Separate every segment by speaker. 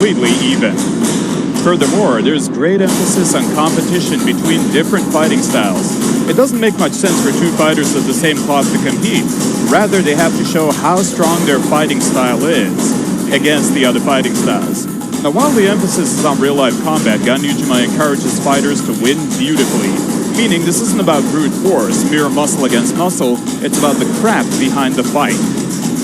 Speaker 1: completely even. Furthermore, there's great emphasis on competition between different fighting styles. It doesn't make much sense for two fighters of the same cloth to compete. Rather, they have to show how strong their fighting style is against the other fighting styles. Now, while the emphasis is on real-life combat, Ganryujima encourages fighters to win beautifully. Meaning, this isn't about brute force, mere muscle against muscle. It's about the craft behind the fight.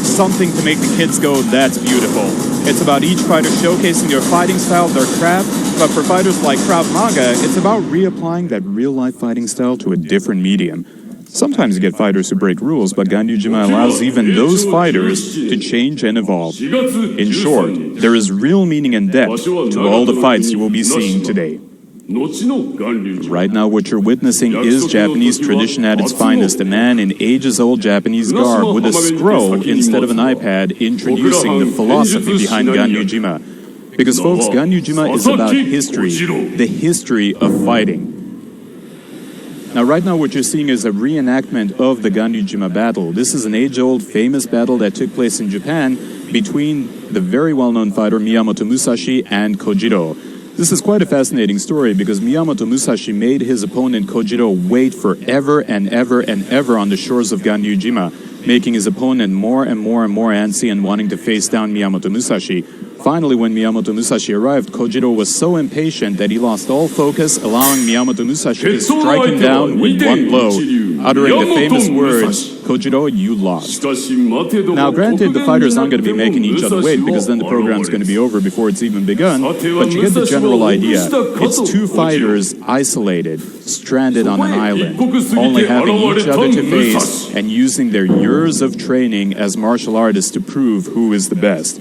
Speaker 1: Something to make the kids go, that's beautiful. It's about each fighter showcasing their fighting style, their craft, but for fighters like Krav Maga, it's about reapplying that real-life fighting style to a different medium. Sometimes you get fighters who break rules, but Ganryujima allows even those fighters to change and evolve. In short, there is real meaning and depth to all the fights you will be seeing today. Right now, what you're witnessing is Japanese tradition at its finest. A man in ages-old Japanese garb with a scroll instead of an iPad introducing the philosophy behind Ganryujima. Because, folks, Ganryujima is about history, the history of fighting. Now, right now, what you're seeing is a reenactment of the Ganryujima battle. This is an age-old, famous battle that took place in Japan between the very well-known fighter Miyamoto Musashi and Kojiro. This is quite a fascinating story because Miyamoto Musashi made his opponent Kojiro wait forever and ever and ever on the shores of Ganryujima, making his opponent more and more and more antsy and wanting to face down Miyamoto Musashi. Finally, when Miyamoto Musashi arrived, Kojiro was so impatient that he lost all focus, allowing Miyamoto Musashi to strike him down with one blow, uttering the famous words, "Kojiro, you lost." Now, granted, the fighters aren't going to be making each other wait because then the program's going to be over before it's even begun, but you get the general idea. It's two fighters isolated, stranded on an island, only having each other to face and using their years of training as martial artists to prove who is the best.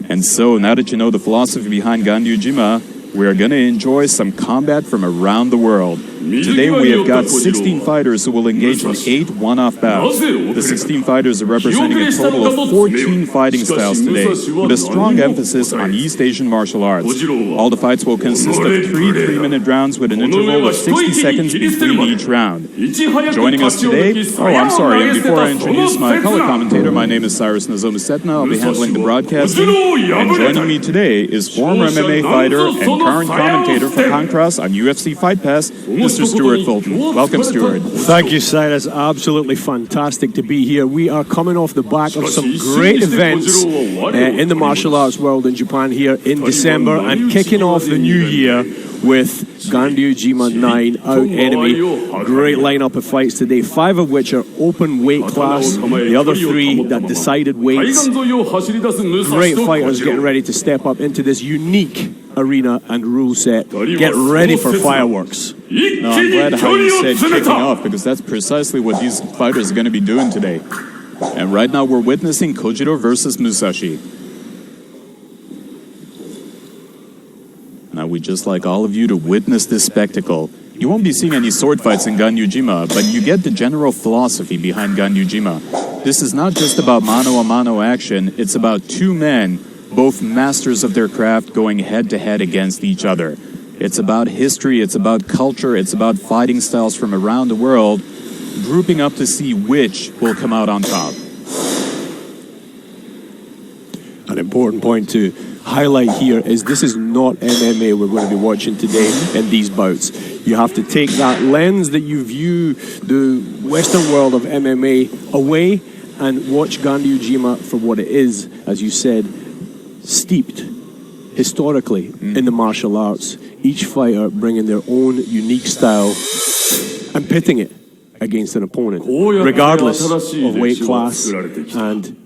Speaker 1: And so, now that you know the philosophy behind Ganryujima, we're going to enjoy some combat from around the world. Today we have got 16 fighters who will engage in 8 one-off bouts. The 16 fighters are representing a total of 14 fighting styles today, with a strong emphasis on East Asian martial arts. All the fights will consist of 3 3-minute rounds with an interval of 60 seconds between each round. Joining us today, and before I introduce my color commentator, my name is Cyrus Nozomu Setna. I'll be handling the broadcasting. And joining me today is former MMA fighter and current commentator for Contrast on UFC Fight Pass, Mr. Stuart Fulton. Welcome, Stuart.
Speaker 2: Thank you, Cyrus. Absolutely fantastic to be here. We are coming off the back of some great events in the martial arts world in Japan here in December, and kicking off the new year with Ganryujima 9 Out Enemy. Great lineup of fights today, 5 of which are open weight class, the other 3 that decided weights. Great fighters getting ready to step up into this unique arena and rule set. Get ready for fireworks.
Speaker 1: No, I'm glad how you said kicking off, because that's precisely what these fighters are going to be doing today. And right now we're witnessing Kojiro versus Musashi. Now, we'd just like all of you to witness this spectacle. You won't be seeing any sword fights in Ganryujima, but you get the general philosophy behind Ganryujima. This is not just about mano-a-mano action, it's about 2 men, both masters of their craft, going head-to-head against each other. It's about history, it's about culture, it's about fighting styles from around the world, grouping up to see which will come out on top.
Speaker 2: An important point to highlight here is this is not MMA we're going to be watching today in these bouts. You have to take that lens that you view the Western world of MMA away and watch Ganryujima for what it is, as you said, steeped historically in the martial arts. Each fighter bringing their own unique style and pitting it against an opponent, regardless of weight class, and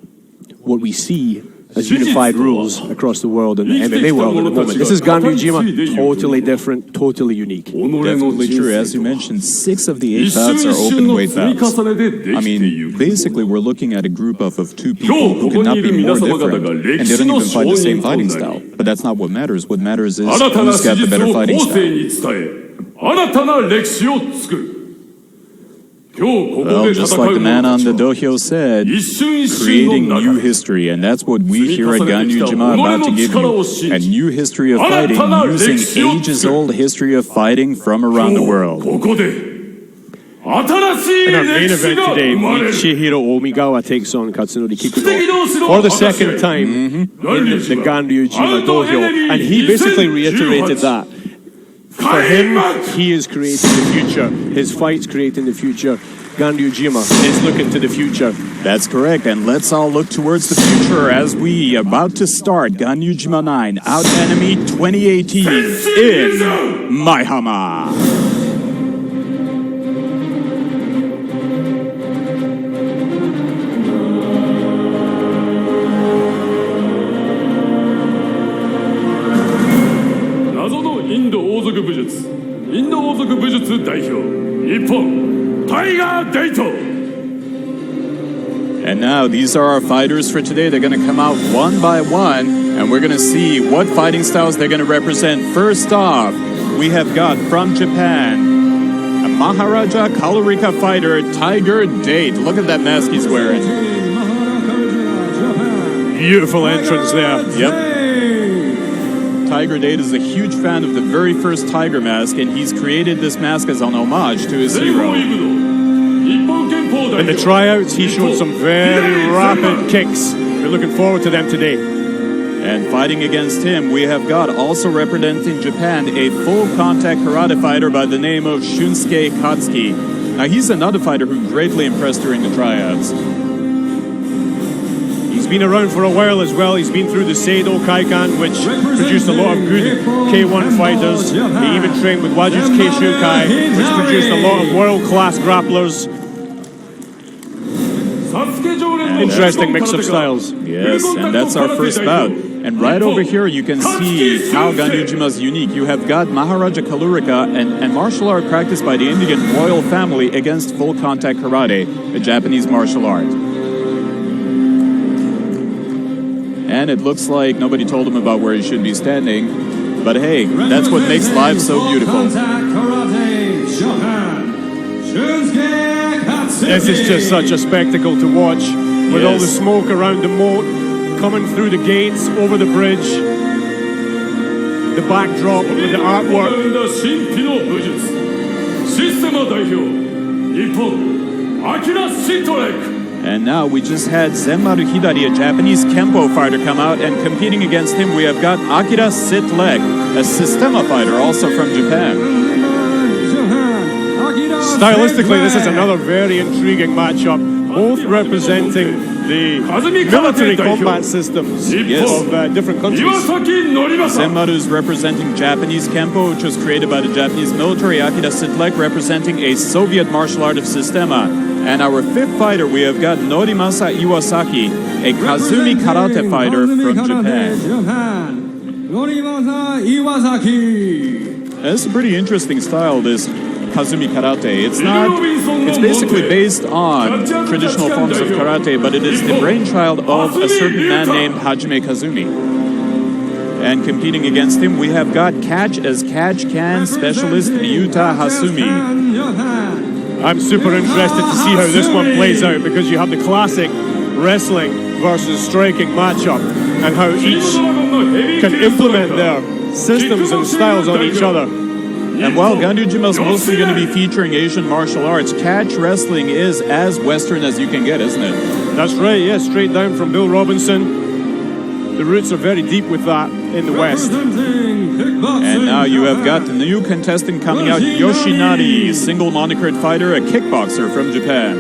Speaker 2: what we see as unified rules across the world and the MMA world at the moment. This is Ganryujima, totally different, totally unique.
Speaker 1: Definitely true. As you mentioned, 6 of the 8 bouts are open weight bouts. I mean, basically we're looking at a group of 2 people who could not be more different, and they don't even fight the same fighting style. But that's not what matters. What matters is who's got the better fighting style. Well, just like the man on the dohyo said, creating new history, and that's what we here at Ganryujima are about to give you. A new history of fighting, using ages-old history of fighting from around the world.
Speaker 2: In our main event today, Michihiro Omigawa takes on Katsunori Kikuno for the second time in the Ganryujima dojo, and he basically reiterated that. For him, he is creating the future. His fight's creating the future. Ganryujima is looking to the future.
Speaker 1: That's correct, and let's all look towards the future as we about to start Ganryujima 9 Out Enemy 2018 in Maihama.
Speaker 3: 代表日本タイガー・デイト
Speaker 1: And now these are our fighters for today. They're going to come out one by one, and we're going to see what fighting styles they're going to represent. First off, we have got from Japan, a Maharaja Kalorika fighter, Tiger Date. Look at that mask he's wearing.
Speaker 2: Beautiful entrance there.
Speaker 1: Yep. Tiger Date is a huge fan of the very first Tiger mask, and he's created this mask as an homage to his hero.
Speaker 2: In the tryouts, he showed some very rapid kicks. We're looking forward to them today.
Speaker 1: And fighting against him, we have got also representing Japan a full contact karate fighter by the name of Shunsuke Katsuki. Now he's another fighter who greatly impressed during the tryouts.
Speaker 2: He's been around for a while as well. He's been through the Seido Kaikan, which produced a lot of good K1 fighters. He even trained with Waju's Keishukai, which produced a lot of world-class grapplers. Interesting mix of styles.
Speaker 1: Yes, and that's our first bout. And right over here you can see how Ganryujima is unique. You have got Maharaja Kalorika and martial art practiced by the Indian royal family against full contact karate, a Japanese martial art. And it looks like nobody told him about where he should be standing. But hey, that's what makes life so beautiful.
Speaker 2: This is just such a spectacle to watch, with all the smoke around the moat, coming through the gates, over the bridge, the backdrop with the artwork.
Speaker 1: And now we just had Zenmaru Hirai, a Japanese Kempo fighter, come out, and competing against him we have got Akira Sitlek, a Systema fighter also from Japan.
Speaker 2: Stylistically, this is another very intriguing matchup, both representing the military combat systems of different countries.
Speaker 1: Zenmaru is representing Japanese Kempo, which was created by the Japanese military. Akira Sitlek representing a Soviet martial art of Systema. And our fifth fighter, we have got Norimasa Iwasaki, a Kazumi karate fighter from Japan. That's a pretty interesting style, this Kazumi karate. It's basically based on traditional forms of karate, but it is the brainchild of a certain man named Hajime Kazumi. And competing against him, we have got catch as catch can specialist Ryuta Hasumi.
Speaker 2: I'm super interested to see how this one plays out, because you have the classic wrestling versus striking matchup and how each can implement their systems and styles on each other.
Speaker 1: And while Ganryujima is mostly going to be featuring Asian martial arts, catch wrestling is as Western as you can get, isn't it?
Speaker 2: That's right, yes, straight down from Bill Robinson. The roots are very deep with that in the West.
Speaker 1: And now you have got the new contestant coming out, Yoshinari, single monikered fighter, a kickboxer from Japan.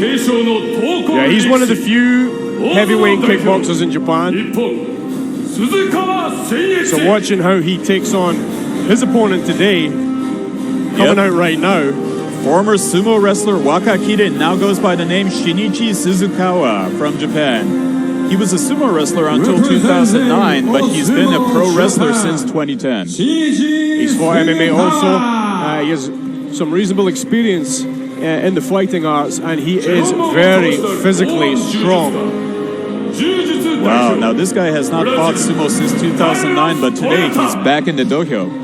Speaker 2: Yeah, he's one of the few heavyweight kickboxers in Japan. So watching how he takes on his opponent today, coming out right now.
Speaker 1: Former sumo wrestler Waka Akira now goes by the name Shinichi Suzukawa from Japan. He was a sumo wrestler until 2009, but he's been a pro wrestler since 2010.
Speaker 2: He's fought MMA also. He has some reasonable experience in the fighting arts, and he is very physically strong.
Speaker 1: Wow, now this guy has not fought sumo since 2009, but today he's back in the dojo.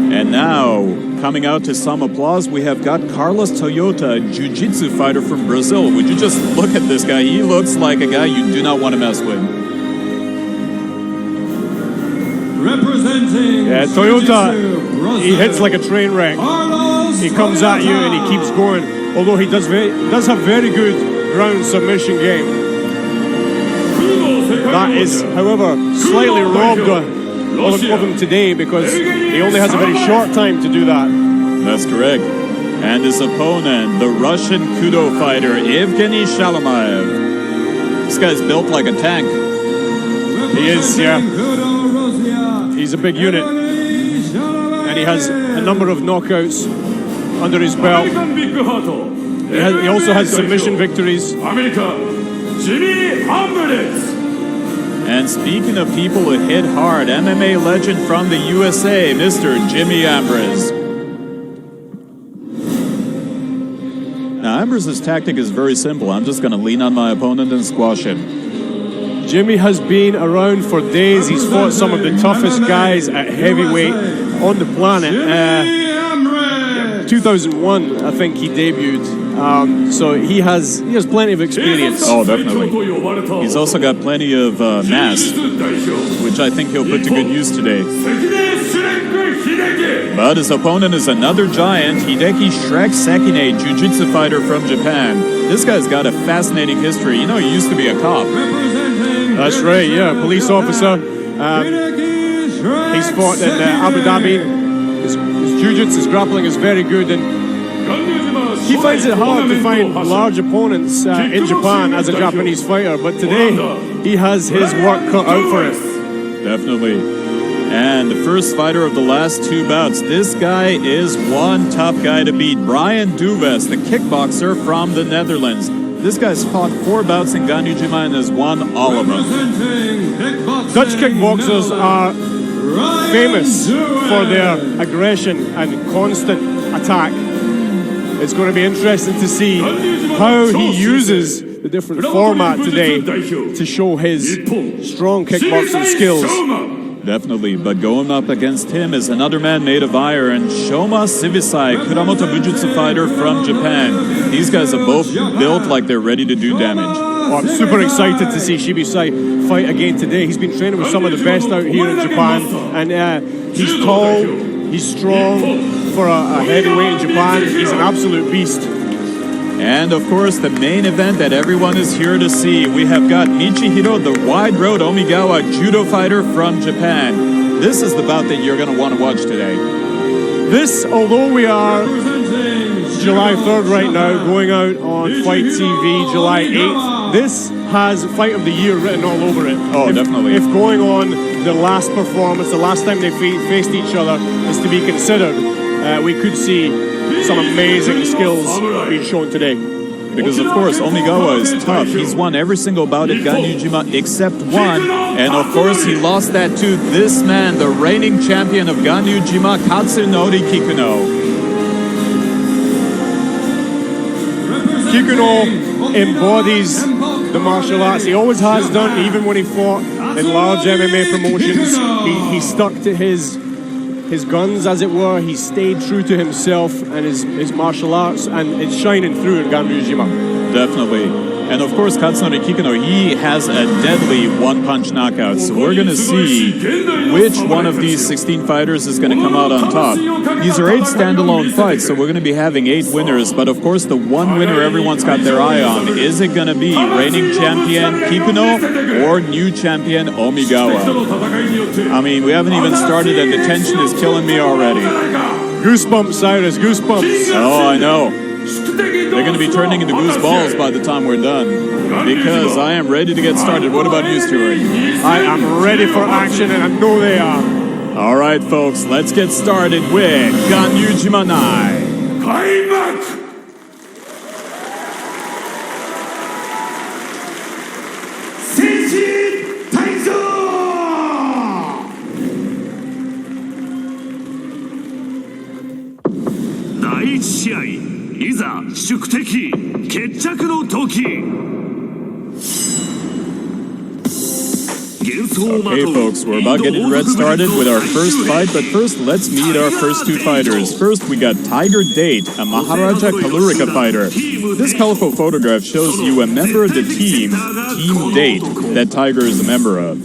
Speaker 1: And now, coming out to some applause, we have got Carlos Toyota, a jiu-jitsu fighter from Brazil. Would you just look at this guy? He looks like a guy you do not want to mess with.
Speaker 3: Representing
Speaker 2: Toyota he hits like a train wreck. He comes at you and he keeps going. Although he does have very good ground submission game. That is, however, slightly robbed of him today because he only has a very short time to do that.
Speaker 1: That's correct. And his opponent, the Russian Kudo fighter, Evgeny Shalomaev. This guy's built like a tank.
Speaker 2: He is, yeah. He's a big unit. And he has a number of knockouts under his belt. He also has submission victories.
Speaker 1: And speaking of people who hit hard, MMA legend from the USA, Mr. Jimmy Ambriz. Now, Ambriz's tactic is very simple. I'm just going to lean on my opponent and squash him.
Speaker 2: Jimmy has been around for days. He's fought some of the toughest guys at heavyweight on the planet. 2001, I think he debuted. So he has plenty of experience.
Speaker 1: Oh, definitely. He's also got plenty of mass, which I think he'll put to good use today. But his opponent is another giant, Hideki Shrek Sekine, jiu-jitsu fighter from Japan. This guy's got a fascinating history. You know, he used to be a cop.
Speaker 2: That's right, yeah, police officer. He's fought in Abu Dhabi. His jiu-jitsu, his grappling is very good, and he finds it hard to find large opponents in Japan as a Japanese fighter, but today he has his work cut out for him.
Speaker 1: Definitely. And the first fighter of the last two bouts, this guy is one tough guy to beat. Brian Douwes, the kickboxer from the Netherlands. This guy's fought 4 bouts in Ganryujima and has won all of them.
Speaker 2: Dutch kickboxers are famous for their aggression and constant attack. It's going to be interesting to see how he uses the different format today to show his strong kickboxing skills.
Speaker 1: Definitely, but going up against him is another man made of iron, Shoma Shibisai, Kuramoto Bujutsu fighter from Japan. These guys are both built like they're ready to do damage.
Speaker 2: Oh, I'm super excited to see Shibisai fight again today. He's been training with some of the best out here in Japan, and he's tall, he's strong for a heavyweight in Japan. He's an absolute beast.
Speaker 1: And of course, the main event that everyone is here to see. We have got Michihiro, the wide road Omigawa judo fighter from Japan. This is the bout that you're going to want to watch today.
Speaker 2: This, although we are July 3rd right now, going out on Fight TV July 8th, this has Fight of the Year written all over it.
Speaker 1: Oh, definitely.
Speaker 2: If going on the last performance, the last time they faced each other, is to be considered, we could see some amazing skills being shown today.
Speaker 1: Because of course, Omigawa is tough. He's won every single bout at Ganryujima except one. And of course, he lost that to this man, the reigning champion of Ganryujima, Katsunori Kikuno.
Speaker 2: Kikuno embodies the martial arts. He always has done, even when he fought in large MMA promotions. He stuck to his guns, as it were. He stayed true to himself and his martial arts, and it's shining through in Ganryujima.
Speaker 1: Definitely. And of course, Katsunori Kikuno, he has a deadly one-punch knockout. So we're going to see which one of these 16 fighters is going to come out on top. These are 8 standalone fights, so we're going to be having 8 winners. But of course, the one winner everyone's got their eye on, is it going to be reigning champion Kikuno or new champion Omigawa? I mean, we haven't even started and the tension is killing me already.
Speaker 2: Goosebumps, Cyrus, goosebumps.
Speaker 1: Oh, I know. They're going to be turning into gooseballs by the time we're done, because I am ready to get started. What about you, Stuart?
Speaker 2: I am ready for action, and I know they are.
Speaker 1: All right, folks, let's get started with Ganryujima Nai.
Speaker 3: Kaimak! いざ宿敵決着の時
Speaker 1: Okay, folks, we're about getting red started with our first fight, but first, let's meet our first 2 fighters. First, we got Tiger Date, a Maharaja Kalurika fighter. This colorful photograph shows you a member of the team, Team Date, that Tiger is a member of.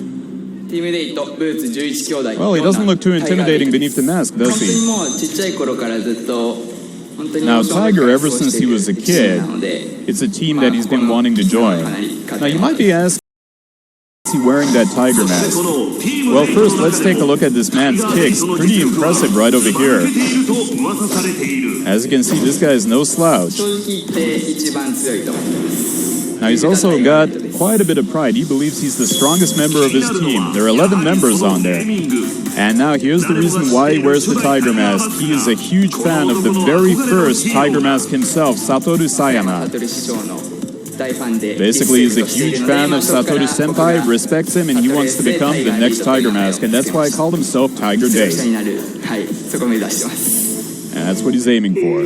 Speaker 1: Well, he doesn't look too intimidating beneath the mask, does he? Now, Tiger, ever since he was a kid, it's a team that he's been wanting to join. Now, you might be asking, is he wearing that Tiger mask? Well, first, let's take a look at this man's kicks. Pretty impressive right over here. As you can see, this guy is no slouch. Now, he's also got quite a bit of pride. He believes he's the strongest member of his team. There are 11 members on there. And now, here's the reason why he wears the Tiger mask. He is a huge fan of the very first Tiger mask himself, Satoru Sayama. Basically, he's a huge fan of Satoru Senpai, respects him, and he wants to become the next Tiger mask. And that's why he called himself Tiger Day. And that's what he's aiming for.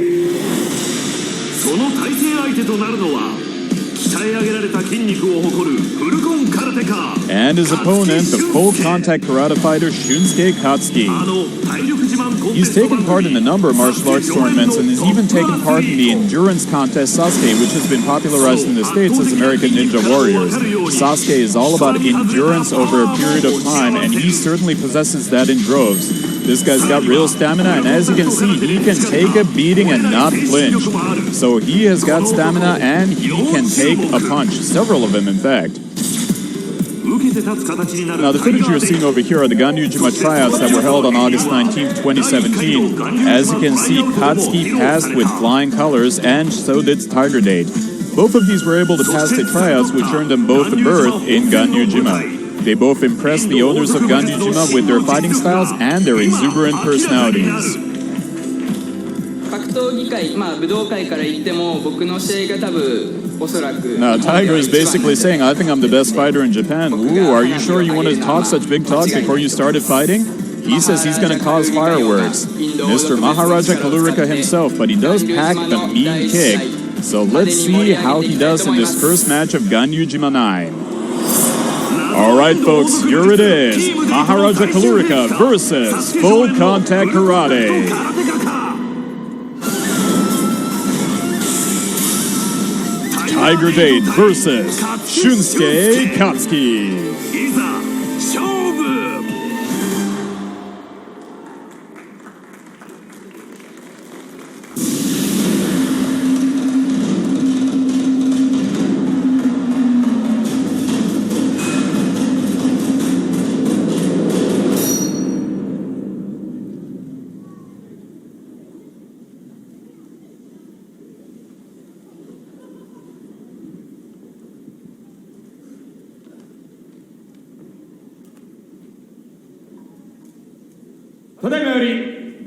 Speaker 1: And his opponent, the full-contact karate fighter Shunsuke Katsuki. He's taken part in a number of martial arts tournaments and has even taken part in the endurance contest Sasuke, which has been popularized in the States as American Ninja Warriors. Sasuke is all about endurance over a period of time, and he certainly possesses that in droves. This guy's got real stamina, and as you can see, he can take a beating and not flinch. So he has got stamina, and he can take a punch. Several of them, in fact. Now, the footage you're seeing over here are the Ganryujima tryouts that were held on August 19, 2017. As you can see, Katsuki passed with flying colors, and so did Tiger Date. Both of these were able to pass the tryouts, which earned them both a berth in Ganryujima. They both impressed the owners of Ganryujima with their fighting styles and their exuberant personalities. Now, Tiger is basically saying, I think I'm the best fighter in Japan. Ooh, are you sure you want to talk such big talk before you started fighting? He says he's going to cause fireworks. Mr. Maharaja Kalurika himself, but he does pack the mean kick. So let's see how he does in this first match of Ganryujima 9. Alright folks, here it is. Maharaja Kalurika versus Full Contact Karate. Tiger Date versus Shunsuke Katsuki.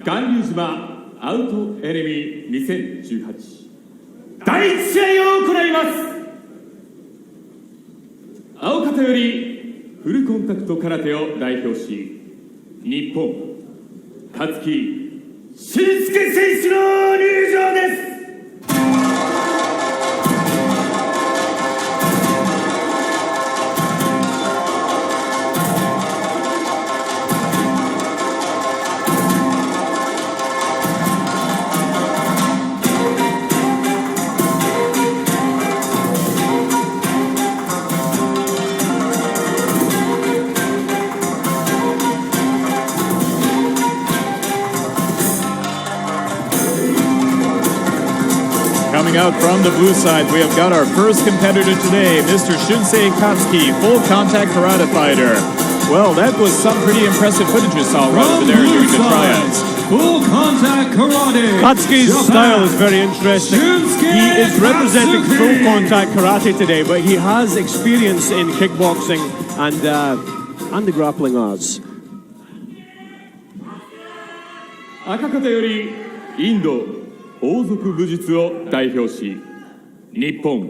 Speaker 4: Ganryujima Out Enemy 2018第1試合を行います。青方よりフルコンタクト空手を代表し、日本勝木慎介選手の入場です。
Speaker 1: Coming out from the blue side, we have got our first competitor today, Mr. Shunsuke Katsuki, full contact karate fighter. Well, that was some pretty impressive footage we saw right over there during the tryouts.
Speaker 4: Full contact karate.
Speaker 2: Katsuki's style is very interesting. He is representing full contact karate today, but he has experience in kickboxing and the grappling arts.
Speaker 4: 赤方よりインド王族武術を代表し、日本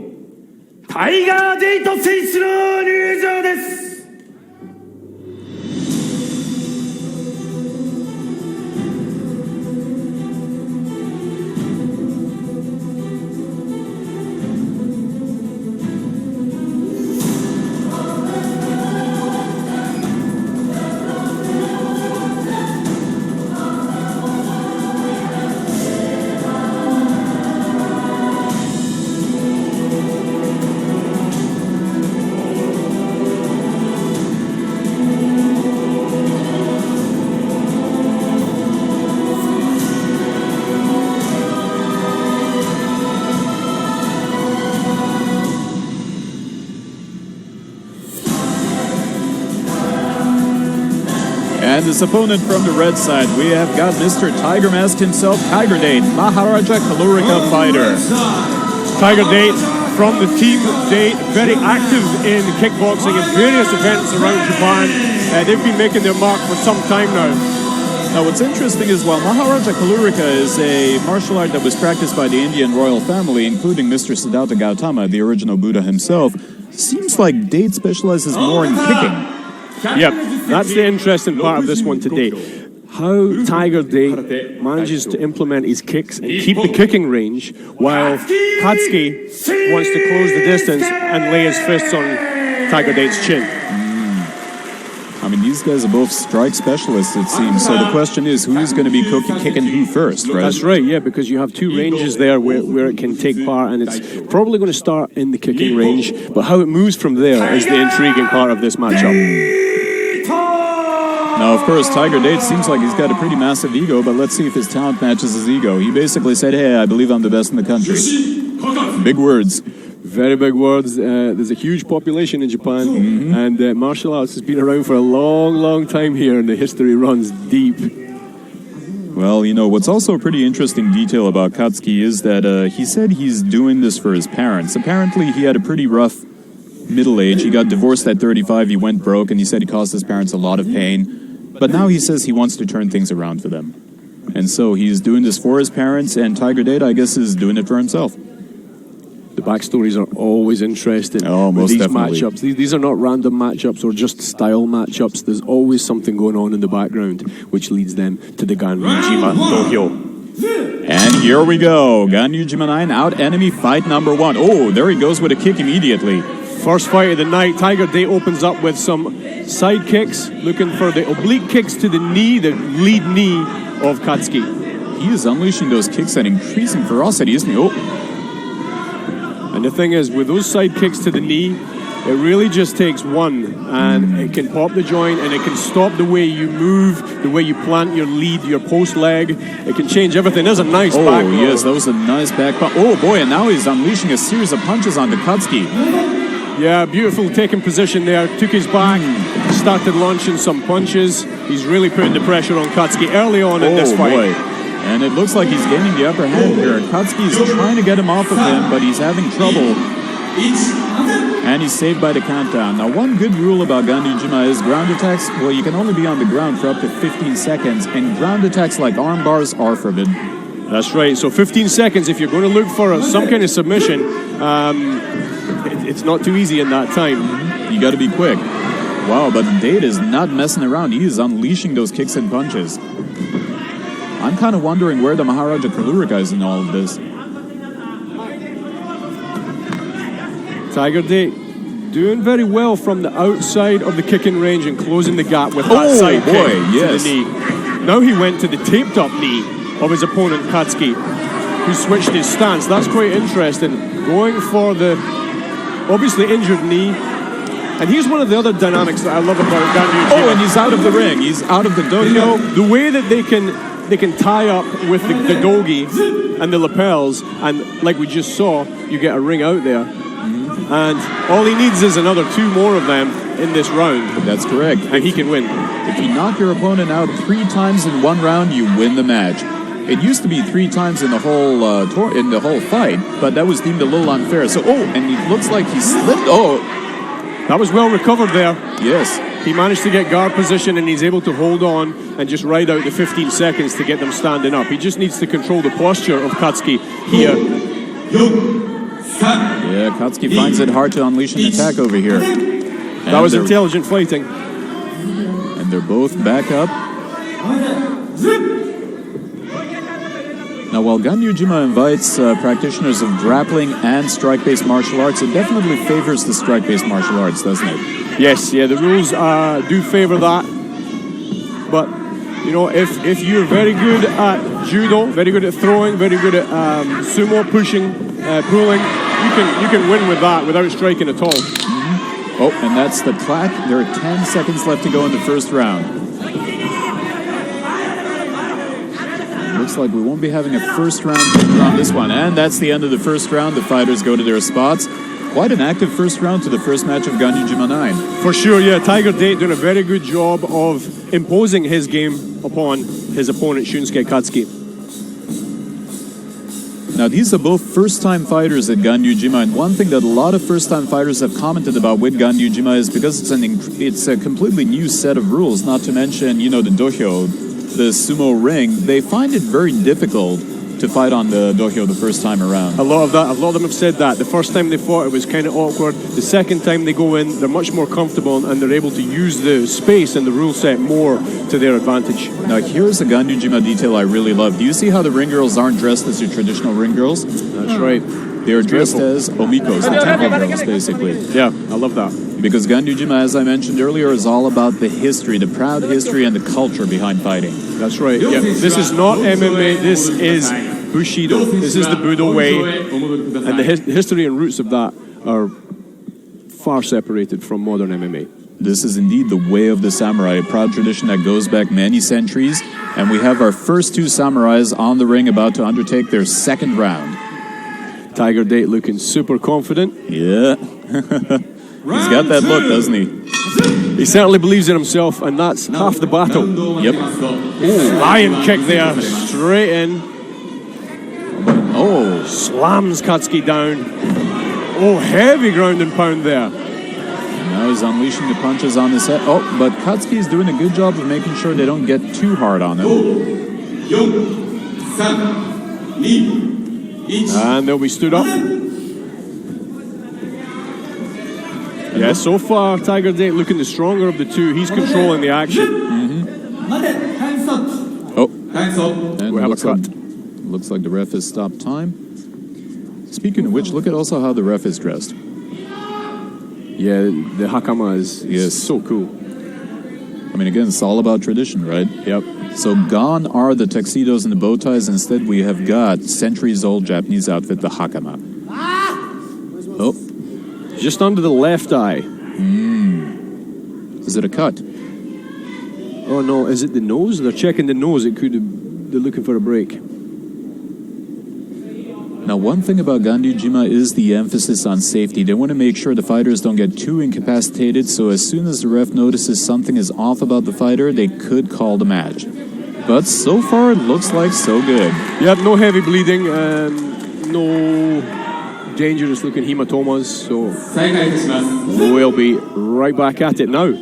Speaker 4: タイガー・デイト選手の入場です。
Speaker 1: And this opponent from the red side, we have got Mr. Tiger Mask himself, Tiger Date, Maharaja Kalurika fighter.
Speaker 2: Tiger Date from the team Date, very active in kickboxing and various events around Japan. They've been making their mark for some time now.
Speaker 1: Now what's interesting is while Maharaja Kalurika is a martial art that was practiced by the Indian royal family, including Mr. Siddhartha Gautama, the original Buddha himself, seems like Date specializes more in kicking.
Speaker 2: Yep, that's the interesting part of this one today. How Tiger Date manages to implement his kicks and keep the kicking range, while Katsuki wants to close the distance and lay his fists on Tiger Date's chin.
Speaker 1: I mean, these guys are both strike specialists, it seems. So the question is, who's going to be kicking who first, right?
Speaker 2: That's right, yeah, because you have two ranges there where it can take part, and it's probably going to start in the kicking range, but how it moves from there is the intriguing part of this matchup.
Speaker 1: Now, of course, Tiger Date seems like he's got a pretty massive ego, but let's see if his talent matches his ego. He basically said, hey, I believe I'm the best in the country. Big words.
Speaker 2: Very big words. There's a huge population in Japan, and martial arts has been around for a long, long time here, and the history runs deep.
Speaker 1: Well, you know, what's also a pretty interesting detail about Katsuki is that he said he's doing this for his parents. Apparently, he had a pretty rough middle age. He got divorced at 35, he went broke, and he said he caused his parents a lot of pain. But now he says he wants to turn things around for them. And so he's doing this for his parents, and Tiger Date, I guess, is doing it for himself.
Speaker 2: The backstories are always interesting.
Speaker 1: Oh, most
Speaker 2: these
Speaker 1: definitely.
Speaker 2: matchups. These are not random matchups or just style matchups. There's always something going on in the background, which leads them to the Ganryujima dohyo.
Speaker 1: And here we go. Ganryujima 9 out enemy fight number 1. Oh, there he goes with a kick immediately.
Speaker 2: First fight of the night. Tiger Date opens up with some side kicks, looking for the oblique kicks to the knee, the lead knee of Katsuki.
Speaker 1: He is unleashing those kicks at increasing ferocity, isn't he? Oh.
Speaker 2: And the thing is, with those side kicks to the knee, it really just takes one, and it can pop the joint, and it can stop the way you move, the way you plant your lead, your post leg. It can change everything. There's a nice back.
Speaker 1: Oh, yes, that was a nice back. Oh, boy, and now he's unleashing a series of punches onto Katsuki.
Speaker 2: Yeah, beautiful taking position there. Took his back, started launching some punches. He's really putting the pressure on Katsuki early on in this fight.
Speaker 1: Boy. And it looks like he's gaining the upper hand here. Katsuki's trying to get him off of him, but he's having trouble. And he's saved by the countdown. Now, one good rule about Ganryujima is ground attacks, well, you can only be on the ground for up to 15 seconds, and ground attacks like arm bars are forbidden.
Speaker 2: That's right. So 15 seconds, if you're going to look for some kind of submission, it's not too easy in that time.
Speaker 1: You got to be quick. Wow, but Date is not messing around. He is unleashing those kicks and punches. I'm kind of wondering where the Maharaja Kalurika is in all of this.
Speaker 2: Tiger Date doing very well from the outside of the kicking range and closing the gap with that side kick to the knee. Now he went to the taped up knee of his opponent Katsuki, who switched his stance. That's quite interesting. Going for the obviously injured knee. And here's one of the other dynamics that I love about Ganryujima.
Speaker 1: Oh, and he's out of the ring. He's out of the dohyo.
Speaker 2: You know, the way that they can tie up with the dogi and the lapels, and like we just saw, you get a ring out there. And all he needs is another 2 more of them in this round.
Speaker 1: That's correct.
Speaker 2: And he can win.
Speaker 1: If you knock your opponent out 3 times in one round, you win the match. It used to be 3 times in the whole fight, but that was deemed a little unfair. So, and it looks like he slipped. Oh,
Speaker 2: that was well recovered there.
Speaker 1: Yes.
Speaker 2: He managed to get guard position, and he's able to hold on and just ride out the 15 seconds to get them standing up. He just needs to control the posture of Katsuki here.
Speaker 1: Yeah, Katsuki finds it hard to unleash an attack over here.
Speaker 2: That was intelligent fighting.
Speaker 1: And they're both back up. Now, while Ganryujima invites practitioners of grappling and strike-based martial arts, it definitely favors the strike-based martial arts, doesn't it?
Speaker 2: Yes, yeah, the rules do favor that. But, you know, if you're very good at judo, very good at throwing, very good at sumo, pushing, pulling, you can win with that without striking at all.
Speaker 1: Oh, and that's the clack. There are 10 seconds left to go in the first round. Looks like we won't be having a first round on this one. And that's the end of the first round. The fighters go to their spots. Quite an active first round to the first match of Ganryujima 9.
Speaker 2: For sure, yeah. Tiger Date doing a very good job of imposing his game upon his opponent, Shunsuke Katsuki.
Speaker 1: Now, these are both first-time fighters at Ganryujima, and one thing that a lot of first-time fighters have commented about with Ganryujima is because it's a completely new set of rules, not to mention, you know, the dohyo, the sumo ring. They find it very difficult to fight on the dohyo the first time around.
Speaker 2: A lot of them have said that. The first time they fought, it was kind of awkward. The second time they go in, they're much more comfortable and they're able to use the space and the rule set more to their advantage.
Speaker 1: Now, here's a Ganryujima detail I really love. Do you see how the ring girls aren't dressed as your traditional ring girls?
Speaker 2: That's right.
Speaker 1: They're dressed as omikos, the temple girls, basically.
Speaker 2: Yeah, I love that.
Speaker 1: Because Ganryujima, as I mentioned earlier, is all about the history, the proud history and the culture behind fighting.
Speaker 2: That's right. Yeah. This is not MMA, this is Bushido. This is the Budo way. And the history and roots of that are far separated from modern MMA.
Speaker 1: This is indeed the way of the samurai, a proud tradition that goes back many centuries. And we have our first two samurais on the ring about to undertake their second round.
Speaker 2: Tiger Date looking super confident.
Speaker 1: Yeah. He's got that look, doesn't he?
Speaker 2: He certainly believes in himself, and that's half the battle.
Speaker 1: Yep.
Speaker 2: Lion kick there, straight in.
Speaker 1: Oh.
Speaker 2: Slams Katsuki down. Oh, heavy ground and pound there.
Speaker 1: Now he's unleashing the punches on his head. Oh, but Katsuki is doing a good job of making sure they don't get too hard on him.
Speaker 2: And they'll be stood up. Yeah, so far, Tiger Date looking the stronger of the two. He's controlling the action.
Speaker 1: Oh, and
Speaker 2: we have a cut.
Speaker 1: Looks like the ref has stopped time. Speaking of which, look at also how the ref is dressed.
Speaker 2: Yeah, the hakama is so cool.
Speaker 1: I mean, again, it's all about tradition, right?
Speaker 2: Yep.
Speaker 1: So gone are the tuxedos and the bow ties. Instead, we have got centuries-old Japanese outfit, the hakama. Oh.
Speaker 2: Just under the left eye.
Speaker 1: Is it a cut?
Speaker 2: Oh no, is it the nose? They're checking the nose. They're looking for a break.
Speaker 1: Now, one thing about Ganryujima is the emphasis on safety. They want to make sure the fighters don't get too incapacitated, so as soon as the ref notices something is off about the fighter, they could call the match. But so far, it looks like so good.
Speaker 2: Yep, no heavy bleeding, no dangerous looking hematomas, so we'll be right back at it now.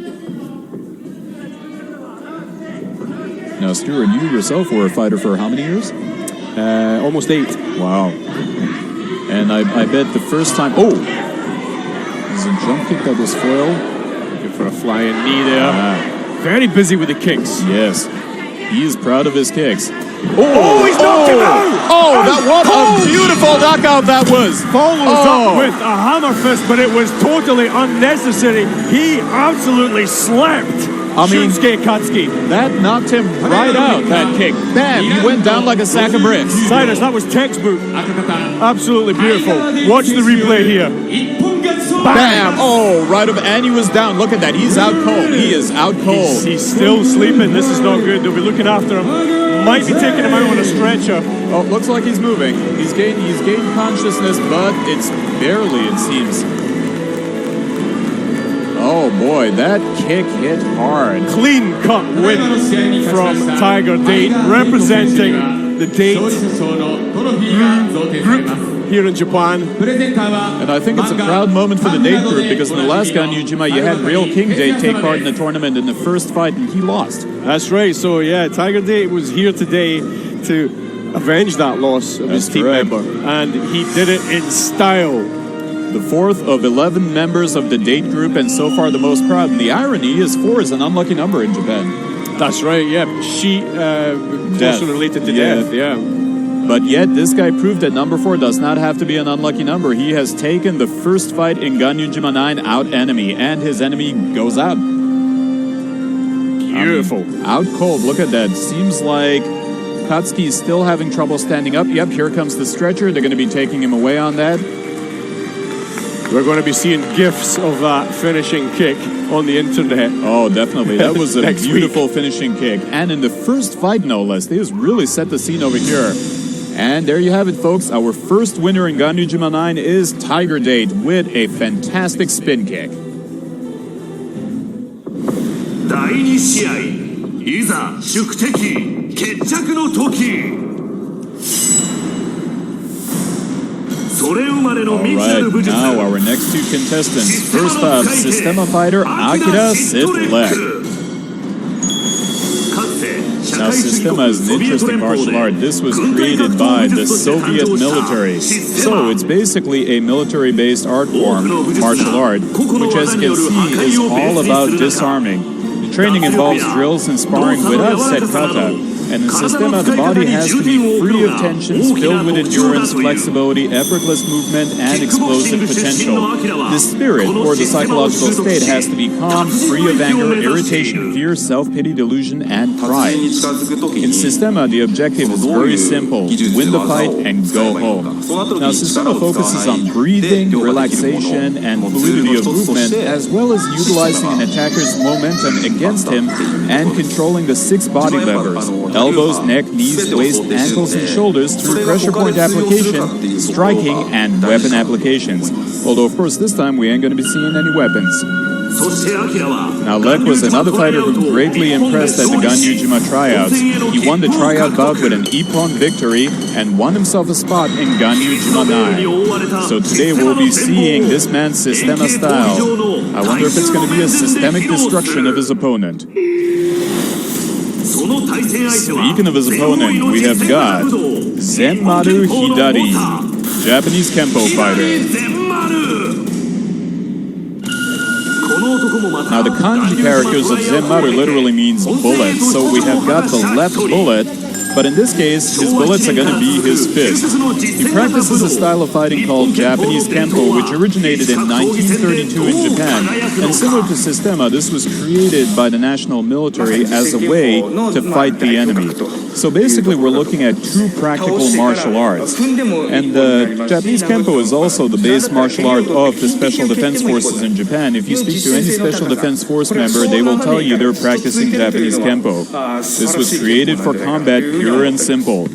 Speaker 1: Now, Stuart, you yourself were a fighter for how many years?
Speaker 2: Almost 8.
Speaker 1: Wow. And I bet the first time... Oh! There's a jump kick that was foiled.
Speaker 2: Looking for a flying knee there. Very busy with the kicks.
Speaker 1: Yes. He is proud of his kicks.
Speaker 2: Oh, he's knocked him out!
Speaker 1: Oh, that was a beautiful knockout that was!
Speaker 2: Follows up with a hammer fist, but it was totally unnecessary. He absolutely slept Shunsuke Katsuki.
Speaker 1: That knocked him right out, that kick. Bam! He went down like a sack of bricks.
Speaker 2: Cyrus, that was textbook. Absolutely beautiful. Watch the replay here.
Speaker 1: Bam! Oh, right up, and he was down. Look at that. He's out cold. He is out cold.
Speaker 2: He's still sleeping. This is not good. They'll be looking after him. Might be taking him out on a stretcher.
Speaker 1: Oh, looks like he's moving. He's gained consciousness, but it's barely, it seems. Oh boy, that kick hit hard.
Speaker 2: Clean cut win from Tiger Date, representing the Date group here in Japan.
Speaker 1: And I think it's a proud moment for the Date group, because in the last Ganryujima you had Real King Date take part in the tournament in the first fight and he lost.
Speaker 2: That's right, so yeah, Tiger Date was here today to avenge that loss of his team member. And he did it in style.
Speaker 1: The fourth of 11 members of the Date group, and so far the most proud. And the irony is 4 is an unlucky number in Japan.
Speaker 2: That's right, yeah. She, closely related to death, yeah.
Speaker 1: But yet, this guy proved that number 4 does not have to be an unlucky number. He has taken the first fight in Ganryujima 9 out enemy, and his enemy goes out.
Speaker 2: Beautiful.
Speaker 1: Out cold, look at that. Seems like Katsuki is still having trouble standing up. Yep, here comes the stretcher. They're going to be taking him away on that.
Speaker 2: We're going to be seeing GIFs of that finishing kick on the internet.
Speaker 1: Oh, definitely. That was a beautiful finishing kick. And in the first fight, no less. They just really set the scene over here. And there you have it, folks. Our first winner in Ganryujima 9 is Tiger Date with a fantastic spin kick.
Speaker 3: 第2試合いざ宿敵決着の時。それ生まれの未知なる
Speaker 1: Alright,
Speaker 3: 武術。
Speaker 1: now our next two contestants. First up, Systema fighter Akira Sitlek. Now, Systema is an interesting martial art. This was created by the Soviet military. So, it's basically a military-based art form, martial art, which, as you can see, is all about disarming. The training involves drills and sparring without set kata. And in Systema, the body has to be free of tensions, filled with endurance, flexibility, effortless movement, and explosive potential. The spirit, or the psychological state, has to be calm, free of anger, irritation, fear, self-pity, delusion, and pride. In Systema, the objective is very simple: win the fight and go home. Now, Systema focuses on breathing, relaxation, and fluidity of movement, as well as utilizing an attacker's momentum against him and controlling the 6 body levers: elbows, neck, knees, waist, ankles, and shoulders through pressure point application, striking, and weapon applications. Although, of course, this time we ain't going to be seeing any weapons. Now, Lek was another fighter who greatly impressed at the Ganryujima tryouts. He won the tryout bout with an Ippon victory and won himself a spot in Ganryujima 9. So today we'll be seeing this man's Systema style. I wonder if it's going to be a systemic destruction of his opponent. Speaking of his opponent, we have got Zenmaru Hideki, Japanese Kempo fighter. Now, the kanji characters of Zenmaru literally means bullet, so we have got the left bullet, but in this case, his bullets are going to be his fists. He practices a style of fighting called Japanese Kempo, which originated in 1932 in Japan. And similar to Systema, this was created by the national military as a way to fight the enemy. So basically, we're looking at true practical martial arts. And the Japanese Kempo is also the base martial art of the Special Defense Forces in Japan. If you speak to any Special Defense Force member, they will tell you they're practicing Japanese Kempo. This was created for combat, pure and simple.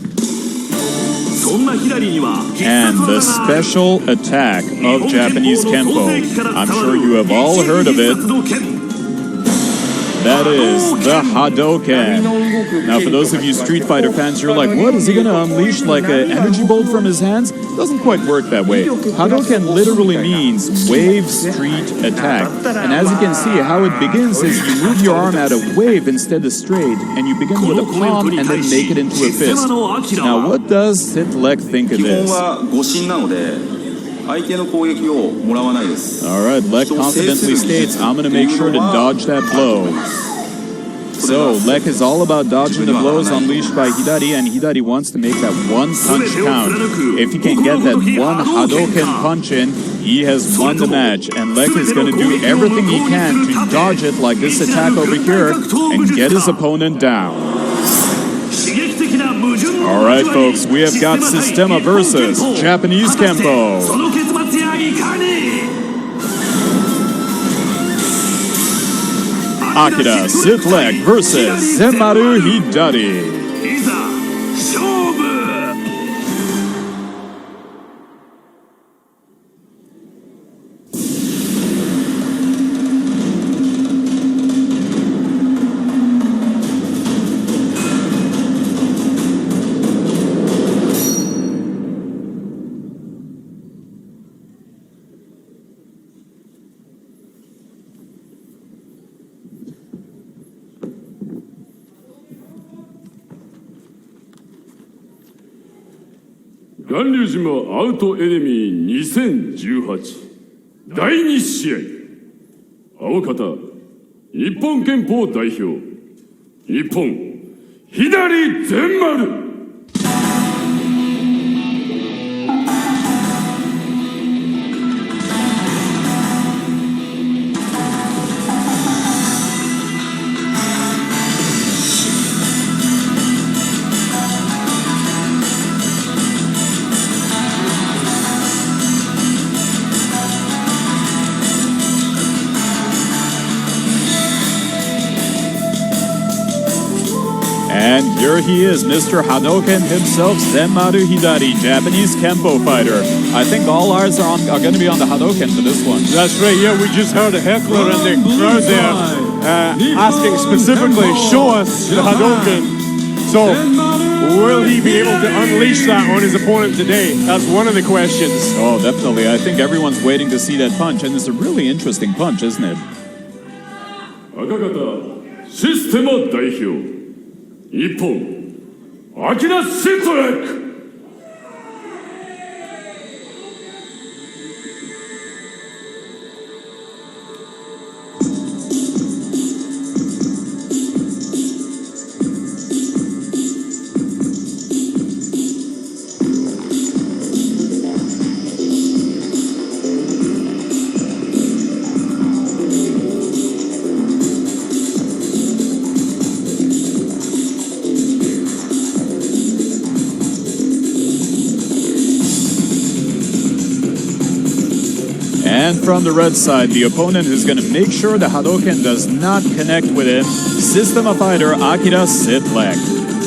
Speaker 1: And the special attack of Japanese Kempo, I'm sure you have all heard of it. That is the Hadoken. Now, for those of you Street Fighter fans, you're like, what? Is he going to unleash like an energy bolt from his hands? Doesn't quite work that way. Hadoken literally means wave street attack. And as you can see, how it begins is you move your arm at a wave instead of straight, and you begin with a palm and then make it into a fist. Now, what does Sitlek think of this? Alright, Lek confidently states, I'm going to make sure to dodge that blow. So, Lek is all about dodging the blows unleashed by Hideki, and Hideki wants to make that one punch count. If he can get that one Hadoken punch in, he has won the match, and Lek is going to do everything he can to dodge it like this attack over here and get his opponent down. Alright folks, we have got Systema versus Japanese Kempo. Akira Sitlek versus Zenmaru Hideki.
Speaker 4: Ganryujima アウトエネミー2018第2試合青方日本拳法代表日本左全丸
Speaker 1: And here he is, Mr. Hadoken himself, Zenmaru Hideki, Japanese Kempo fighter. I think all eyes are going to be on the Hadoken for this one.
Speaker 2: That's right, yeah, we just heard a heckler in the crowd there. asking specifically, show us the Hadouken. So, will he be able to unleash that on his opponent today? That's one of the questions.
Speaker 1: Oh, definitely. I think everyone's waiting to see that punch, and it's a really interesting punch, isn't it?
Speaker 4: 赤方システマ代表日本アキラ・シットレック
Speaker 1: And from the red side, the opponent who's going to make sure the Hadouken does not connect with him, Systema fighter Akira Sitlek.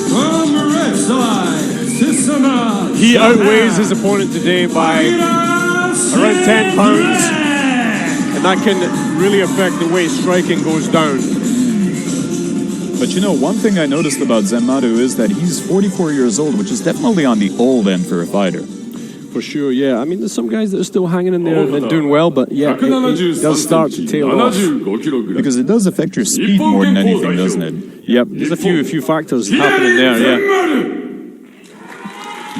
Speaker 3: From the red side, Systema.
Speaker 2: He outweighs his opponent today by around 10 pounds, and that can really affect the way striking goes down.
Speaker 1: But you know, one thing I noticed about Zenmaru is that he's 44 years old, which is definitely on the old end for a fighter.
Speaker 2: For sure, yeah. I mean, there's some guys that are still hanging in there and doing well, but yeah, it does start to tail off.
Speaker 1: Because it does affect your speed more than anything, doesn't it?
Speaker 2: Yep, there's a few factors happening there, yeah.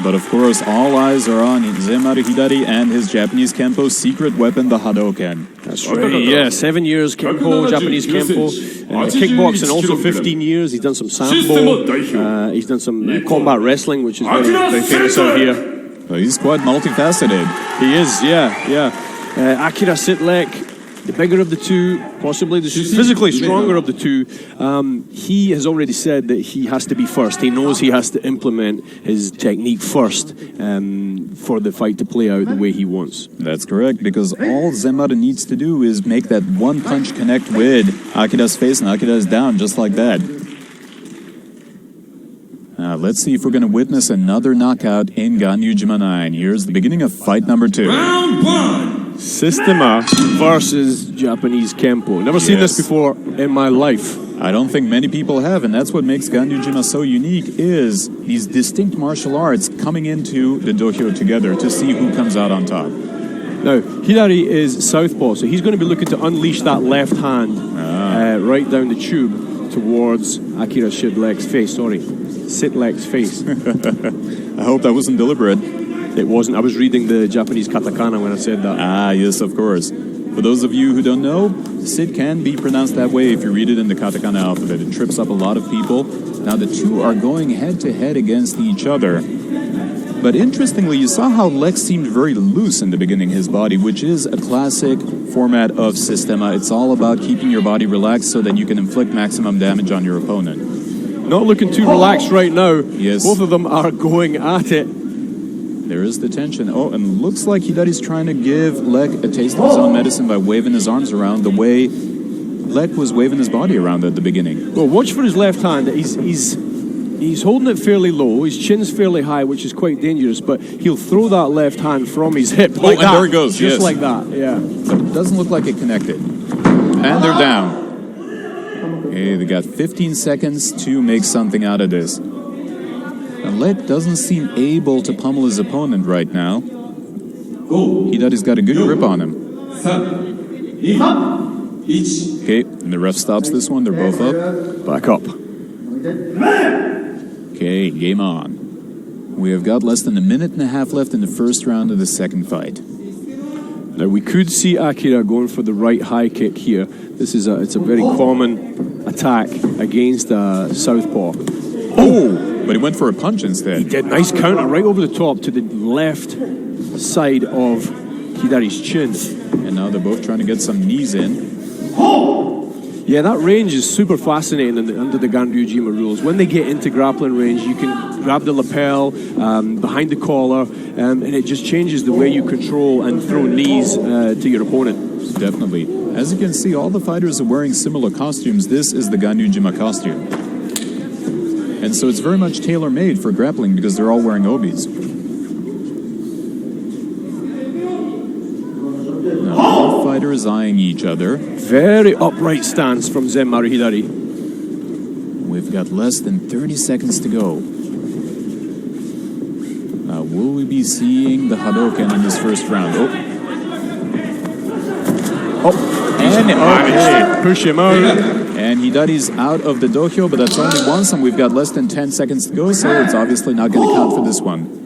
Speaker 1: But of course, all eyes are on Zenmaru Hidari and his Japanese Kenpo secret weapon, the Hadouken.
Speaker 2: That's right, yeah. 7 years Kenpo, Japanese Kenpo. Kickboxing also 15 years. He's done some sambo. He's done some combat wrestling, which is very famous out here.
Speaker 1: Well, he's quite multifaceted.
Speaker 2: He is, yeah. Akira Sitlek, the bigger of the two, possibly the physically stronger of the two. He has already said that he has to be first. He knows he has to implement his technique first for the fight to play out the way he wants.
Speaker 1: That's correct, because all Zenmaru needs to do is make that one punch connect with Akira's face, and Akira is down just like that. Let's see if we're going to witness another knockout in Ganryujima 9. Here's the beginning of fight number 2.
Speaker 3: Round 1.
Speaker 2: Systema versus Japanese Kenpo. Never seen this before in my life.
Speaker 1: I don't think many people have, and that's what makes Ganryujima so unique, is these distinct martial arts coming into the dojo together to see who comes out on top.
Speaker 2: Now, Hidari is southpaw, so he's going to be looking to unleash that left hand right down the tube towards Akira Sitlek's face. Sitlek's face.
Speaker 1: I hope that wasn't deliberate.
Speaker 2: It wasn't. I was reading the Japanese katakana when I said that.
Speaker 1: Ah, yes, of course. For those of you who don't know, Sit can be pronounced that way if you read it in the katakana alphabet. It trips up a lot of people. Now, the two are going head-to-head against each other. But interestingly, you saw how Lex seemed very loose in the beginning, his body, which is a classic format of Systema. It's all about keeping your body relaxed so that you can inflict maximum damage on your opponent.
Speaker 2: Not looking too relaxed right now.
Speaker 1: Yes.
Speaker 2: Both of them are going at it.
Speaker 1: There is the tension. Oh, and looks like Hidari's trying to give Lek a taste of his own medicine by waving his arms around the way Lek was waving his body around at the beginning.
Speaker 2: Well, watch for his left hand. He's holding it fairly low. His chin's fairly high, which is quite dangerous, but he'll throw that left hand from his hip like that.
Speaker 1: And there it goes,
Speaker 2: just like that, yeah.
Speaker 1: But it doesn't look like it connected. And they're down. Okay, they got 15 seconds to make something out of this. And Lek doesn't seem able to pummel his opponent right now. Hidari's got a good grip on him. Okay, and the ref stops this one. They're both up.
Speaker 2: Back up.
Speaker 1: Okay, game on. We have got less than a minute and a half left in the first round of the second fight.
Speaker 2: Now, we could see Akira going for the right high kick here. It's a very common attack against southpaw.
Speaker 1: Oh! But he went for a punch instead.
Speaker 2: He did. Nice counter right over the top to the left side of Hidari's chin.
Speaker 1: And now they're both trying to get some knees in.
Speaker 2: Yeah, that range is super fascinating under the Ganryujima rules. When they get into grappling range, you can grab the lapel behind the collar, and it just changes the way you control and throw knees to your opponent.
Speaker 1: Definitely. As you can see, all the fighters are wearing similar costumes. This is the Ganryujima costume. And so it's very much tailor-made for grappling because they're all wearing obis. Now, both fighters eyeing each other.
Speaker 2: Very upright stance from Zenmaru Hidari.
Speaker 1: We've got less than 30 seconds to go. Now, will we be seeing the Hadoken in this first round? And okay,
Speaker 2: push him out.
Speaker 1: And Hidari's out of the dohyo, but that's only once, and we've got less than 10 seconds to go, so it's obviously not going to count for this one.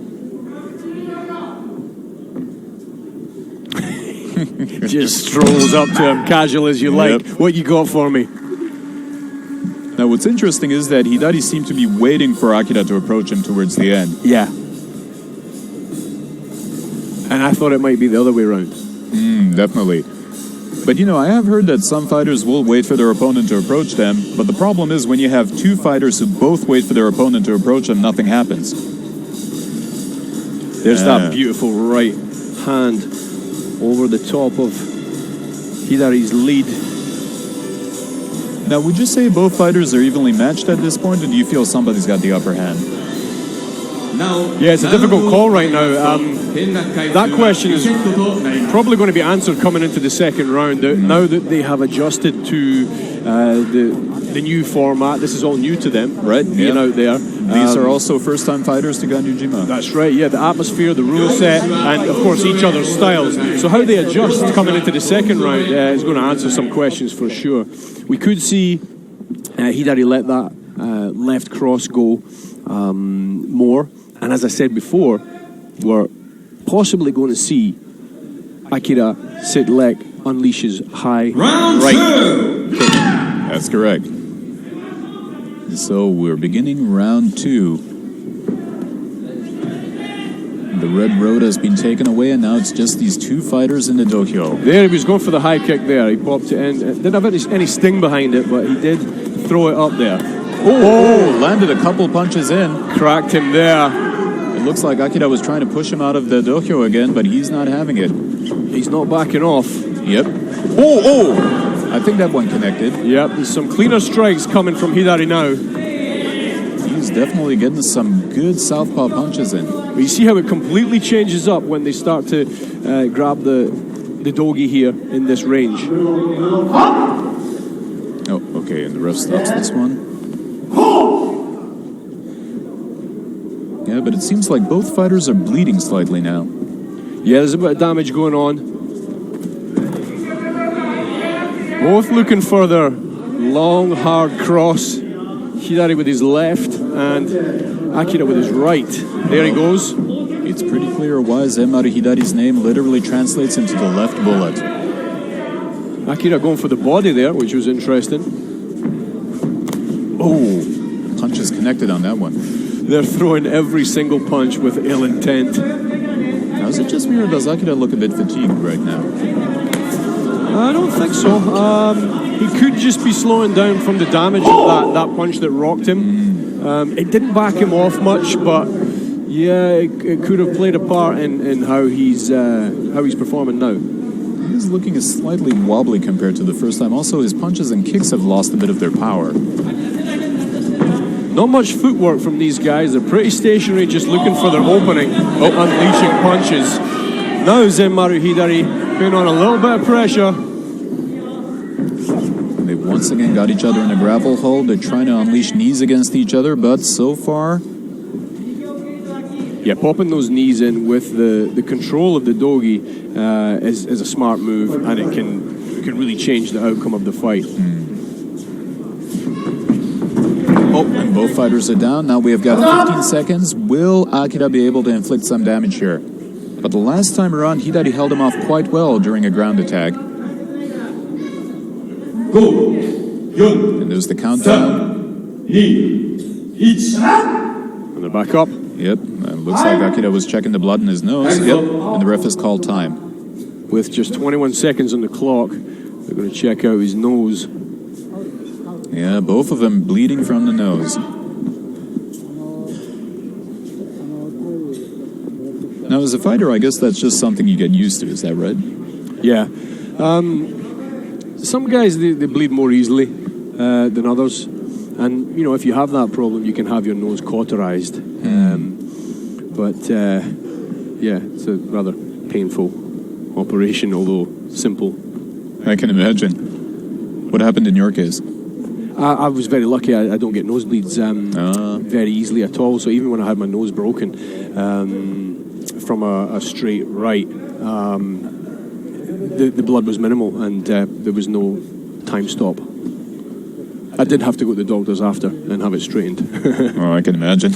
Speaker 2: Just strolls up to him, casual as you like. What you got for me?
Speaker 1: Now, what's interesting is that Hidari seemed to be waiting for Akira to approach him towards the end.
Speaker 2: Yeah. And I thought it might be the other way around.
Speaker 1: Definitely. But you know, I have heard that some fighters will wait for their opponent to approach them, but the problem is when you have two fighters who both wait for their opponent to approach them, nothing happens.
Speaker 2: There's that beautiful right hand over the top of Hidari's lead.
Speaker 1: Now, would you say both fighters are evenly matched at this point, or do you feel somebody's got the upper hand?
Speaker 2: Yeah, it's a difficult call right now. That question is probably going to be answered coming into the second round. Now that they have adjusted to the new format, this is all new to them, right? Being out there.
Speaker 1: These are also first-time fighters to Ganryujima.
Speaker 2: That's right, yeah. The atmosphere, the rule set, and of course each other's styles. So how they adjust coming into the second round is going to answer some questions for sure. We could see Hidari let that left cross go more. And as I said before, we're possibly going to see Akira Sitlek unleashes high right kick.
Speaker 1: That's correct. So we're beginning round 2. The red road has been taken away, and now it's just these two fighters in the dohyo.
Speaker 2: There, he was going for the high kick there. He popped it in. Didn't have any sting behind it, but he did throw it up there.
Speaker 1: Oh, landed a couple punches in.
Speaker 2: Cracked him there.
Speaker 1: It looks like Akira was trying to push him out of the dohyo again, but he's not having it.
Speaker 2: He's not backing off.
Speaker 1: Yep. Oh! I think that one connected.
Speaker 2: Yep, there's some cleaner strikes coming from Hidari now.
Speaker 1: He's definitely getting some good southpaw punches in.
Speaker 2: But you see how it completely changes up when they start to grab the dogi here in this range.
Speaker 1: Oh, okay, and the ref stops this one. Yeah, but it seems like both fighters are bleeding slightly now.
Speaker 2: Yeah, there's a bit of damage going on. Both looking for their long, hard cross. Hidari with his left and Akira with his right. There he goes.
Speaker 1: It's pretty clear why Zenmaru Hidari's name literally translates into the left bullet.
Speaker 2: Akira going for the body there, which was interesting.
Speaker 1: Oh, punches connected on that one.
Speaker 2: They're throwing every single punch with ill intent.
Speaker 1: Now, is it just me or does Akira look a bit fatigued right now?
Speaker 2: I don't think so. He could just be slowing down from the damage of that punch that rocked him. It didn't back him off much, but yeah, it could have played a part in how he's performing now.
Speaker 1: He's looking slightly wobbly compared to the first time. Also, his punches and kicks have lost a bit of their power.
Speaker 2: Not much footwork from these guys. They're pretty stationary, just looking for their opening, unleashing punches. Now Zenmaru Hidari putting on a little bit of pressure.
Speaker 1: They've once again got each other in a grapple hold. They're trying to unleash knees against each other, but so far...
Speaker 2: Yeah, popping those knees in with the control of the dogi is a smart move, and it can really change the outcome of the fight.
Speaker 1: Oh, and both fighters are down. Now we have got 15 seconds. Will Akira be able to inflict some damage here? But the last time around, Hidari held him off quite well during a ground attack. And there's the countdown.
Speaker 3: 3、2、1
Speaker 2: And they're back up.
Speaker 1: Yep, looks like Akira was checking the blood in his nose. Yep, and the ref has called time.
Speaker 2: With just 21 seconds on the clock, they're going to check out his nose.
Speaker 1: Yeah, both of them bleeding from the nose. Now, as a fighter, I guess that's just something you get used to. Is that right?
Speaker 2: Yeah. Some guys, they bleed more easily than others. And, you know, if you have that problem, you can have your nose cauterized. Yeah, it's a rather painful operation, although simple.
Speaker 1: I can imagine. What happened in your case?
Speaker 2: I was very lucky. I don't get nosebleeds very easily at all. So even when I had my nose broken from a straight right, the blood was minimal and there was no time stop. I did have to go to the doctors after and have it straightened.
Speaker 1: Oh, I can imagine.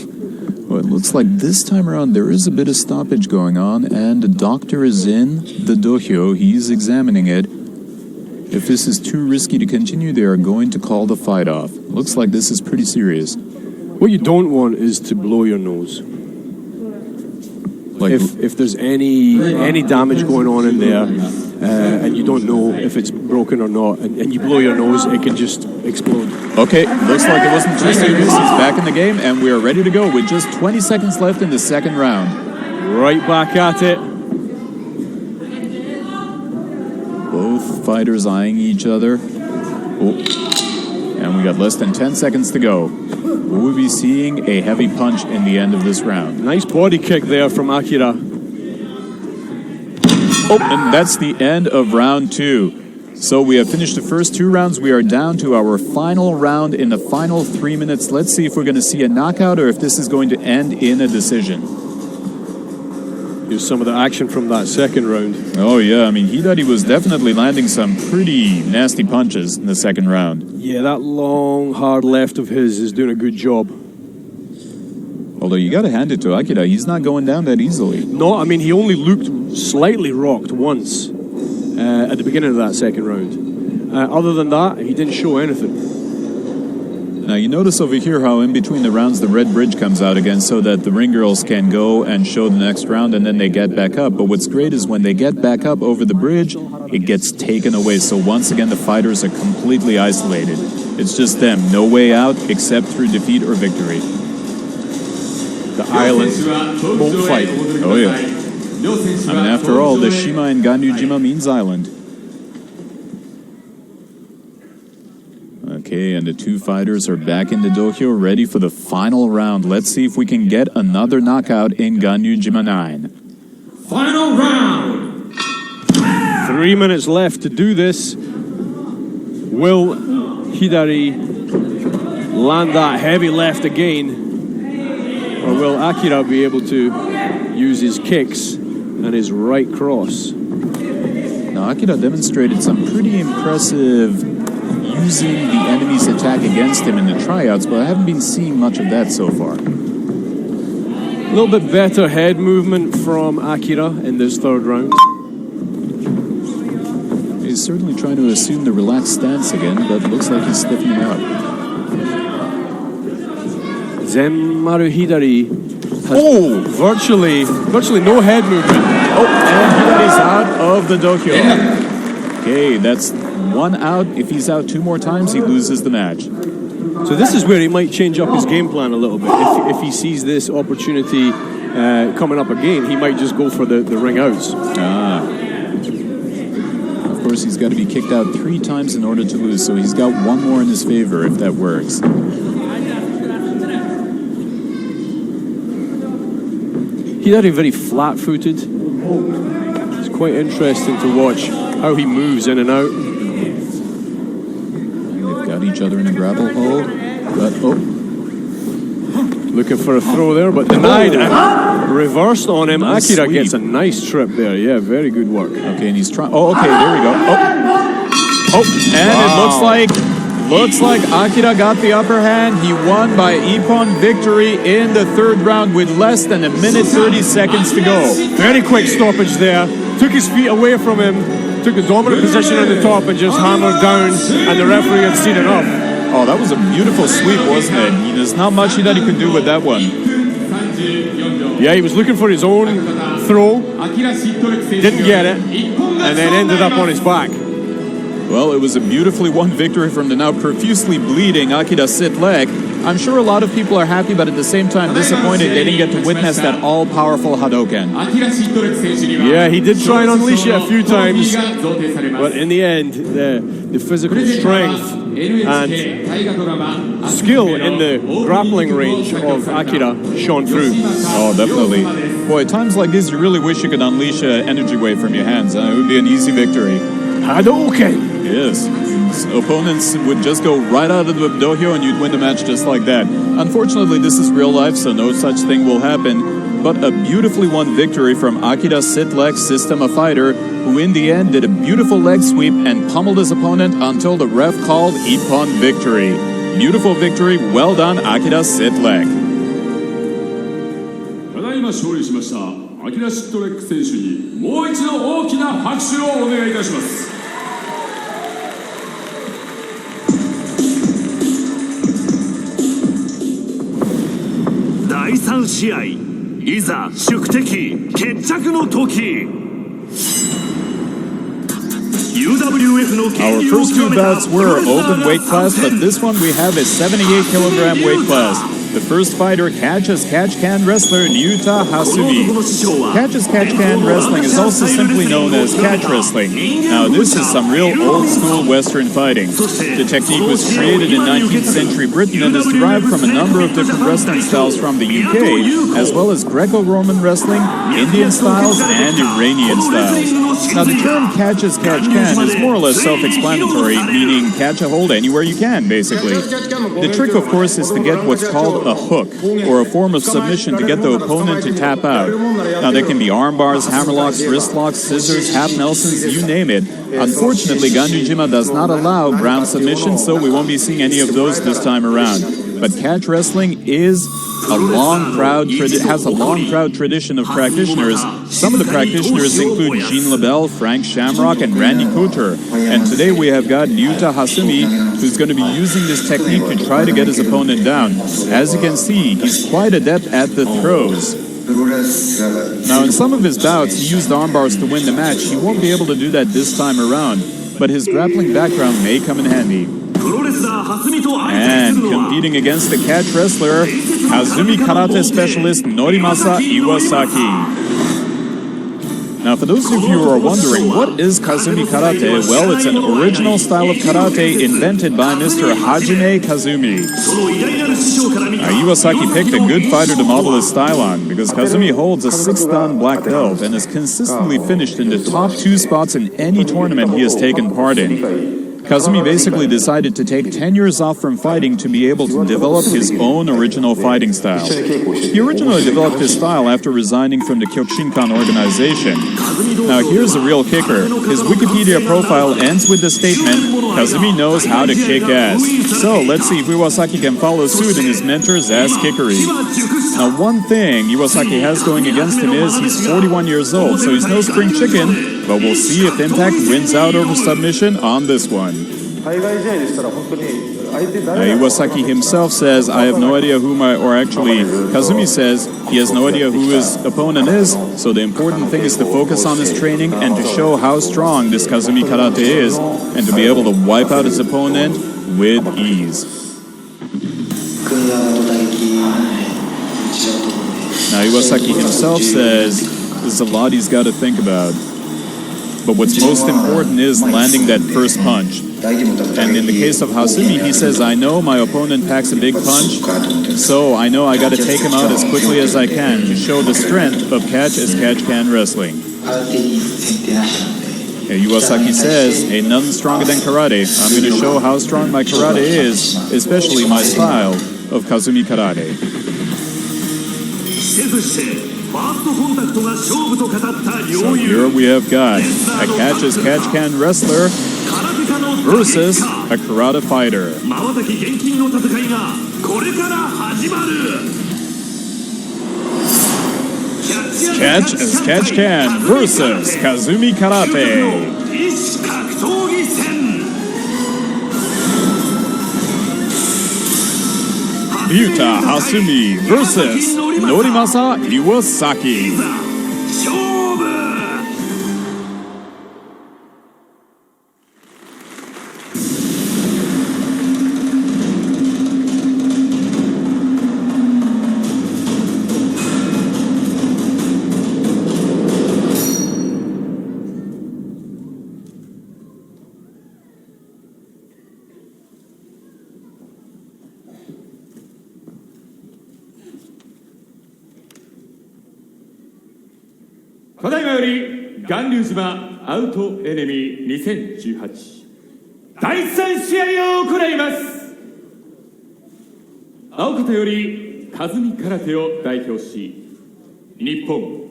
Speaker 1: Well, it looks like this time around there is a bit of stoppage going on, and the doctor is in the dohyo. He's examining it. If this is too risky to continue, they are going to call the fight off. Looks like this is pretty serious.
Speaker 2: What you don't want is to blow your nose.
Speaker 1: Like
Speaker 2: if there's any damage going on in there, and you don't know if it's broken or not, and you blow your nose, it can just explode.
Speaker 1: Okay, looks like it wasn't too serious. He's back in the game, and we are ready to go with just 20 seconds left in the second round.
Speaker 2: Right back at it.
Speaker 1: Both fighters eyeing each other. Oh. And we got less than 10 seconds to go. Will we be seeing a heavy punch in the end of this round?
Speaker 2: Nice body kick there from Akira.
Speaker 1: Oh, and that's the end of round 2. So we have finished the first 2 rounds. We are down to our final round in the final 3 minutes. Let's see if we're going to see a knockout or if this is going to end in a decision.
Speaker 2: Here's some of the action from that second round.
Speaker 1: Oh, yeah. I mean, Hideki was definitely landing some pretty nasty punches in the second round.
Speaker 2: Yeah, that long, hard left of his is doing a good job.
Speaker 1: Although you got to hand it to Akira. He's not going down that easily.
Speaker 2: No, I mean, he only looked slightly rocked once at the beginning of that second round. Other than that, he didn't show anything.
Speaker 1: Now you notice over here how in between the rounds the red bridge comes out again so that the ring girls can go and show the next round and then they get back up. But what's great is when they get back up over the bridge, it gets taken away. So once again the fighters are completely isolated. It's just them. No way out except through defeat or victory.
Speaker 2: The island won't fight.
Speaker 1: Oh yeah. I mean, after all, the Shima in Ganryujima means island. Okay, and the 2 fighters are back in the dohyo, ready for the final round. Let's see if we can get another knockout in Ganryujima 9.
Speaker 3: Final round!
Speaker 2: 3 minutes left to do this. Will Hideki land that heavy left again? Or will Akira be able to use his kicks and his right cross?
Speaker 1: Now, Akira demonstrated some pretty impressive using the enemy's attack against him in the tryouts, but I haven't been seeing much of that so far.
Speaker 2: A little bit better head movement from Akira in this third round.
Speaker 1: He's certainly trying to assume the relaxed stance again, but looks like he's stiffening up.
Speaker 2: Zenmaru Hideki has virtually no head movement.
Speaker 1: Oh, and Hideki's out of the dohyo. Okay, that's 1 out. If he's out 2 more times, he loses the match.
Speaker 2: So this is where he might change up his game plan a little bit. If he sees this opportunity coming up again, he might just go for the ring outs.
Speaker 1: Of course, he's got to be kicked out 3 times in order to lose, so he's got 1 more in his favor if that works.
Speaker 2: Hideki very flat-footed. It's quite interesting to watch how he moves in and out.
Speaker 1: They've got each other in a grapple hold, but
Speaker 2: looking for a throw there, but denied. And reversed on him. Nice Akira sweep. Gets a nice trip there. Yeah, very good work.
Speaker 1: Okay, and he's trying. Oh, okay, there we go. And wow. It looks like Akira got the upper hand. He won by Ippon victory in the 3rd round with less than 1 minute 30 seconds to go.
Speaker 2: Very quick stoppage there. Took his feet away from him. Took the dominant position on the top and just hammered down, and the referee had seen enough.
Speaker 1: Oh, that was a beautiful sweep, wasn't it? There's not much that he could do with that one.
Speaker 2: Yeah, he was looking for his own throw, didn't get it, and then ended up on his back.
Speaker 1: Well, it was a beautifully won victory from the now profusely bleeding Akira Sit leg. I'm sure a lot of people are happy, but at the same time disappointed they didn't get to witness that all-powerful Hadoken.
Speaker 2: Yeah, he did try and unleash it a few times, but in the end, the physical strength and skill in the grappling range of Akira shone through.
Speaker 1: Oh, definitely. Boy, at times like this, you really wish you could unleash an energy wave from your hands. It would be an easy victory.
Speaker 2: Hadouken!
Speaker 1: Yes. Opponents would just go right out of the dohyo and you'd win the match just like that. Unfortunately, this is real life, so no such thing will happen. But a beautifully won victory from Akira Sitlek, System a Fighter, who in the end did a beautiful leg sweep and pummeled his opponent until the ref called Ippon victory. Beautiful victory, well done, Akira Sitlek.
Speaker 4: ただいま勝利しましたアキラシットレック選手にもう一度大きな拍手をお願いいたします。
Speaker 3: 第3試合いざ宿敵決着の時 UWF の
Speaker 1: Our first two bouts were open weight class, but this one we have a 78 kilogram weight class. The first fighter, Catch as Catch Can wrestler Ryuta Hasumi. Catch as Catch Can wrestling is also simply known as catch wrestling. Now this is some real old school Western fighting. The technique was created in 19th century Britain and is derived from a number of different wrestling styles from the UK, as well as Greco-Roman wrestling, Indian styles, and Iranian styles. Now the term Catch as Catch Can is more or less self-explanatory, meaning catch a hold anywhere you can, basically. The trick, of course, is to get what's called a hook, or a form of submission to get the opponent to tap out. Now there can be arm bars, hammer locks, wrist locks, scissors, half Nelsons, you name it. Unfortunately, Ganryujima does not allow ground submission, so we won't be seeing any of those this time around. But catch wrestling is a long, has a long, proud tradition of practitioners. Some of the practitioners include Jean LaBelle, Frank Shamrock, and Randy Couture. And today we have got Ryuta Hasumi, who's going to be using this technique to try to get his opponent down. As you can see, he's quite adept at the throws. Now, in some of his bouts, he used arm bars to win the match. He won't be able to do that this time around, but his grappling background may come in handy. And competing against the catch wrestler, Hasumi Karate specialist Norimasa Iwasaki. Now, for those of you who are wondering, what is Kazumi Karate? Well, it's an original style of karate invented by Mr. Hajime Kazumi. Now, Iwasaki picked a good fighter to model his style on, because Kazumi holds a 6-dan black belt and has consistently finished in the top 2 spots in any tournament he has taken part in. Kazumi basically decided to take 10 years off from fighting to be able to develop his own original fighting style. He originally developed his style after resigning from the Kyokushinkan organization. Now here's the real kicker. His Wikipedia profile ends with the statement, Kazumi knows how to kick ass. So let's see if Iwasaki can follow suit in his mentor's ass kickery. Now one thing Iwasaki has going against him is he's 41 years old, so he's no spring chicken, but we'll see if Impact wins out over submission on this one. Iwasaki himself says, I have no idea who Kazumi says he has no idea who his opponent is, so the important thing is to focus on his training and to show how strong this Kazumi Karate is, and to be able to wipe out his opponent with ease. Now Iwasaki himself says there's a lot he's got to think about. But what's most important is landing that first punch. And in the case of Hasumi, he says, I know my opponent packs a big punch, so I know I got to take him out as quickly as I can to show the strength of catch as catch can wrestling. Iwasaki says, ain't nothing stronger than karate. I'm going to show how strong my karate is, especially my style of Kazumi Karate. So here we have got a catch as catch can wrestler versus a karate fighter. Catch as catch can versus Kazumi Karate. Ryuta Hasumi versus Norimasa Iwasaki.
Speaker 4: アウトエネミー2018第3試合を行います。青方より和美空手を代表し、日本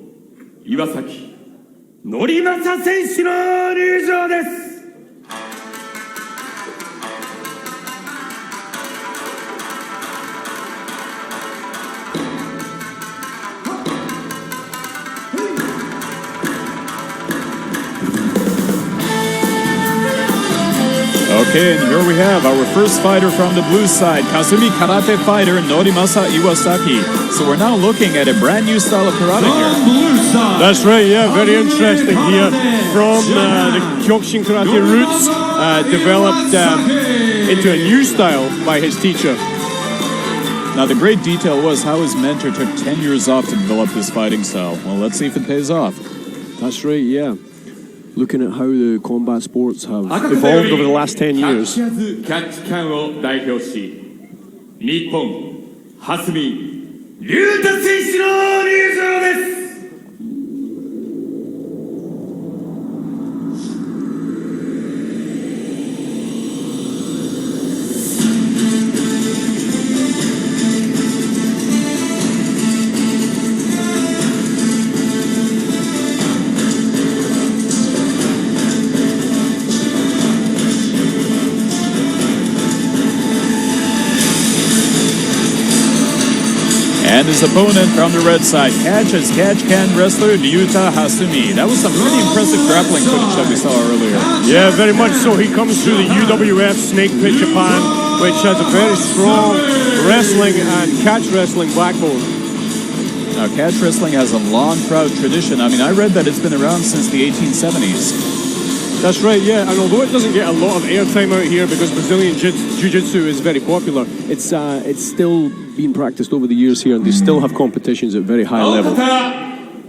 Speaker 4: 岩崎典正選手の入場です。
Speaker 1: Okay, and here we have our first fighter from the blue side, Kasumi karate fighter Norimasa Iwasaki. So we're now looking at a brand new style of karate here.
Speaker 2: That's right, yeah, very interesting here. From the Kyokushin karate roots, developed into a new style by his teacher.
Speaker 1: Now the great detail was how his mentor took 10 years off to develop this fighting style. Well, let's see if it pays off.
Speaker 2: That's right, yeah. Looking at how the combat sports have evolved over the last 10 years.
Speaker 4: キャッチキャンを代表し、日本蓮見龍太選手の入場です。
Speaker 1: And his opponent from the red side, catch-can wrestler Ryuta Hasumi. That was some pretty impressive grappling footage that we saw earlier.
Speaker 2: Yeah, very much so. He comes through the UWF Snake Pit Japan, which has a very strong wrestling and catch wrestling backbone.
Speaker 1: Now, catch wrestling has a long, proud tradition. I mean, I read that it's been around since the 1870s.
Speaker 2: That's right, yeah. And although it doesn't get a lot of airtime out here because Brazilian Jiu-Jitsu is very popular, it's still been practiced over the years here, and they still have competitions at very high level.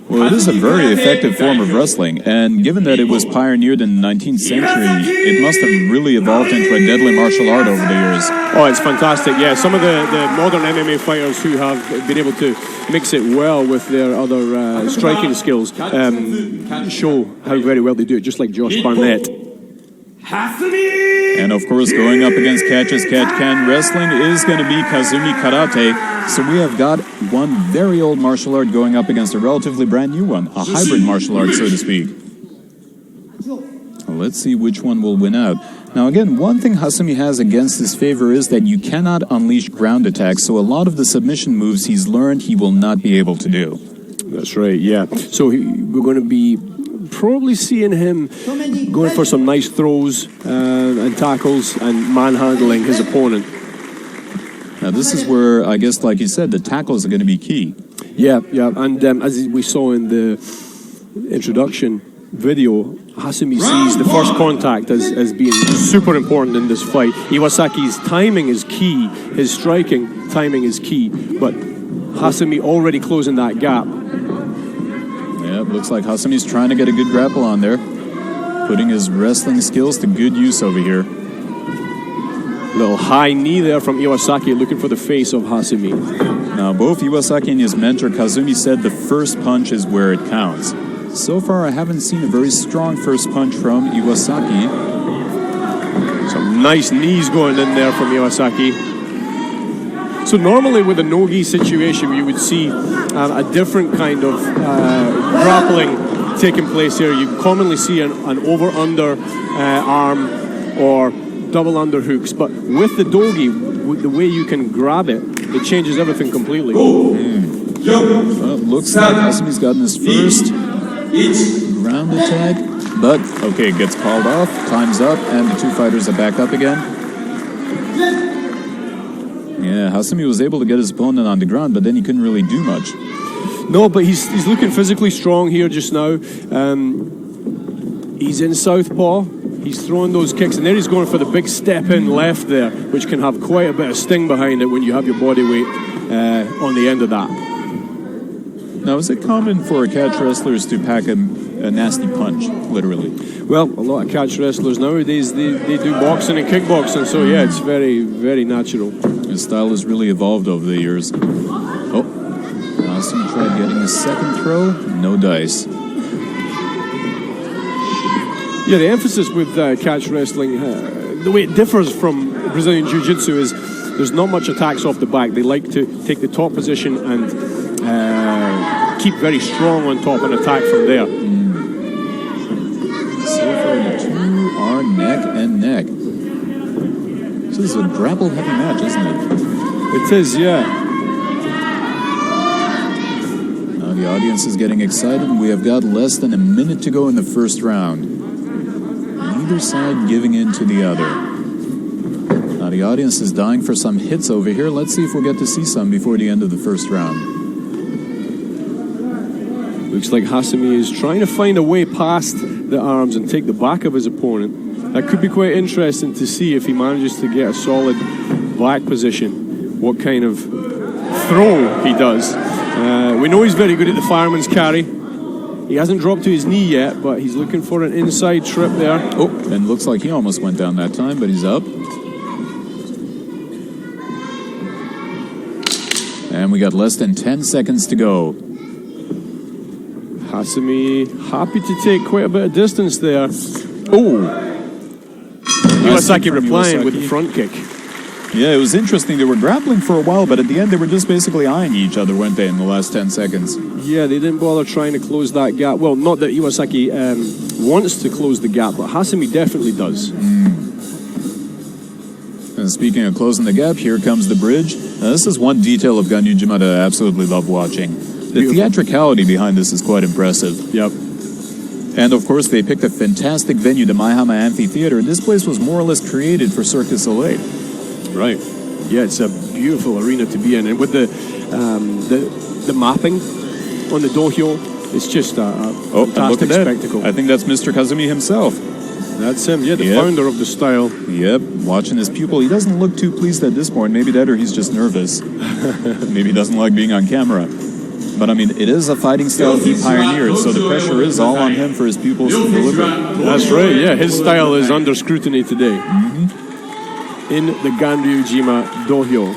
Speaker 1: Well, it is a very effective form of wrestling, and given that it was pioneered in the 19th century, it must have really evolved into a deadly martial art over the years.
Speaker 2: Oh, it's fantastic, yeah. Some of the modern MMA fighters who have been able to mix it well with their other striking skills show how very well they do it, just like Josh Barnett.
Speaker 1: And of course, going up against catch-can wrestling is going to be Kazumi Karate. So we have got one very old martial art going up against a relatively brand new one, a hybrid martial art, so to speak. Well, let's see which one will win out. Now again, one thing Hasumi has against his favor is that you cannot unleash ground attacks, so a lot of the submission moves he's learned he will not be able to do.
Speaker 2: That's right, yeah. So we're going to be probably seeing him going for some nice throws and tackles and manhandling his opponent.
Speaker 1: Now this is where, I guess, like you said, the tackles are going to be key.
Speaker 2: Yeah, and as we saw in the introduction video, Hasumi sees the first contact as being super important in this fight. Iwasaki's timing is key, his striking timing is key, but Hasumi already closing that gap.
Speaker 1: Yeah, it looks like Hasumi's trying to get a good grapple on there, putting his wrestling skills to good use over here.
Speaker 2: Little high knee there from Iwasaki, looking for the face of Hasumi.
Speaker 1: Now, both Iwasaki and his mentor Kazumi said the first punch is where it counts. So far, I haven't seen a very strong first punch from Iwasaki.
Speaker 2: Some nice knees going in there from Iwasaki. So normally with a no-gi situation, you would see a different kind of grappling taking place here. You commonly see an over-under arm or double underhooks, but with the dogi, with the way you can grab it, it changes everything completely.
Speaker 1: Well, it looks like Hasumi's gotten his first ground attack, but okay, it gets called off, time's up, and the two fighters are back up again. Yeah, Hasumi was able to get his opponent on the ground, but then he couldn't really do much.
Speaker 2: No, but he's looking physically strong here just now. He's in southpaw. He's throwing those kicks, and then he's going for the big step-in left there, which can have quite a bit of sting behind it when you have your body weight on the end of that.
Speaker 1: Now, is it common for catch wrestlers to pack a nasty punch, literally?
Speaker 2: Well, a lot of catch wrestlers nowadays, they do boxing and kickboxing, so yeah, it's very, very natural.
Speaker 1: His style has really evolved over the years. Oh, Hasumi tried getting a second throw, no dice.
Speaker 2: Yeah, the emphasis with catch wrestling, the way it differs from Brazilian Jiu-Jitsu is there's not much attacks off the back. They like to take the top position and keep very strong on top and attack from there.
Speaker 5: So far, the two are neck and neck. So this is a grapple-heavy match, isn't it?
Speaker 2: It is, yeah.
Speaker 5: Now the audience is getting excited. We have got less than a minute to go in the first round. Neither side giving in to the other. Now the audience is dying for some hits over here. Let's see if we'll get to see some before the end of the first round.
Speaker 2: Looks like Hasumi is trying to find a way past the arms and take the back of his opponent. That could be quite interesting to see if he manages to get a solid back position, what kind of throw he does. We know he's very good at the fireman's carry. He hasn't dropped to his knee yet, but he's looking for an inside trip there.
Speaker 5: Oh, and looks like he almost went down that time, but he's up. And we got less than 10 seconds to go.
Speaker 2: Hasumi happy to take quite a bit of distance there. Oh! Iwasaki replying with the front kick.
Speaker 5: Yeah, it was interesting. They were grappling for a while, but at the end they were just basically eyeing each other, weren't they, in the last 10 seconds?
Speaker 2: Yeah, they didn't bother trying to close that gap. Well, not that Iwasaki wants to close the gap, but Hasumi definitely does.
Speaker 5: And speaking of closing the gap, here comes the bridge. Now, this is one detail of Ganryujima that I absolutely love watching. The theatricality behind this is quite impressive.
Speaker 2: Yep.
Speaker 5: And of course, they picked a fantastic venue, the Maihama Amphitheater. This place was more or less created for Cirque du Soleil.
Speaker 2: Right. Yeah, it's a beautiful arena to be in, and with the mapping on the dohyo, it's just a fantastic spectacle.
Speaker 5: I think that's Mr. Kazumi himself.
Speaker 2: That's him, yeah, the founder of the style.
Speaker 5: Yep, watching his pupil. He doesn't look too pleased at this point. Maybe that or he's just nervous. Maybe he doesn't like being on camera. But I mean, it is a fighting style he pioneered, so the pressure is all on him for his pupils to deliver.
Speaker 2: That's right, yeah, his style is under scrutiny today. In the Ganryujima dohyo.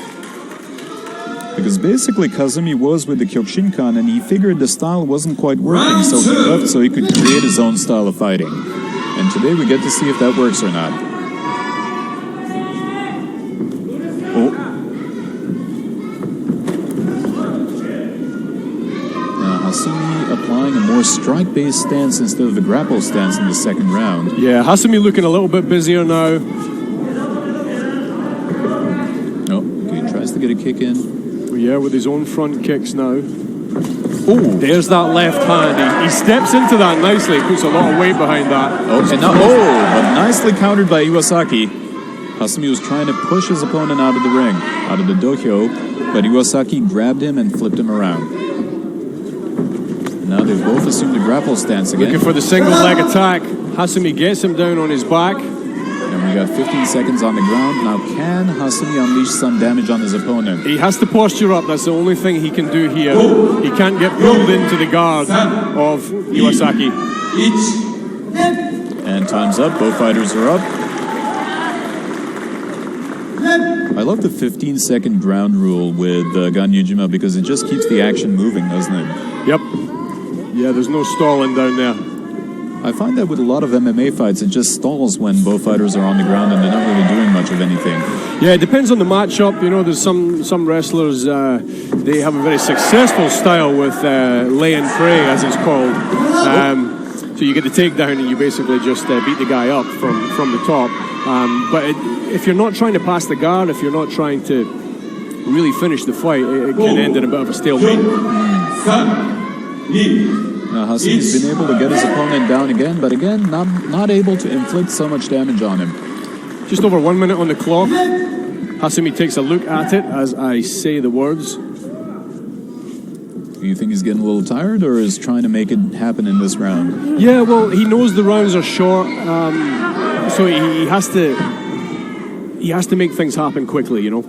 Speaker 5: Because basically Kazumi was with the Kyokushinkan and he figured the style wasn't quite working, so he left so he could create his own style of fighting. And today we get to see if that works or not. Oh. Now Hasumi applying a more strike-based stance instead of the grapple stance in the second round.
Speaker 2: Yeah, Hasumi looking a little bit busier now.
Speaker 5: Tries to get a kick in.
Speaker 2: Yeah, with his own front kicks now. Oh, there's that left hand. He steps into that nicely. Puts a lot of weight behind that.
Speaker 5: But nicely countered by Iwasaki. Hasumi was trying to push his opponent out of the ring, out of the dohyo, but Iwasaki grabbed him and flipped him around. Now they've both assumed a grapple stance again.
Speaker 2: Looking for the single leg attack. Hasumi gets him down on his back.
Speaker 5: And we got 15 seconds on the ground. Now, can Hasumi unleash some damage on his opponent?
Speaker 2: He has to posture up. That's the only thing he can do here. He can't get pulled into the guard of Iwasaki.
Speaker 5: And time's up. Both fighters are up. I love the 15-second ground rule with Ganryujima because it just keeps the action moving, doesn't it?
Speaker 2: Yep. Yeah, there's no stalling down there.
Speaker 5: I find that with a lot of MMA fights, it just stalls when both fighters are on the ground and they're not really doing much of anything.
Speaker 2: Yeah, it depends on the matchup. You know, there's some wrestlers, they have a very successful style with lay and pray, as it's called. So you get the takedown and you basically just beat the guy up from the top. But if you're not trying to pass the guard, if you're not trying to really finish the fight, it can end in a bit of a stalemate.
Speaker 5: Now Hasumi's been able to get his opponent down again, but again, not able to inflict so much damage on him.
Speaker 2: Just over 1 minute on the clock. Hasumi takes a look at it as I say the words.
Speaker 5: Do you think he's getting a little tired, or is trying to make it happen in this round?
Speaker 2: Yeah, well, he knows the rounds are short, so he has to make things happen quickly, you know.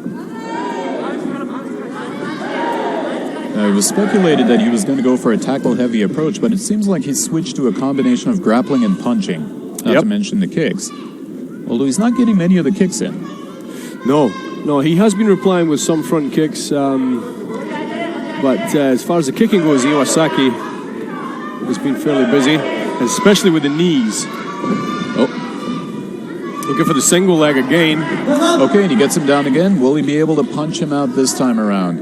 Speaker 5: It was speculated that he was going to go for a tackle-heavy approach, but it seems like he switched to a combination of grappling and punching, not to mention the kicks. Although he's not getting many of the kicks in.
Speaker 2: No, he has been replying with some front kicks, but as far as the kicking goes, Iwasaki has been fairly busy, especially with the knees. Oh. Looking for the single leg again.
Speaker 5: Okay, and he gets him down again. Will he be able to punch him out this time around?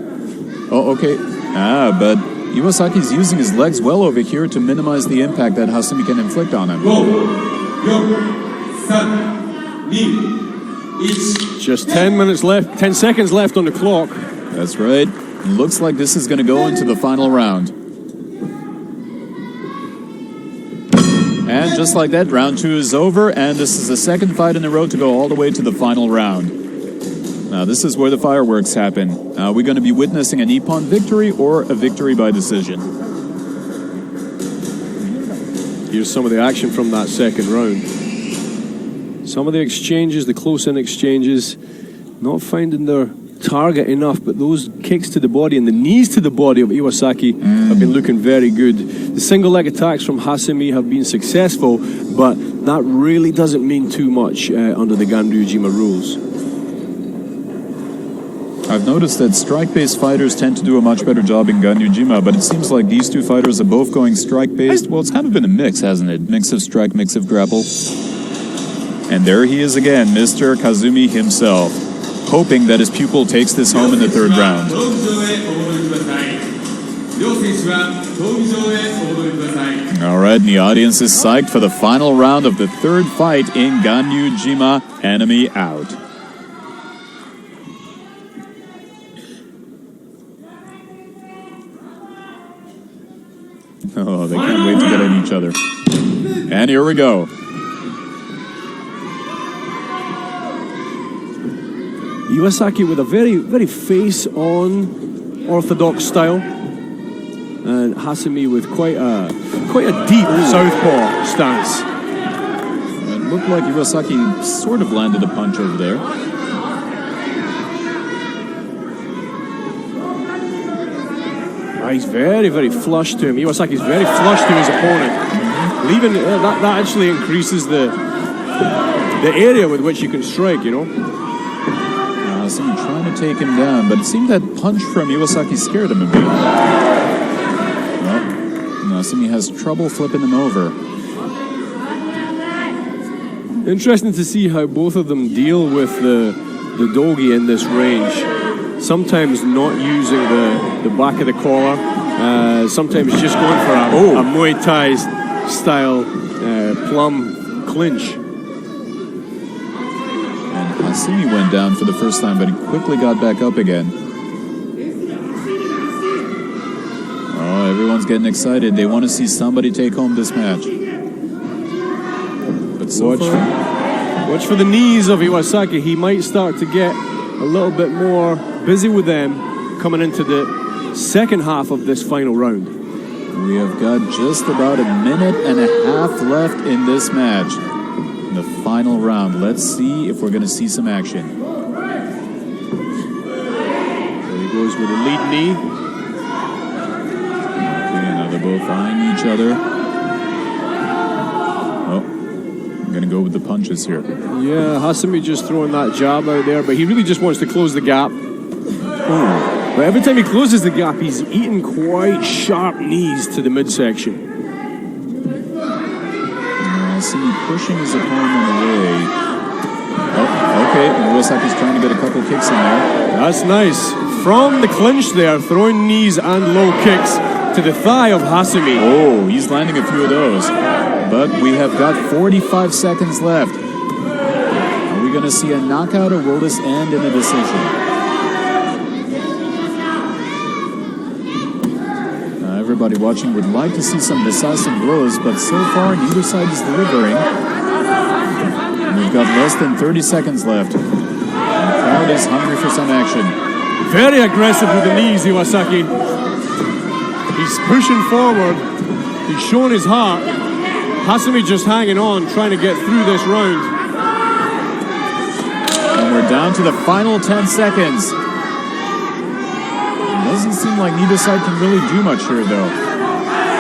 Speaker 5: Oh, okay. But Iwasaki's using his legs well over here to minimize the impact that Hasumi can inflict on him.
Speaker 2: Just 10 minutes left, 10 seconds left on the clock.
Speaker 5: That's right. Looks like this is going to go into the final round. And just like that, round 2 is over, and this is the second fight in a row to go all the way to the final round. Now, this is where the fireworks happen. Are we going to be witnessing a Nippon victory or a victory by decision?
Speaker 2: Here's some of the action from that second round. Some of the exchanges, the close-in exchanges, not finding their target enough, but those kicks to the body and the knees to the body of Iwasaki have been looking very good. The single leg attacks from Hasumi have been successful, but that really doesn't mean too much under the Ganryujima rules.
Speaker 5: I've noticed that strike-based fighters tend to do a much better job in Ganryujima, but it seems like these two fighters are both going strike-based. Well, it's kind of been a mix, hasn't it? Mix of strike, mix of grapple. And there he is again, Mr. Kazumi himself, hoping that his pupil takes this home in the third round. All right, and the audience is psyched for the final round of the third fight in Ganryujima, Enemy Out. Oh, they can't wait to get at each other. And here we go.
Speaker 2: Iwasaki with a very, very face-on orthodox style, and Hasumi with quite a deep southpaw stance.
Speaker 5: It looked like Iwasaki sort of landed a punch over there.
Speaker 2: He's very, very flush to him. Iwasaki's very flush to his opponent. Leaving that actually increases the area with which you can strike, you know.
Speaker 5: Hasumi trying to take him down, but it seemed that punch from Iwasaki scared him a bit. Well, Hasumi has trouble flipping him over.
Speaker 2: Interesting to see how both of them deal with the dogi in this range. Sometimes not using the back of the collar, sometimes just going for a Muay Thai style plum clinch.
Speaker 5: And Hasumi went down for the first time, but he quickly got back up again. Oh, everyone's getting excited. They want to see somebody take home this match. But
Speaker 2: watch for the knees of Iwasaki. He might start to get a little bit more busy with them coming into the second half of this final round.
Speaker 5: We have got just about a minute and a half left in this match. In the final round. Let's see if we're going to see some action.
Speaker 2: There he goes with a lead knee.
Speaker 5: Okay, now they're both eyeing each other. Oh, I'm going to go with the punches here.
Speaker 2: Yeah, Hasumi just throwing that jab out there, but he really just wants to close the gap. But every time he closes the gap, he's eating quite sharp knees to the midsection.
Speaker 5: Hasumi pushing his opponent away. Oh, okay, Iwasaki's trying to get a couple kicks in there.
Speaker 2: That's nice. From the clinch there, throwing knees and low kicks to the thigh of Hasumi.
Speaker 5: Oh, he's landing a few of those. But we have got 45 seconds left. Are we going to see a knockout or will this end in a decision? Everybody watching would like to see some decisive blows, but so far neither side is delivering. And we've got less than 30 seconds left. And the crowd is hungry for some action.
Speaker 2: Very aggressive with the knees, Iwasaki. He's pushing forward. He's showing his heart. Hasumi just hanging on, trying to get through this round.
Speaker 5: And we're down to the final 10 seconds. Doesn't seem like neither side can really do much here, though.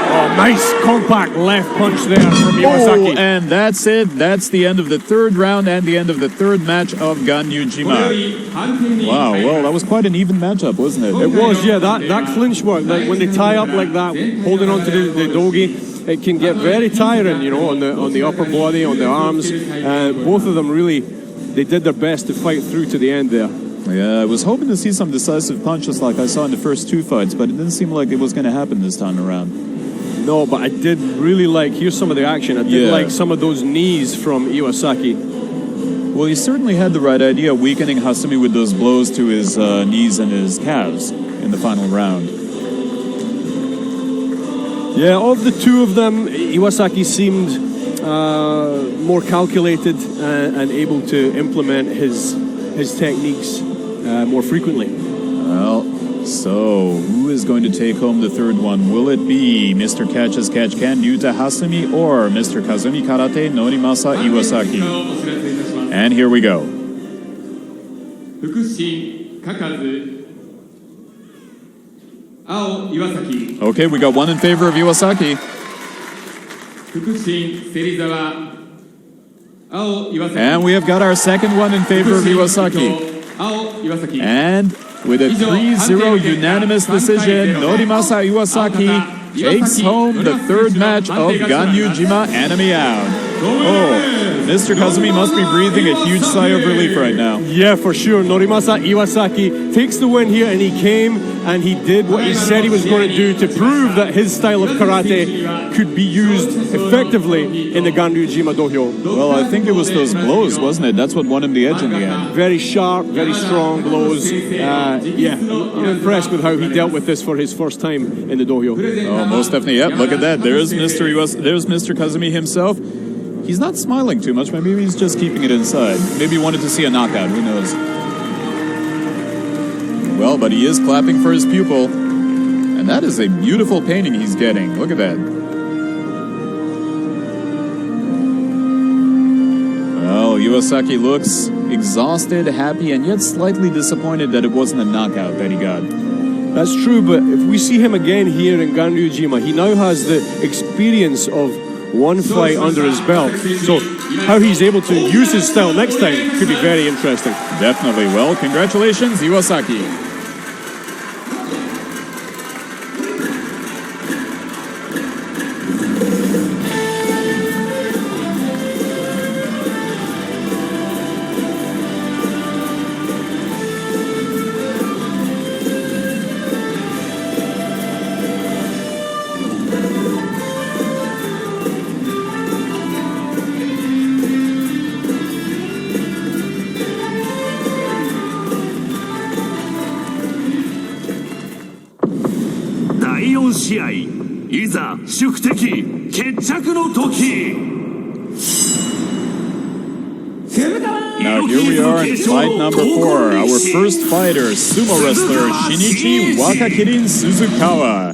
Speaker 2: Oh, nice compact left punch there from Iwasaki.
Speaker 5: Oh, and that's it. That's the end of the third round and the end of the third match of Ganryujima. Wow, well, that was quite an even matchup, wasn't it?
Speaker 2: It was, yeah. That clinch work, like when they tie up like that, holding on to the dogi, it can get very tiring, you know, on the upper body, on the arms. Both of them really, they did their best to fight through to the end there.
Speaker 5: Yeah, I was hoping to see some decisive punches like I saw in the first two fights, but it didn't seem like it was going to happen this time around.
Speaker 2: No, but I did really like, here's some of the action, I did like some of those knees from Iwasaki.
Speaker 5: Well, he certainly had the right idea, weakening Hasumi with those blows to his knees and his calves in the final round.
Speaker 2: Yeah, of the two of them, Iwasaki seemed more calculated and able to implement his techniques more frequently.
Speaker 5: Well, so who is going to take home the third one? Will it be Mr. Catches Catch Can Ryuta Hasumi or Mr. Kazumi Karate Norimasa Iwasaki? And here we go. Okay, we got one in favor of Iwasaki. And we have got our second one in favor of Iwasaki. And with a 3-0 unanimous decision, Norimasa Iwasaki takes home the third match of Ganryujima Anime Out. Oh, Mr. Kazumi must be breathing a huge sigh of relief right now.
Speaker 2: Yeah, for sure. Norimasa Iwasaki takes the win here, and he came and he did what he said he was going to do to prove that his style of karate could be used effectively in the Ganryujima dojo.
Speaker 5: Well, I think it was those blows, wasn't it? That's what won him the edge in the end.
Speaker 2: Very sharp, very strong blows. I'm impressed with how he dealt with this for his first time in the dojo.
Speaker 5: Oh, most definitely. Yep, look at that. There's Mr. Kazumi himself. He's not smiling too much. Maybe he's just keeping it inside. Maybe he wanted to see a knockout. Who knows? Well, but he is clapping for his pupil. And that is a beautiful painting he's getting. Look at that. Well, Iwasaki looks exhausted, happy, and yet slightly disappointed that it wasn't a knockout that he got.
Speaker 2: That's true, but if we see him again here in Ganryujima, he now has the experience of one fight under his belt. So how he's able to use his style next time could be very interesting.
Speaker 5: Definitely. Well, congratulations, Iwasaki. Now here we are in fight number 4. Our first fighter, sumo wrestler Shinichi Wakakirin Suzukawa.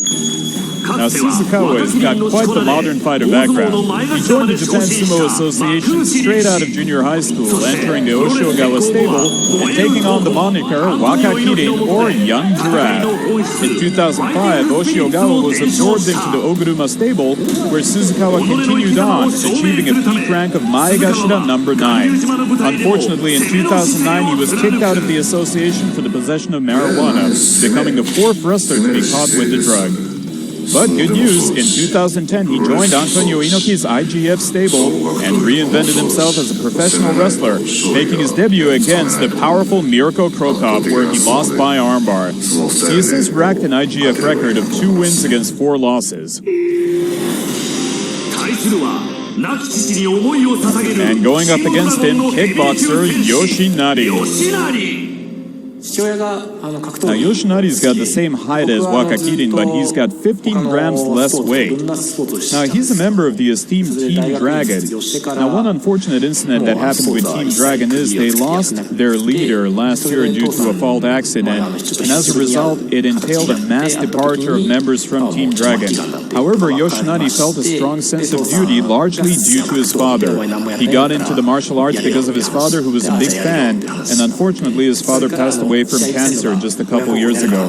Speaker 5: Now Suzukawa has got quite the modern fighter background. He joined the Japan Sumo Association straight out of junior high school, entering the Omigawa stable and taking on the moniker Wakakirin or Young Giraffe. In 2005, Omigawa was absorbed into the Oguruma stable, where Suzukawa continued on, achieving a peak rank of Maegashira number 9. Unfortunately, in 2009, he was kicked out of the association for the possession of marijuana, becoming the 4th wrestler to be caught with the drug. But good news, in 2010 he joined Antonio Inoki's IGF stable and reinvented himself as a professional wrestler, making his debut against the powerful Mirko Krokop, where he lost by armbar. He has since racked an IGF record of 2 wins against 4 losses. And going up against him, kickboxer Yoshinari. Now Yoshinari's got the same height as Wakakirin, but he's got 15 grams less weight. Now he's a member of the esteemed Team Dragon. Now one unfortunate incident that happened with Team Dragon is they lost their leader last year due to a fault accident, and as a result it entailed a mass departure of members from Team Dragon. However, Yoshinari felt a strong sense of duty, largely due to his father. He got into the martial arts because of his father, who was a big fan, and unfortunately his father passed away from cancer just a couple years ago.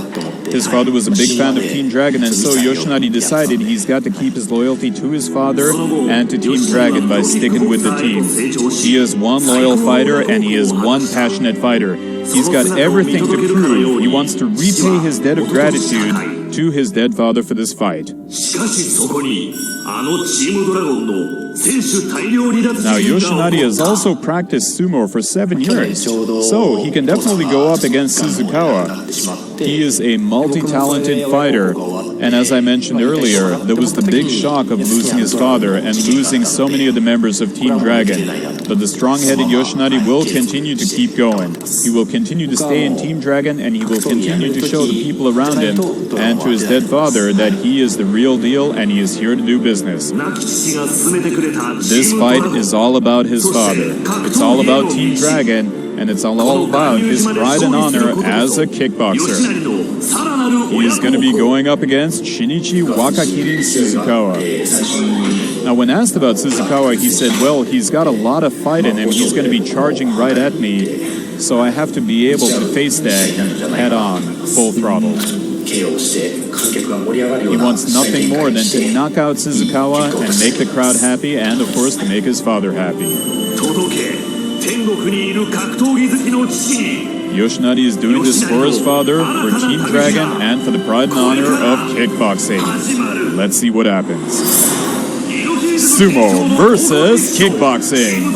Speaker 5: His father was a big fan of Team Dragon, and so Yoshinari decided he's got to keep his loyalty to his father and to Team Dragon by sticking with the team. He is one loyal fighter, and he is one passionate fighter. He's got everything to prove. He wants to repay his debt of gratitude to his dead father for this fight.
Speaker 3: しかしそこにあのチームドラゴンの選手大量離脱
Speaker 1: Now,
Speaker 3: 事件が
Speaker 1: Yoshinari
Speaker 3: 起こ
Speaker 1: has
Speaker 3: った
Speaker 1: also practiced sumo for 7 years, so he can definitely go up against Suzukawa. He is a multi-talented fighter, and as I mentioned earlier, there was the big shock of losing his father and losing so many of the members of Team Dragon. But the strong-headed Yoshinari will continue to keep going. He will continue to stay in Team Dragon, and he will continue to show the people around him and to his dead father that he is the real deal and he is here to do business.
Speaker 3: 亡き父が勧めてくれた
Speaker 1: This fight is all about his father. It's all about Team Dragon, and it's all about his pride and honor as a kickboxer. He is going to be going up against Shinichi Wakakirin Suzukawa. Now, when asked about Suzukawa, he said, well, he's got a lot of fight in him. He's going to be charging right at me, so I have to be able to face that head on, full throttle. He wants nothing more than to knock out Suzukawa and make the crowd happy, and of course to make his father happy. Yoshinari is doing this for his father, for Team Dragon, and for the pride and honor of kickboxing. Let's see what happens. Sumo versus kickboxing.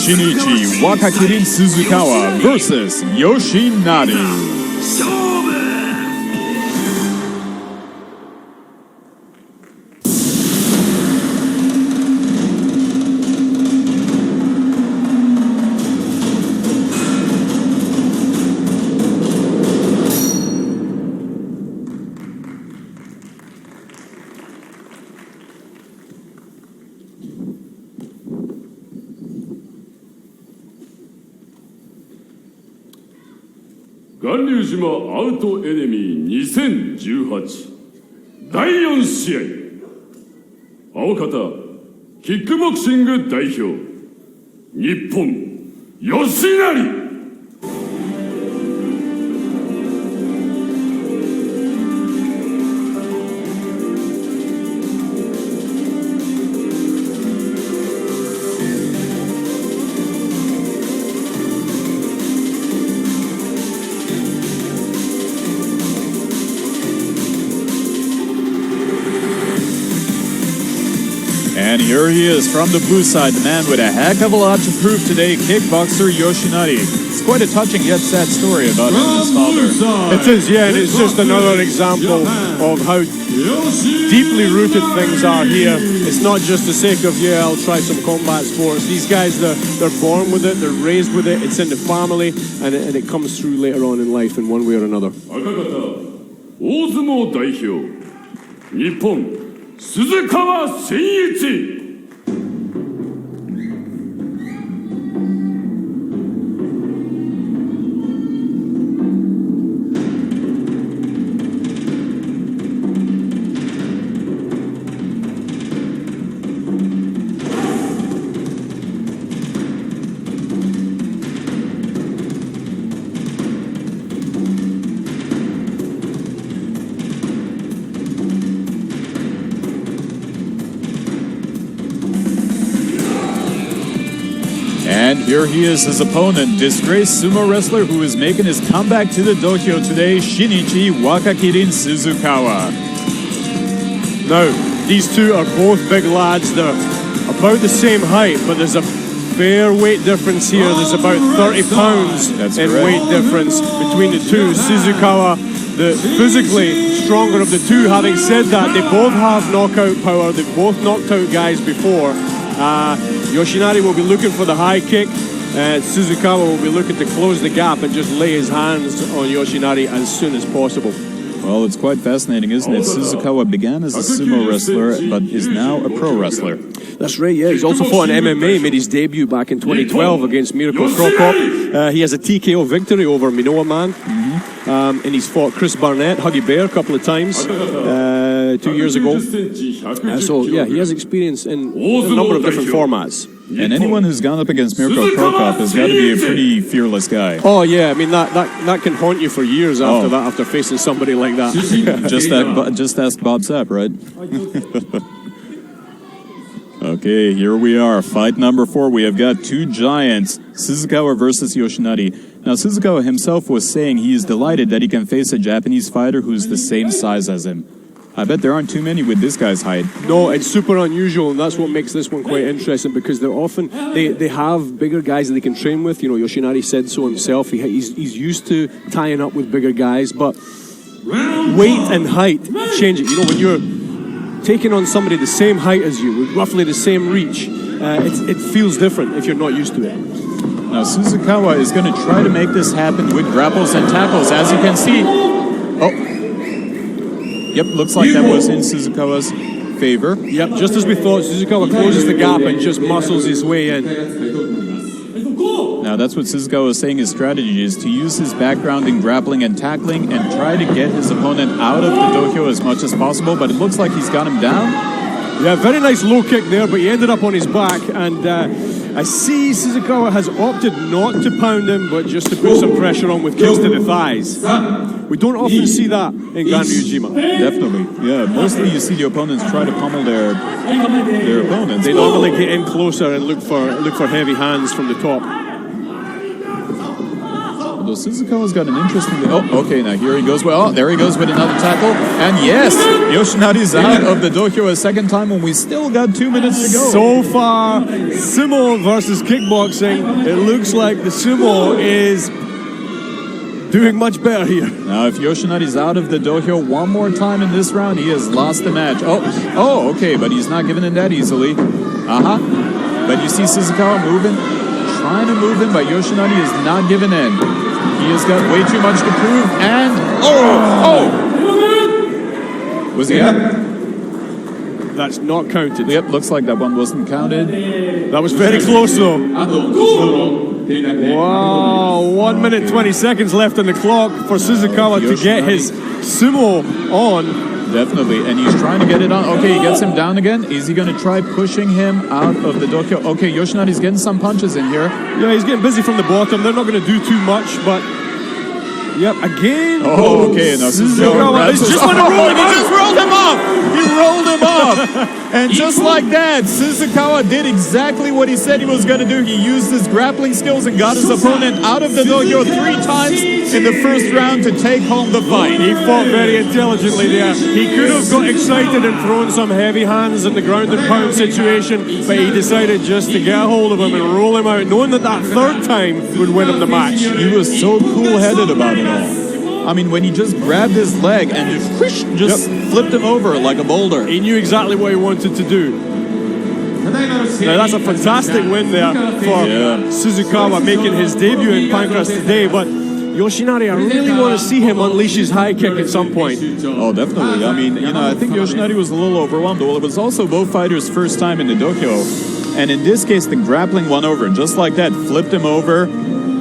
Speaker 1: Shinichi Wakakirin Suzukawa versus Yoshinari.
Speaker 4: Ganryujima アウトエネミー2018第4試合青方キックボクシング代表日本吉成
Speaker 1: And here he is from the blue side, the man with a heck of a lot to prove today, kickboxer Yoshinari. It's quite a touching yet sad story about him and his father.
Speaker 2: It is, yeah, and it's just another example of how deeply rooted things are here. It's not just the sake of, yeah, I'll try some combat sports. These guys, they're born with it, they're raised with it, it's in the family, and it comes through later on in life in one way or another.
Speaker 4: 赤方大相撲代表日本鈴川真一
Speaker 1: And here he is, his opponent, disgraced sumo wrestler who is making his comeback to the dojo today, Shinichi Wakakirin Suzukawa.
Speaker 2: Now, these two are both big lads. They're about the same height, but there's a fair weight difference here. There's about 30 pounds in weight difference between the two. Suzukawa, the physically stronger of the two. Having said that, they both have knockout power. They've both knocked out guys before. Yoshinari will be looking for the high kick. Suzukawa will be looking to close the gap and just lay his hands on Yoshinari as soon as possible.
Speaker 1: Well, it's quite fascinating, isn't it? Suzukawa began as a sumo wrestler, but is now a pro wrestler.
Speaker 2: That's right, yeah. He's also fought in MMA, made his debut back in 2012 against Miracle Krokop. He has a TKO victory over Minoa Man. And he's fought Chris Barnett, Huggy Bear, a couple of times 2 years ago. So, yeah, he has experience in a number of different formats.
Speaker 1: And anyone who's gone up against Mirko Krokop has got to be a pretty fearless guy.
Speaker 2: Oh, yeah, I mean, that can haunt you for years after that, after facing somebody like that.
Speaker 1: Just ask Bob Sapp, right? Okay, here we are. Fight number 4. We have got two giants, Suzukawa versus Yoshinari. Now, Suzukawa himself was saying he is delighted that he can face a Japanese fighter who's the same size as him. I bet there aren't too many with this guy's height.
Speaker 2: No, it's super unusual, and that's what makes this one quite interesting, because they're often, they have bigger guys that they can train with. You know, Yoshinari said so himself. He's used to tying up with bigger guys, but weight and height change it. You know, when you're taking on somebody the same height as you, with roughly the same reach, it feels different if you're not used to it.
Speaker 1: Now, Suzukawa is going to try to make this happen with grapples and tackles, as you can see. Oh. Yep, looks like that was in Suzukawa's favor.
Speaker 2: Yep, just as we thought, Suzukawa closes the gap and just muscles his way in.
Speaker 1: Now, that's what Suzukawa was saying his strategy is to use his background in grappling and tackling and try to get his opponent out of the dohyo as much as possible, but it looks like he's got him down.
Speaker 2: Yeah, very nice low kick there, but he ended up on his back, and I see Suzukawa has opted not to pound him, but just to put some pressure on with kicks to the thighs. We don't often see that in Ganryujima.
Speaker 1: Definitely, yeah. Mostly you see the opponents try to pummel their opponents.
Speaker 2: They normally get in closer and look for heavy hands from the top.
Speaker 1: Although Suzukawa's got an interesting... Oh, okay, now here he goes. Well, there he goes with another tackle. And yes, Yoshinari's out of the dohyo a second time, and we still got 2 minutes to go.
Speaker 2: So far, sumo versus kickboxing, it looks like the sumo is doing much better here.
Speaker 1: Now, if Yoshinari's out of the dohyo one more time in this round, he has lost the match. Oh, okay, but he's not giving in that easily. But you see Suzukawa moving, trying to move in, but Yoshinari is not giving in. He has got way too much to prove, and... Oh! Was he up?
Speaker 2: That's not counted.
Speaker 1: Yep, looks like that one wasn't counted.
Speaker 2: That was very close, though. Wow, 1 minute 20 seconds left on the clock for Suzukawa to get his sumo on.
Speaker 1: Definitely, and he's trying to get it on. Okay, he gets him down again. Is he going to try pushing him out of the dohyo? Okay, Yoshinari's getting some punches in here.
Speaker 2: Yeah, he's getting busy from the bottom. They're not going to do too much, but... Yep, again.
Speaker 1: Oh, okay. Now
Speaker 2: Suzukawa is just going to roll him off.
Speaker 1: He just rolled him off. He rolled him off. And just like that, Suzukawa did exactly what he said he was going to do. He used his grappling skills and got his opponent out of the dohyo 3 times in the first round to take home the fight.
Speaker 2: He fought very intelligently there. He could have got excited and thrown some heavy hands in the ground and pound situation, but he decided just to get a hold of him and roll him out, knowing that that third time would win him the match.
Speaker 1: He was so cool-headed about it all. I mean, when he just grabbed his leg and just flipped him over like a boulder.
Speaker 2: He knew exactly what he wanted to do. Now, that's a fantastic win there for Suzukawa making his debut in Pancras today, but Yoshinari, I really want to see him unleash his high kick at some point.
Speaker 1: Oh, definitely. I mean, I think Yoshinari was a little overwhelmed. Well, it was also both fighters' first time in the dohyo, and in this case, the grappling won over, just like that, flipped him over.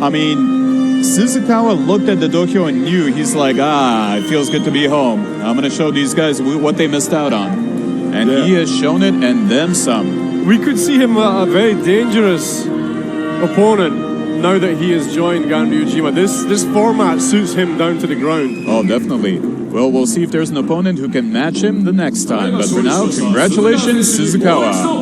Speaker 1: I mean, Suzukawa looked at the dohyo and knew, he's like, it feels good to be home. I'm going to show these guys what they missed out on. And he has shown it, and them some.
Speaker 2: We could see him a very dangerous opponent now that he has joined Ganryujima. This format suits him down to the ground.
Speaker 1: Oh, definitely. Well, we'll see if there's an opponent who can match him the next time. But for now, congratulations, Suzukawa.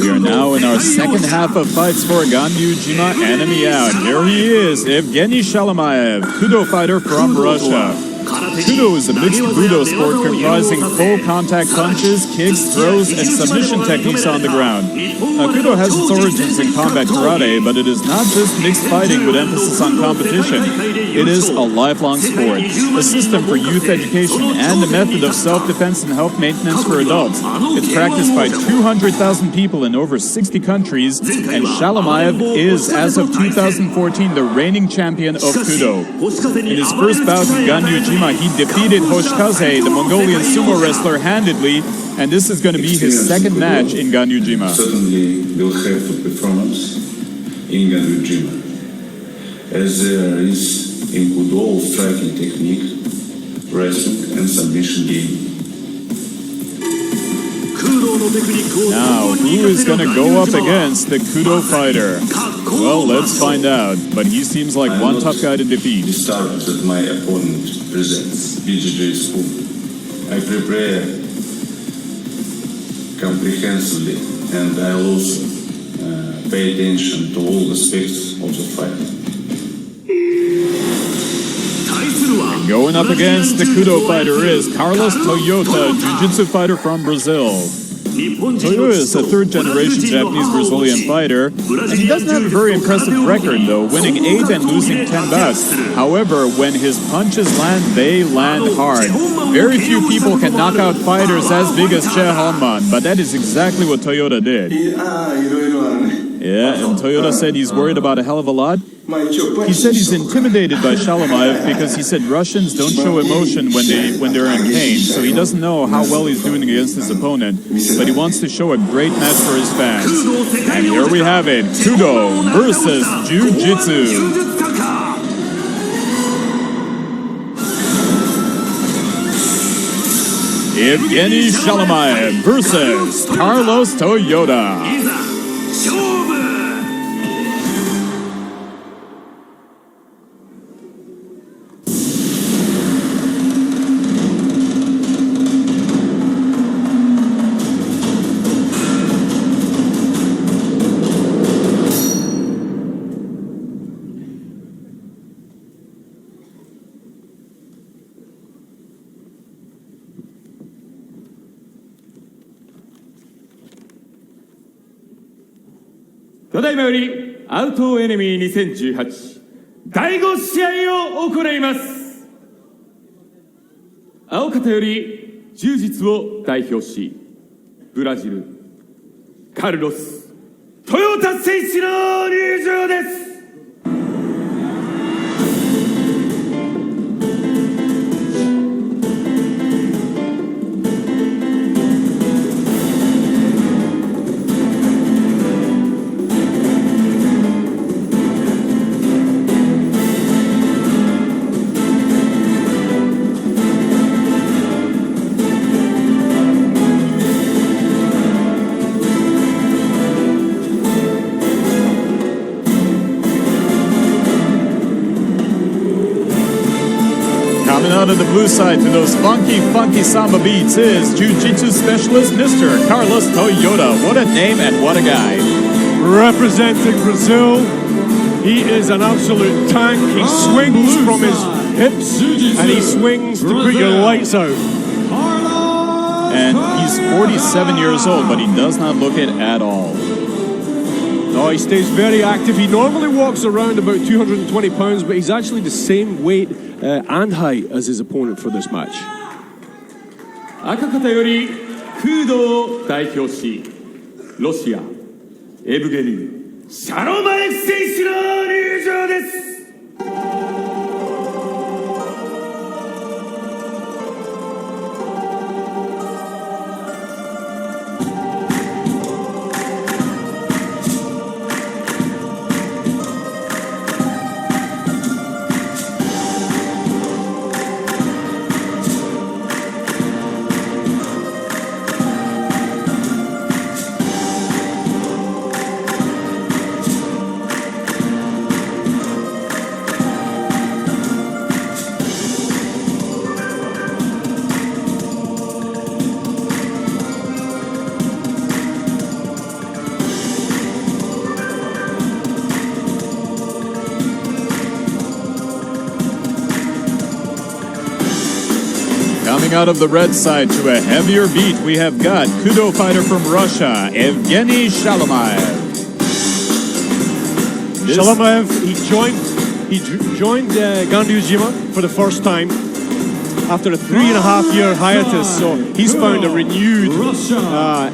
Speaker 1: We are now in our second half of fights for Ganryujima Enemy Out. Here he is, Evgeny Shalomaev, Kudo fighter from Russia. Kudo is a mixed Budo sport comprising full contact punches, kicks, throws, and submission techniques on the ground. Now, Kudo has its origins in combat karate, but it is not just mixed fighting with emphasis on competition. It is a lifelong sport, a system for youth education, and a method of self-defense and health maintenance for adults. It's practiced by 200,000 people in over 60 countries, and Shalomaev is, as of 2014, the reigning champion of Kudo. In his first bout in Ganryujima, he defeated Hoshikaze, the Mongolian sumo wrestler, handedly, and this is going to be his second match in Ganryujima.
Speaker 6: Certainly will have to performance in Ganryujima, as there is in Kudo striking technique, wrestling, and submission game.
Speaker 1: Now, who is going to go up against the Kudo fighter? Well, let's find out. But he seems like one tough guy to defeat.
Speaker 6: Disturbed that my opponent presents BJJ school. I prepare comprehensively, and I'll also pay attention to all aspects of the fight.
Speaker 1: Going up against the Kudo fighter is Carlos Toyota, jiu-jitsu fighter from Brazil. Toyota is a third-generation Japanese-Brazilian fighter, and he doesn't have a very impressive record, though, winning 8 and losing 10 bouts. However, when his punches land, they land hard. Very few people can knock out fighters as big as Che Halman, but that is exactly what Toyota did. Yeah, and Toyota said he's worried about a hell of a lot. He said he's intimidated by Shalomaev because he said Russians don't show emotion when they're in pain, so he doesn't know how well he's doing against his opponent, but he wants to show a great match for his fans. And here we have it, Kudo versus Jiu-Jitsu. Evgeny Shalomaev versus Carlos Toyota.
Speaker 4: ただいまよりアウトエネミー2018第5試合を行います。青方より柔術を代表しブラジルカルロス・トヨタ選手の入場です。
Speaker 1: Out of the blue side to those funky samba beats is Jiu-Jitsu specialist Mr. Carlos Toyota. What a name and what a guy.
Speaker 2: Representing Brazil, he is an absolute tank. He swings from his hips and he swings to put your lights out.
Speaker 1: And he's 47 years old, but he does not look it at all.
Speaker 2: No, he stays very active. He normally walks around about 220 pounds, but he's actually the same weight and height as his opponent for this match.
Speaker 4: 赤方より空洞を代表しロシアエブゲニーシャロマエフ選手の入場です。
Speaker 1: Out of the red side to a heavier beat, we have got Kudo fighter from Russia, Evgeny Shalomaev.
Speaker 2: Shalomaev, he joined Ganryujima for the first time after a 3.5-year hiatus, so he's found a renewed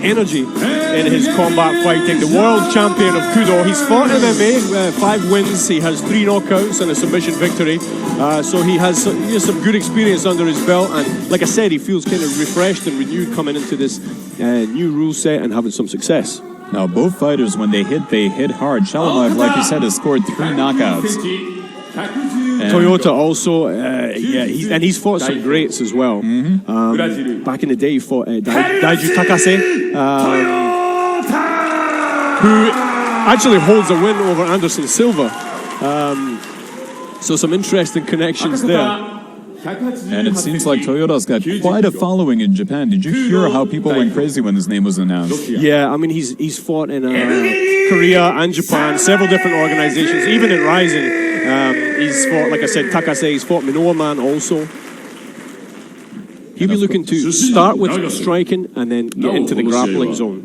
Speaker 2: energy in his combat fighting. The world champion of Kudo, he's fought MMA, 5 wins, he has 3 knockouts and a submission victory, so he has some good experience under his belt, and like I said, he feels kind of refreshed and renewed coming into this new rule set and having some success.
Speaker 1: Now both fighters, when they hit hard. Shalomaev, like you said, has scored 3 knockouts.
Speaker 2: Toyota also, he's fought some greats as well. Back in the day, he fought Daiju Takase, who actually holds a win over Anderson Silva. So some interesting connections there.
Speaker 5: And it seems like Toyota's got quite a following in Japan. Did you hear how people went crazy when his name was announced?
Speaker 2: Yeah, I mean, he's fought in Korea and Japan, several different organizations, even in Rising. He's fought, like I said, Takase, he's fought Minoa Man also. He'll be looking to start with striking and then get into the grappling zone.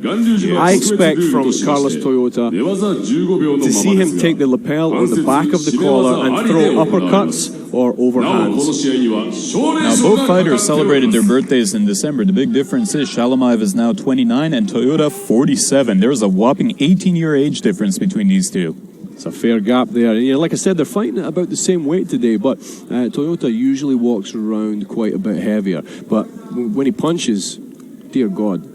Speaker 2: I expect from Carlos Toyota to see him take the lapel on the back of the collar and throw uppercuts or overhands.
Speaker 5: Now, both fighters celebrated their birthdays in December. The big difference is Shalomaev is now 29 and Toyota 47. There's a whopping 18-year age difference between these two.
Speaker 2: It's a fair gap there. You know, like I said, they're fighting at about the same weight today, but Toyota usually walks around quite a bit heavier. But when he punches, dear God.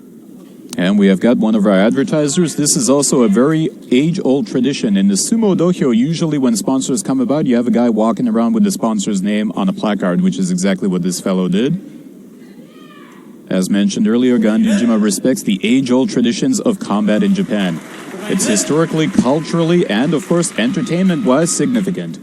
Speaker 5: And we have got one of our advertisers. This is also a very age-old tradition. In the sumo dohyo, usually when sponsors come about, you have a guy walking around with the sponsor's name on a placard, which is exactly what this fellow did. As mentioned earlier, Ganryujima respects the age-old traditions of combat in Japan. It's historically, culturally, and of course, entertainment-wise significant.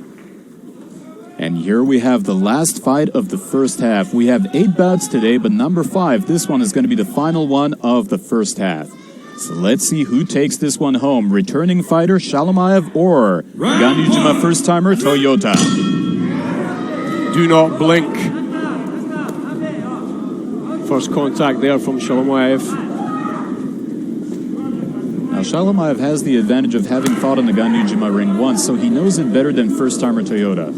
Speaker 5: And here we have the last fight of the first half. We have 8 bouts today, but number 5, this one is going to be the final one of the first half. So let's see who takes this one home. Returning fighter Shalomaev or Ganryujima first-timer Toyota.
Speaker 2: Do not blink. First contact there from Shalomaev.
Speaker 5: Now, Shalomaev has the advantage of having fought in the Ganryujima ring once, so he knows it better than first-timer Toyota.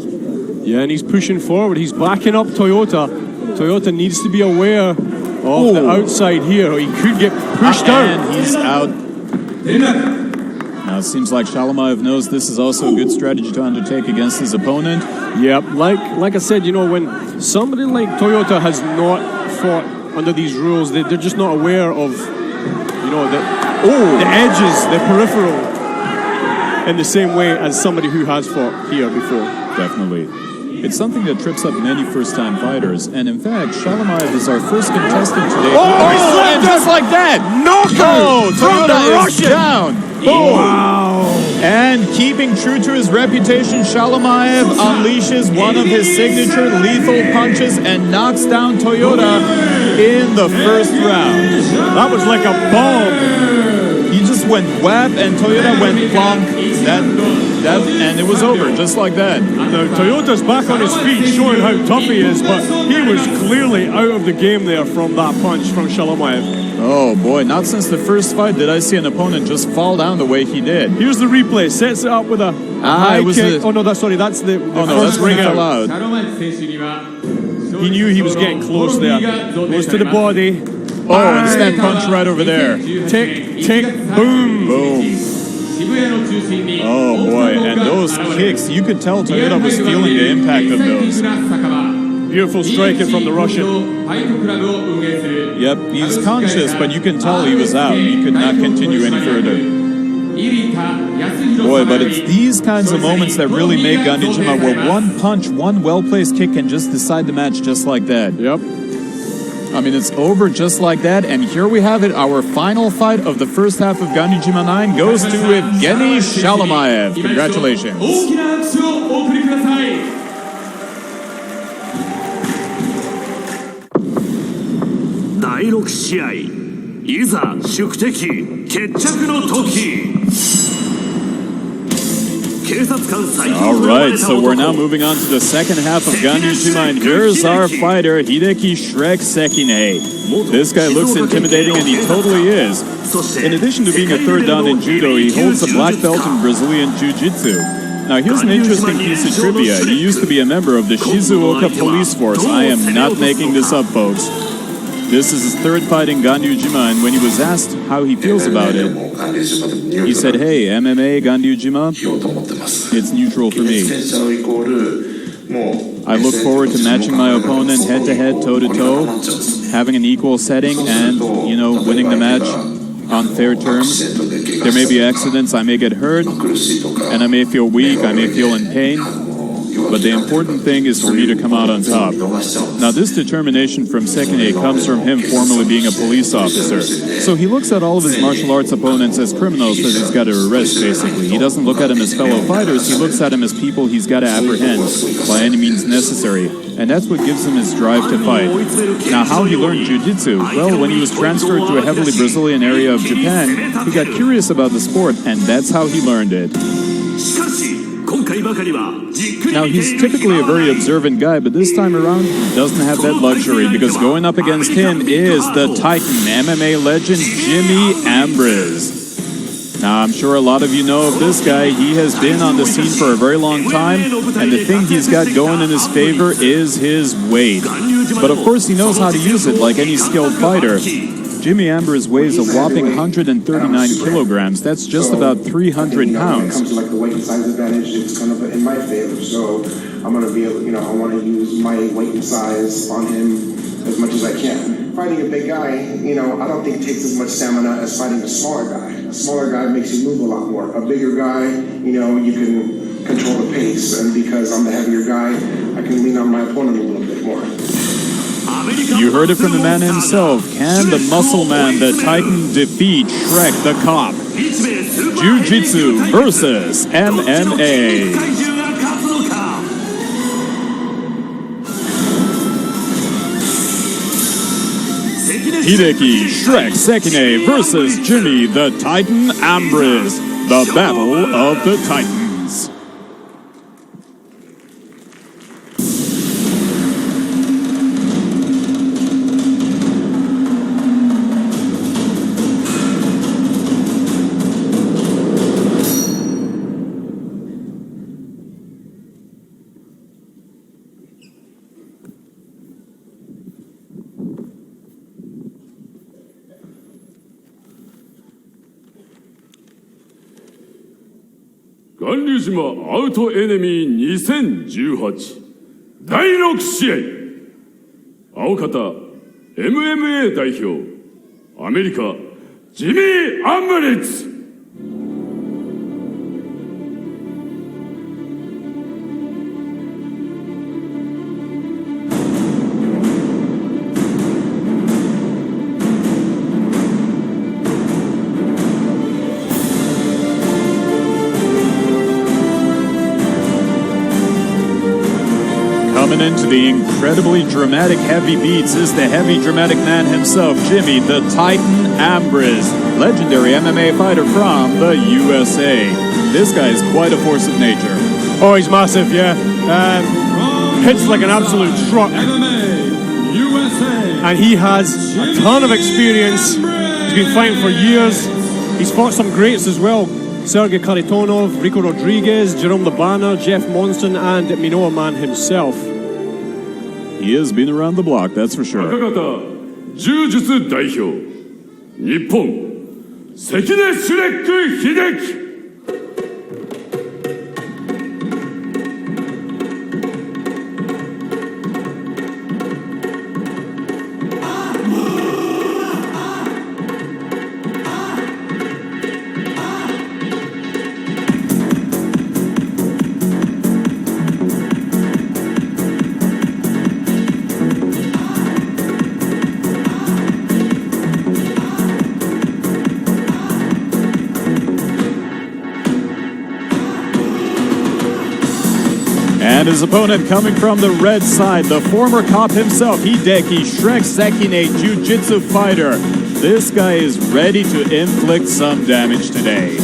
Speaker 2: Yeah, and he's pushing forward. He's backing up Toyota. Toyota needs to be aware of the outside here, or he could get pushed out.
Speaker 5: And he's out. Now, it seems like Shalomaev knows this is also a good strategy to undertake against his opponent.
Speaker 2: Yep, like I said, you know, when somebody like Toyota has not fought under these rules, they're just not aware of, you know, the edges, the peripheral, in the same way as somebody who has fought here before.
Speaker 5: Definitely. It's something that trips up many first-time fighters, and in fact, Shalomaev is our first contestant today.
Speaker 2: And just like that! Knockout from the Russian!
Speaker 5: Down!
Speaker 2: Boom! Wow!
Speaker 5: And keeping true to his reputation, Shalomaev unleashes one of his signature lethal punches and knocks down Toyota in the first round.
Speaker 2: That was like a bomb.
Speaker 5: He just went whap and Toyota went plonk. And it was over, just like that.
Speaker 2: Now, Toyota's back on his feet, showing how tough he is, but he was clearly out of the game there from that punch from Shalomaev.
Speaker 5: Oh boy, not since the first fight did I see an opponent just fall down the way he did.
Speaker 2: Here's the replay, sets it up with a high kick. Oh no, that's the first ring out. He knew he was getting close there. Goes to the body.
Speaker 5: Oh, and stand punch right over there.
Speaker 2: Tick, boom.
Speaker 5: Boom. Oh boy, and those kicks, you could tell Toyota was feeling the impact of those.
Speaker 2: Beautiful striking from the Russian.
Speaker 5: Yep, he's conscious, but you can tell he was out. He could not continue any further. Boy, but it's these kinds of moments that really make Ganryujima, where one punch, one well-placed kick can just decide the match just like that.
Speaker 2: Yep.
Speaker 5: I mean, it's over just like that, and here we have it. Our final fight of the first half of Ganryujima 9 goes to Evgeny Shalomaev. Congratulations. Alright, so we're now moving on to the second half of Ganryujima, and here's our fighter, Hideki Shrek Sekine. This guy looks intimidating, and he totally is. In addition to being a third dan in judo, he holds a black belt in Brazilian Jiu-Jitsu. Now here's an interesting piece of trivia. He used to be a member of the Shizuoka police force. I am not making this up, folks. This is his third fight in Ganryujima, and when he was asked how he feels about it, he said, "Hey, MMA, Ganryujima, it's neutral for me. I look forward to matching my opponent head-to-head, toe-to-toe, having an equal setting, and, you know, winning the match on fair terms. There may be accidents, I may get hurt, and I may feel weak, I may feel in pain,
Speaker 1: But the important thing is for me to come out on top. Now, this determination from Sekine comes from him formerly being a police officer. So he looks at all of his martial arts opponents as criminals that he's got to arrest, basically. He doesn't look at them as fellow fighters, he looks at them as people he's got to apprehend by any means necessary. And that's what gives him his drive to fight. Now, how he learned jiu-jitsu? Well, when he was transferred to a heavily Brazilian area of Japan, he got curious about the sport, and that's how he learned it. Now, he's typically a very observant guy, but this time around, he doesn't have that luxury, because going up against him is the Titan MMA legend, Jimmy Ambriz. Now, I'm sure a lot of you know of this guy. He has been on the scene for a very long time, and the thing he's got going in his favor is his weight. But of course, he knows how to use it like any skilled fighter. Jimmy Ambriz weighs a whopping 139 kilograms. That's just about 300 pounds.
Speaker 7: When it comes to like the weight and size advantage, it's kind of in my favor. So I'm going to be able, I want to use my weight and size on him as much as I can. Fighting a big guy, I don't think takes as much stamina as fighting a smaller guy. A smaller guy makes you move a lot more. A bigger guy, you can control the pace. And because I'm the heavier guy, I can lean on my opponent a little bit more.
Speaker 1: You heard it from the man himself. Can the muscle man, the Titan, defeat Shrek the Cop? Jiu-Jitsu versus MMA. Hideki Shrek Sekine versus Jimmy the Titan Ambriz. The Battle of the Titans.
Speaker 4: Ganryujima アウトエネミー2018第6試合青方 MMA 代表アメリカジミー・アンブリッツ
Speaker 1: Into the incredibly dramatic heavy beats is the heavy dramatic man himself, Jimmy the Titan Ambriz, legendary MMA fighter from the USA. This guy is quite a force of nature.
Speaker 2: Oh, he's massive, yeah. Hits like an absolute truck. And he has a ton of experience. He's been fighting for years. He's fought some greats as well. Sergey Kharitonov, Rico Rodriguez, Jerome Labana, Jeff Monson, and Minoa Man himself.
Speaker 1: He has been around the block, that's for sure.
Speaker 4: 赤方柔術代表日本関根シュレック秀樹
Speaker 1: And his opponent coming from the red side, the former cop himself, Hideki Shrek Sekine, jiu-jitsu fighter. This guy is ready to inflict some damage today.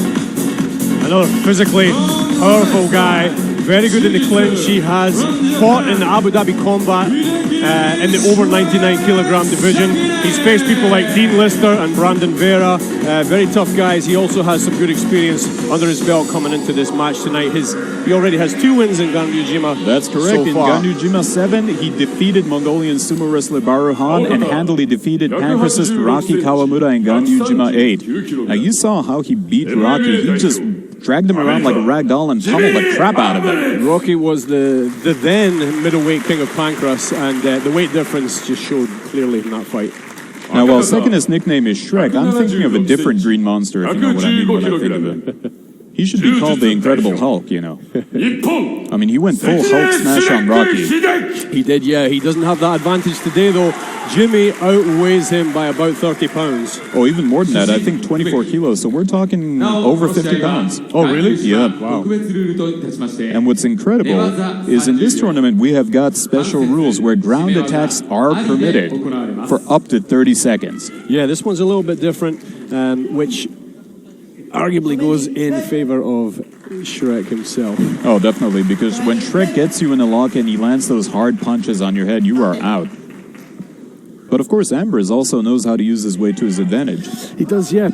Speaker 2: Another physically powerful guy, very good in the clinch. He has fought in the Abu Dhabi combat in the over 99 kilogram division. He's faced people like Dean Lister and Brandon Vera, very tough guys. He also has some good experience under his belt coming into this match tonight. He already has 2 wins in Ganryujima.
Speaker 1: That's correct.
Speaker 2: So
Speaker 1: in
Speaker 2: far.
Speaker 1: Ganryujima 7, he defeated Mongolian sumo wrestler Baruhan and handily defeated pancreasist Rocky Kawamura in Ganryujima 8. Now you saw how he beat Rocky. He just dragged him around like a rag doll and pummeled the crap out of him.
Speaker 2: Rocky was the then middleweight king of Pancras, and the weight difference just showed clearly in that fight.
Speaker 1: Now, while Sekine's nickname is Shrek, I'm thinking of a different green monster, if you know what I mean when I think of it.
Speaker 5: He should be called the Incredible Hulk, you know.
Speaker 4: 日本
Speaker 5: I mean, he went full Hulk smash on Rocky.
Speaker 2: He did, yeah. He doesn't have that advantage today, though. Jimmy outweighs him by about 30 pounds.
Speaker 5: Oh, even more than that. I think 24 kilos. So we're talking over 50 pounds.
Speaker 2: Oh, really?
Speaker 5: Yeah.
Speaker 2: Wow.
Speaker 5: And what's incredible is in this tournament, we have got special rules where ground attacks are permitted for up to 30 seconds.
Speaker 2: Yeah, this one's a little bit different, which arguably goes in favor of Shrek himself.
Speaker 5: Oh, definitely, because when Shrek gets you in a lock and he lands those hard punches on your head, you are out. But of course, Ambriz also knows how to use his weight to his advantage.
Speaker 2: He does, yeah.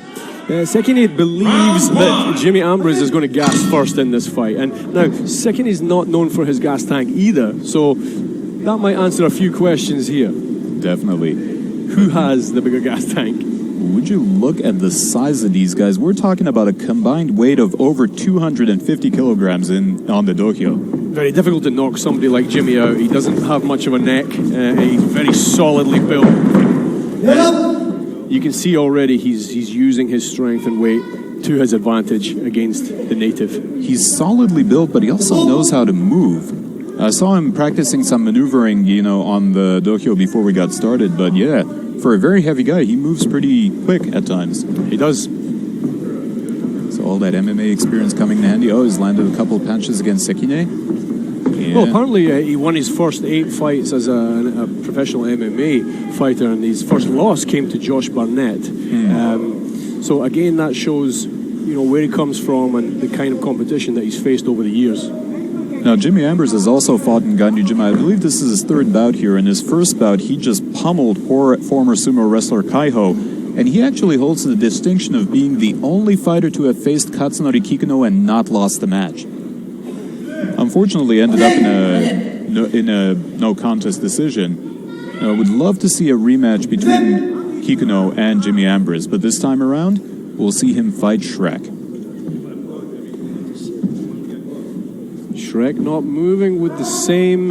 Speaker 2: Sekine believes that Jimmy Ambriz is going to gas first in this fight. And now, Sekine is not known for his gas tank either, so that might answer a few questions here.
Speaker 5: Definitely.
Speaker 2: Who has the bigger gas tank?
Speaker 5: Would you look at the size of these guys? We're talking about a combined weight of over 250 kilograms on the dohyo.
Speaker 2: Very difficult to knock somebody like Jimmy out. He doesn't have much of a neck. He's very solidly built. You can see already he's using his strength and weight to his advantage against the native.
Speaker 5: He's solidly built, but he also knows how to move. I saw him practicing some maneuvering, you know, on the dohyo before we got started, but yeah, for a very heavy guy, he moves pretty quick at times.
Speaker 2: He does.
Speaker 5: So all that MMA experience coming in handy. Oh, he's landed a couple of punches against Sekine. Yeah.
Speaker 2: Well, apparently he won his first 8 fights as a professional MMA fighter, and his first loss came to Josh Barnett. So again, that shows, you know, where he comes from and the kind of competition that he's faced over the years.
Speaker 5: Now, Jimmy Ambriz has also fought in Ganryujima. I believe this is his 3rd bout here. In his first bout, he just pummeled former sumo wrestler Kaiho, and he actually holds the distinction of being the only fighter to have faced Katsunori Kikuno and not lost the match. Unfortunately, ended up in a no contest decision. I would love to see a rematch between Kikuno and Jimmy Ambriz, but this time around, we'll see him fight Shrek.
Speaker 2: Shrek not moving with the same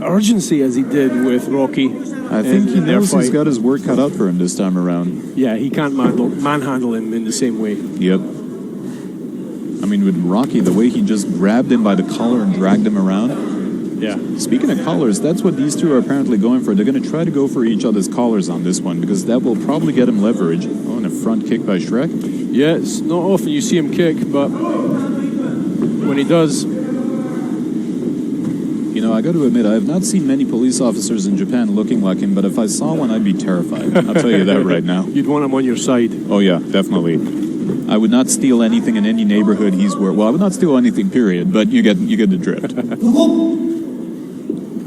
Speaker 2: urgency as he did with Rocky.
Speaker 5: I think he knows he's got his work cut out for him this time around.
Speaker 2: Yeah, he can't manhandle him in the same way.
Speaker 5: Yep. I mean, with Rocky, the way he just grabbed him by the collar and dragged him around.
Speaker 2: Yeah.
Speaker 5: Speaking of collars, that's what these two are apparently going for. They're going to try to go for each other's collars on this one, because that will probably get him leverage. Oh, and a front kick by Shrek.
Speaker 2: Yeah, it's not often you see him kick, but when he does...
Speaker 5: You know, I got to admit, I have not seen many police officers in Japan looking like him, but if I saw one, I'd be terrified. I'll tell you that right now.
Speaker 2: You'd want him on your side.
Speaker 5: Oh, yeah, definitely. I would not steal anything in any neighborhood he's worth. Well, I would not steal anything, period, but you get the drift.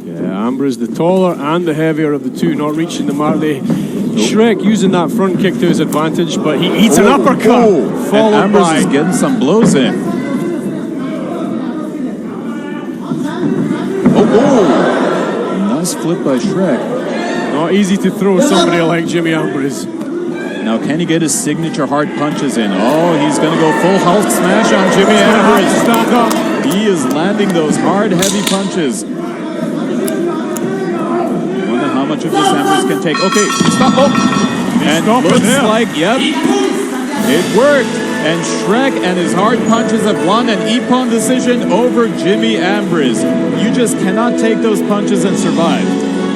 Speaker 2: Yeah, Ambriz the taller and the heavier of the two, not reaching the mark. Shrek using that front kick to his advantage, but he eats an uppercut, followed
Speaker 5: Ambriz
Speaker 2: by...
Speaker 5: is getting some blows in. Nice flip by Shrek.
Speaker 2: Not easy to throw somebody like Jimmy Ambriz.
Speaker 5: Now, can he get his signature hard punches in? Oh, he's going to go full Hulk smash on Jimmy Ambriz.
Speaker 2: Stand up.
Speaker 5: He is landing those hard, heavy punches. Wonder how much of this Ambriz can take. Okay, stop. Oh, and looks like, yep, it worked. And Shrek and his hard punches have won an Ippon decision over Jimmy Ambriz. You just cannot take those punches and survive.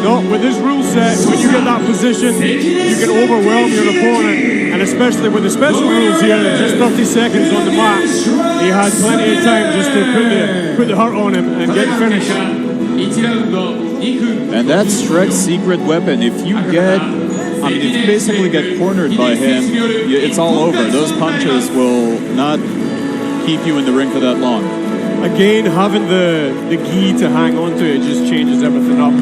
Speaker 2: No, with this rule set, when you get that position, you can overwhelm your opponent. And especially with the special rules here, just 30 seconds on the mat, he had plenty of time just to put the hurt on him and get the finish.
Speaker 5: And that's Shrek's secret weapon. If you basically get cornered by him, it's all over. Those punches will not keep you in the ring for that long.
Speaker 2: Again, having the gi to hang on to it just changes everything up.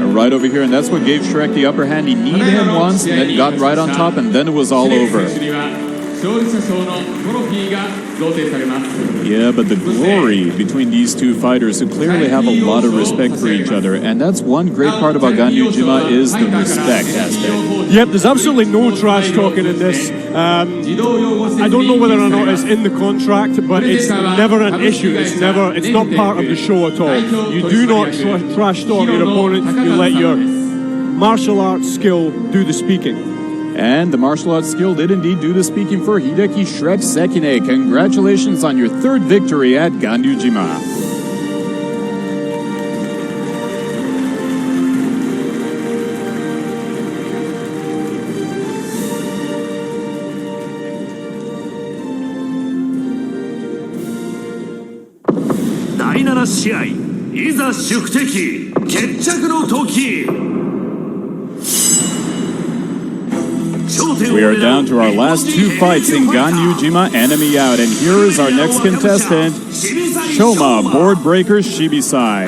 Speaker 5: Right over here, and that's what gave Shrek the upper hand. He kneed him once, and then got right on top, and then it was all over. Yeah, but the glory between these two fighters who clearly have a lot of respect for each other, and that's one great part about Ganryujima is the respect aspect.
Speaker 2: Yep, there's absolutely no trash talking in this. I don't know whether or not it's in the contract, but it's never an issue. It's not part of the show at all. You do not trash talk your opponent. You let your martial arts skill do the speaking.
Speaker 1: And the martial arts skill did indeed do the speaking for Hideki Shrek Sekine. Congratulations on your third victory at Ganryujima. We are down to our last two fights in Ganryujima Enemy Out, and here is our next contestant, Shoma, board breaker Shibisai.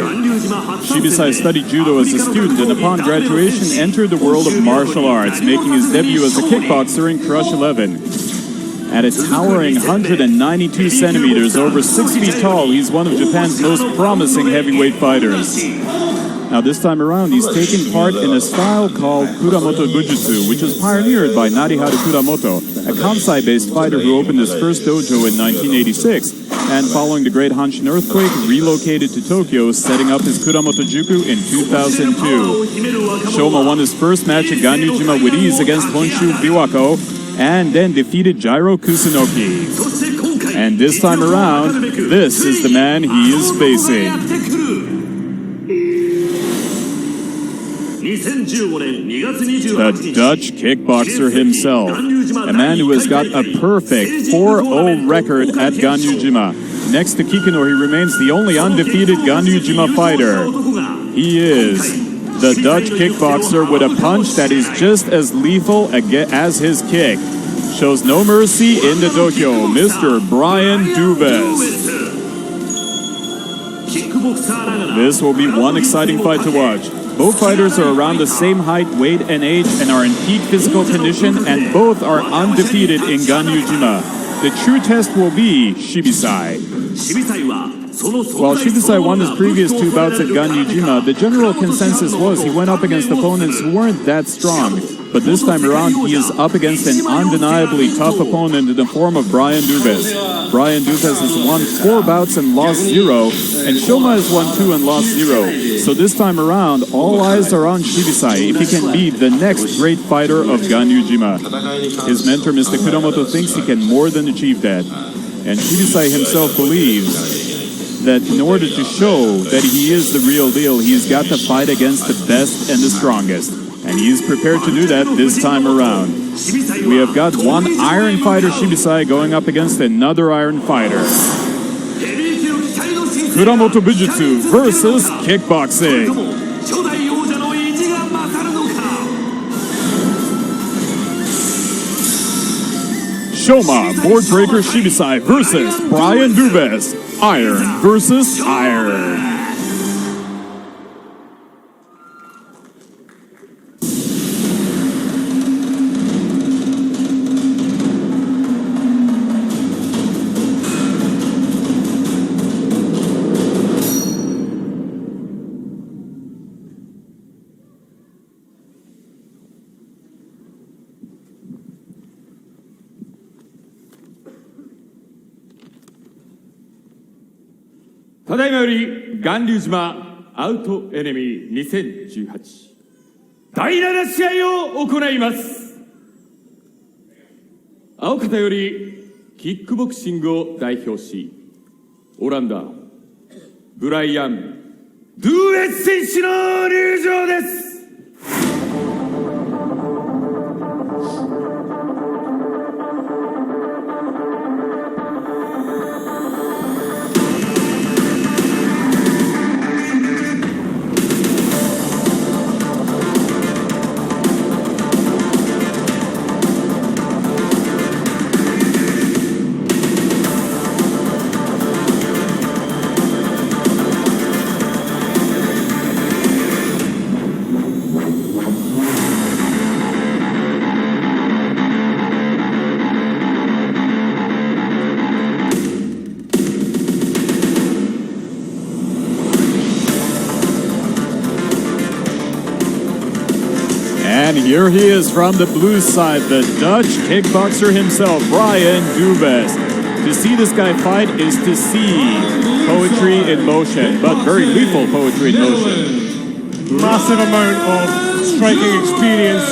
Speaker 1: Shibisai studied judo as a student and upon graduation entered the world of martial arts, making his debut as a kickboxer in Crush 11. At a towering 192 centimeters, over 6 feet tall, he's one of Japan's most promising heavyweight fighters. Now this time around, he's taking part in a style called Kuramoto Bujutsu, which was pioneered by Nariharu Kuramoto, a Kansai-based fighter who opened his first dojo in 1986, and following the Great Hanshin earthquake, relocated to Tokyo, setting up his Kuramoto Juku in 2002. Shoma won his first match at Ganryujima with ease against Honshu Biwako, and then defeated Jiro Kusunoki. And this time around, this is the man he is facing. The Dutch kickboxer himself, a man who has got a perfect 4-0 record at Ganryujima. Next to Kikuno, he remains the only undefeated Ganryujima fighter. He is the Dutch kickboxer with a punch that is just as lethal as his kick. Shows no mercy in the dojo, Mr. Brian Douwes. This will be one exciting fight to watch. Both fighters are around the same height, weight, and age and are in peak physical condition, and both are undefeated in Ganryujima. The true test will be Shibisai. While Shibisai won his previous two bouts at Ganryujima, the general consensus was he went up against opponents who weren't that strong. But this time around, he is up against an undeniably tough opponent in the form of Brian Douwes. Brian Douwes has won 4 bouts and lost 0, and Shoma has won 2 and lost 0. So this time around, all eyes are on Shibisai if he can be the next great fighter of Ganryujima. His mentor, Mr. Kuramoto, thinks he can more than achieve that. And Shibisai himself believes that in order to show that he is the real deal, he's got to fight against the best and the strongest. And he is prepared to do that this time around. We have got one iron fighter, Shibisai, going up against another iron fighter. Kuramoto Bujutsu versus kickboxing. Shoma, board breaker Shibisai versus Brian Douwes. Iron versus iron.
Speaker 4: ただいまより巌流島アウトエネミー2018第7試合を行います。青方よりキックボクシングを代表し、オランダブライアン・ドゥーエス選手の入場です。
Speaker 1: And here he is from the blue side, the Dutch kickboxer himself, Brian Douwes. To see this guy fight is to see poetry in motion, but very lethal poetry in motion.
Speaker 2: Massive amount of striking experience.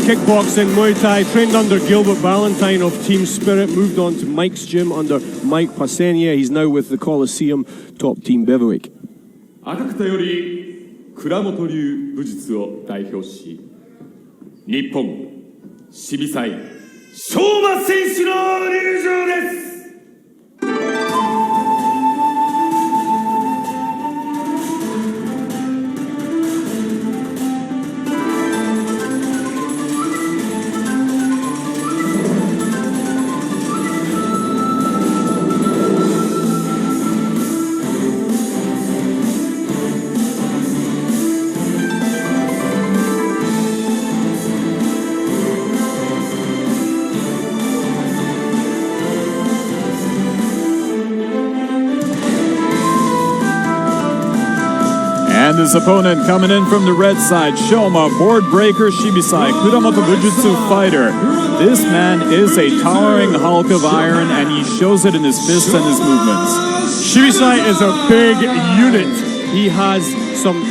Speaker 2: kickboxing, Muay Thai, trained under Gilbert Valentine of Team Spirit, moved on to Mike's gym under Mike Pasenia. He's now with the Coliseum top team Beverwyck.
Speaker 4: 赤方より倉本流武術を代表し、日本渋沢翔馬選手の入場です。
Speaker 5: And his opponent coming in from the red side, Shoma, board breaker, Shibisai, Kuramoto Bujutsu fighter. This man is a towering hulk of iron, and he shows it in his fists and his movements.
Speaker 2: Shibisai is a big unit. He has some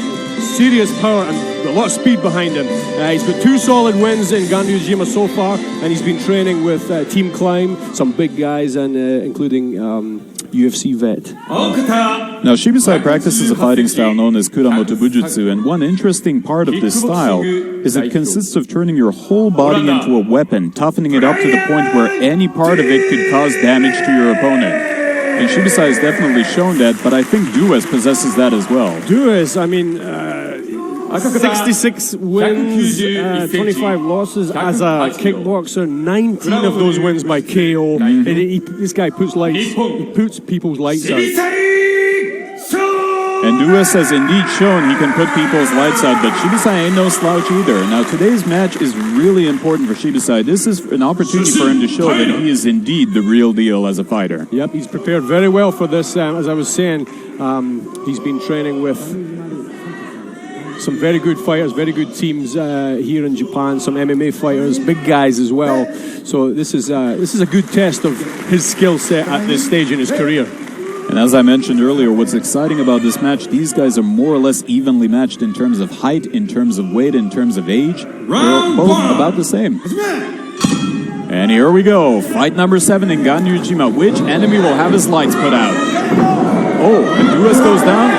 Speaker 2: serious power and a lot of speed behind him. He's got 2 solid wins in Ganryujima so far, and he's been training with Team Climb, some big guys, and including UFC vet.
Speaker 5: Now, Shibisai practices a fighting style known as Kuramoto Bujutsu, and one interesting part of this style is it consists of turning your whole body into a weapon, toughening it up to the point where any part of it could cause damage to your opponent. And Shibisai has definitely shown that, but I think Douwes possesses that as well.
Speaker 2: Douwes, I mean, 66 wins, 25 losses as a kickboxer, 19 of those wins by KO. This guy puts people's lights out.
Speaker 5: And Douwes has indeed shown he can put people's lights out, but Shibisai ain't no slouch either. Now, today's match is really important for Shibisai. This is an opportunity for him to show that he is indeed the real deal as a fighter.
Speaker 2: Yep, he's prepared very well for this. As I was saying, he's been training with some very good fighters, very good teams here in Japan, some MMA fighters, big guys as well. So this is a good test of his skill set at this stage in his career.
Speaker 5: And as I mentioned earlier, what's exciting about this match, these guys are more or less evenly matched in terms of height, in terms of weight, in terms of age. They're both about the same. And here we go. Fight number 7 in Ganryujima. Which enemy will have his lights put out? Oh, and Douwes goes down.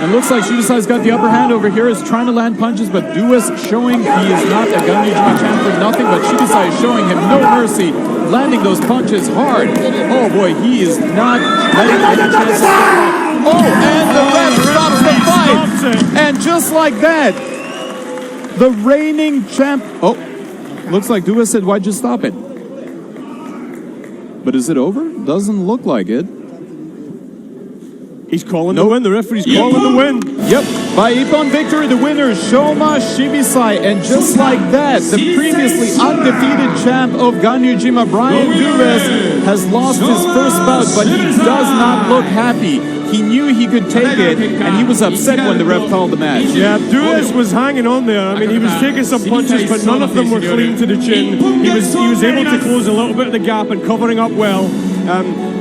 Speaker 5: And looks like Shibisai's got the upper hand over here, is trying to land punches, but Douwes showing he is not a Ganryujima champ for nothing, but Shibisai is showing him no mercy, landing those punches hard. Oh boy, he is not letting any chance to stop. Oh, and the ref stops the fight! And just like that, the reigning champ... Oh, looks like Douwes said, why'd you stop it? But is it over? Doesn't look like it.
Speaker 2: He's calling the win. The referee's calling the win.
Speaker 5: Yep. By Ippon victory, the winner is Shoma Shibisai. And just like that, the previously undefeated champ of Ganryujima, Brian Douwes, has lost his first bout, but he does not look happy. He knew he could take it, and he was upset when the ref called the match.
Speaker 2: Yeah, Douwes was hanging on there. I mean, he was taking some punches, but none of them were clean to the chin. He was able to close a little bit of the gap and covering up well.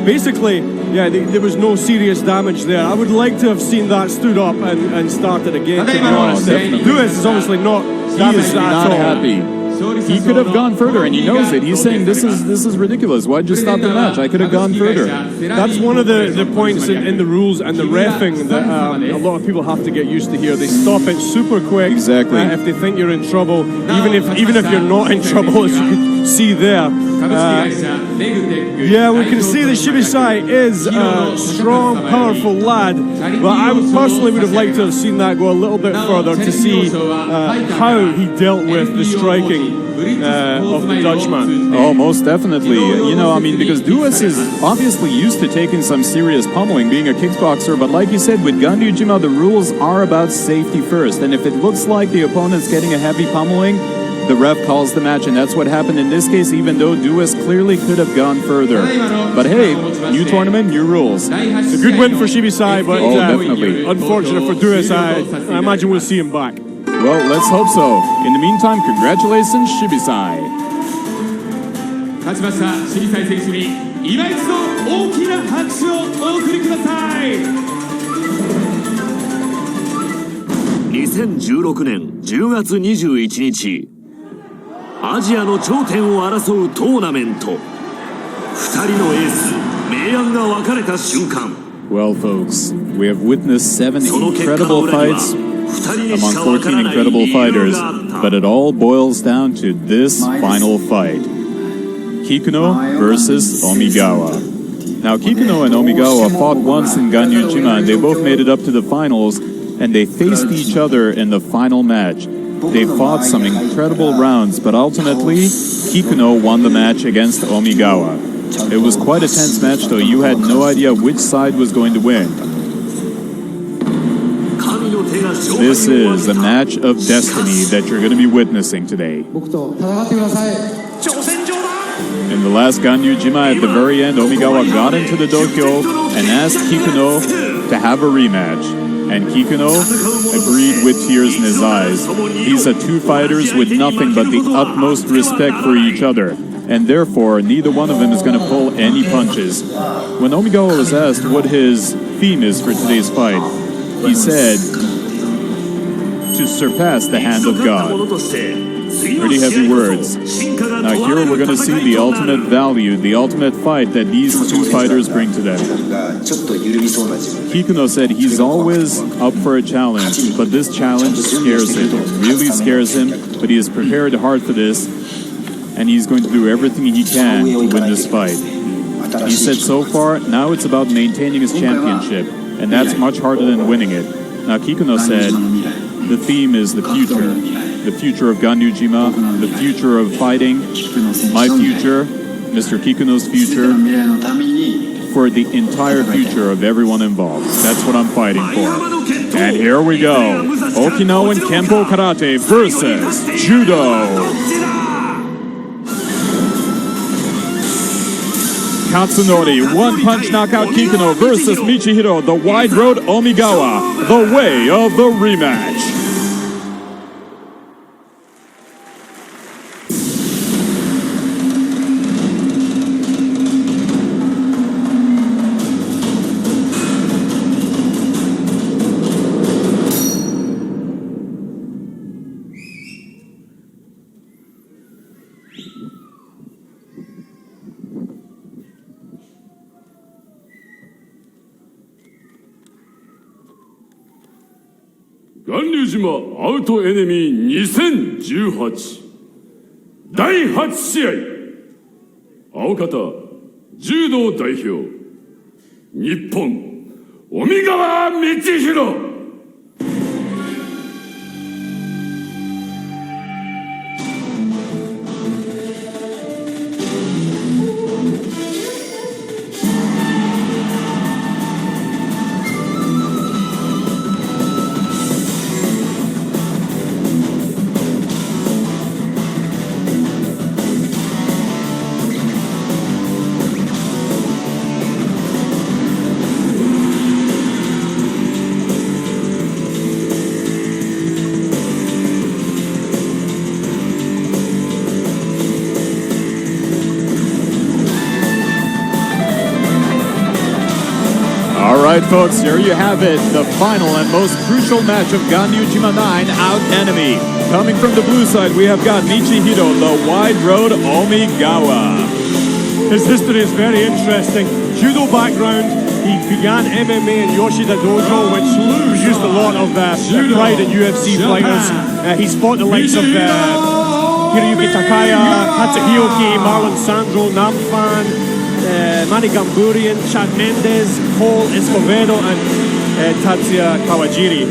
Speaker 2: Basically, yeah, there was no serious damage there. I would like to have seen that stood up and started again, to be honest. Douwes is obviously not damaged at all.
Speaker 5: Happy. He could have gone further, and he knows it. He's saying, this is ridiculous. Why'd you stop the match? I could have gone further.
Speaker 2: That's one of the points in the rules and the reffing that a lot of people have to get used to here. They stop it super quick.
Speaker 5: Exactly.
Speaker 2: If they think you're in trouble, even if you're not in trouble, as you can see there. Yeah, we can see that Shibisai is a strong, powerful lad. But I personally would have liked to have seen that go a little bit further to see how he dealt with the striking of the Dutchman.
Speaker 5: Oh, most definitely. You know, I mean, because Douwes is obviously used to taking some serious pummeling, being a kickboxer, but like you said, with Ganryujima, the rules are about safety first. And if it looks like the opponent's getting a heavy pummeling, the ref calls the match, and that's what happened in this case, even though Douwes clearly could have gone further. But hey, new tournament, new rules.
Speaker 2: It's a good win for Shibisai, but
Speaker 5: definitely.
Speaker 2: Unfortunate for Douwes. I imagine we'll see him back.
Speaker 5: Well, let's hope so. In the meantime, congratulations, Shibisai.
Speaker 4: 勝ちましたシビサイ選手に今一度大きな拍手をお送りください。2019
Speaker 3: 2016年10月21日アジアの頂点を争うトーナメント2人のエース明暗が分かれた瞬間
Speaker 5: Well, folks, we have witnessed 7 incredible fights among 14 incredible fighters, but it all boils down to this final fight. Kikuno versus Omigawa. Now, Kikuno and Omigawa fought once in Ganryujima, and they both made it up to the finals, and they faced each other in the final match. They fought some incredible rounds, but ultimately, Kikuno won the match against Omigawa. It was quite a tense match, though. You had no idea which side was going to win. This is a match of destiny that you're going to be witnessing today. In the last Ganryujima, at the very end, Omigawa got into the dojo and asked Kikuno to have a rematch. And Kikuno agreed with tears in his eyes. These are two fighters with nothing but the utmost respect for each other. And therefore, neither one of them is going to pull any punches. When Omigawa was asked what his theme is for today's fight, he said, to surpass the hand of God. Pretty heavy words. Now here we're going to see the ultimate value, the ultimate fight that these two fighters bring to them. Kikuno said he's always up for a challenge, but this challenge scares him. It really scares him, but he has prepared hard for this, and he's going to do everything he can to win this fight. He said so far, now it's about maintaining his championship, and that's much harder than winning it. Now Kikuno said, the theme is the future of Ganryujima, the future of fighting, my future, Mr. Kikuno's future, for the entire future of everyone involved. That's what I'm fighting for. And here we go, Okinawan Kempo Karate versus Judo. Katsunori, one-punch knockout Kikuno versus Michihiro, the wide road Omigawa, the way of the rematch.
Speaker 4: Ganryujima アウトエネミー2018第8試合青方柔道代表日本尾川道弘
Speaker 5: Alright folks, here you have it, the final and most crucial match of Ganryujima 9 Out Enemy. Coming from the blue side, we have got Michihiro, the wide road Omigawa.
Speaker 8: His history is very interesting. Judo background, he began MMA in Yoshida Dojo, which produced a lot of pride in UFC fighters. He's fought the likes of Hiroyuki Takaya, Katsuhioki, Marlon Sandro, Namfan, Manny Gamburian, Chad Mendes, Cole Escovedo, and Tatsuya Kawajiri.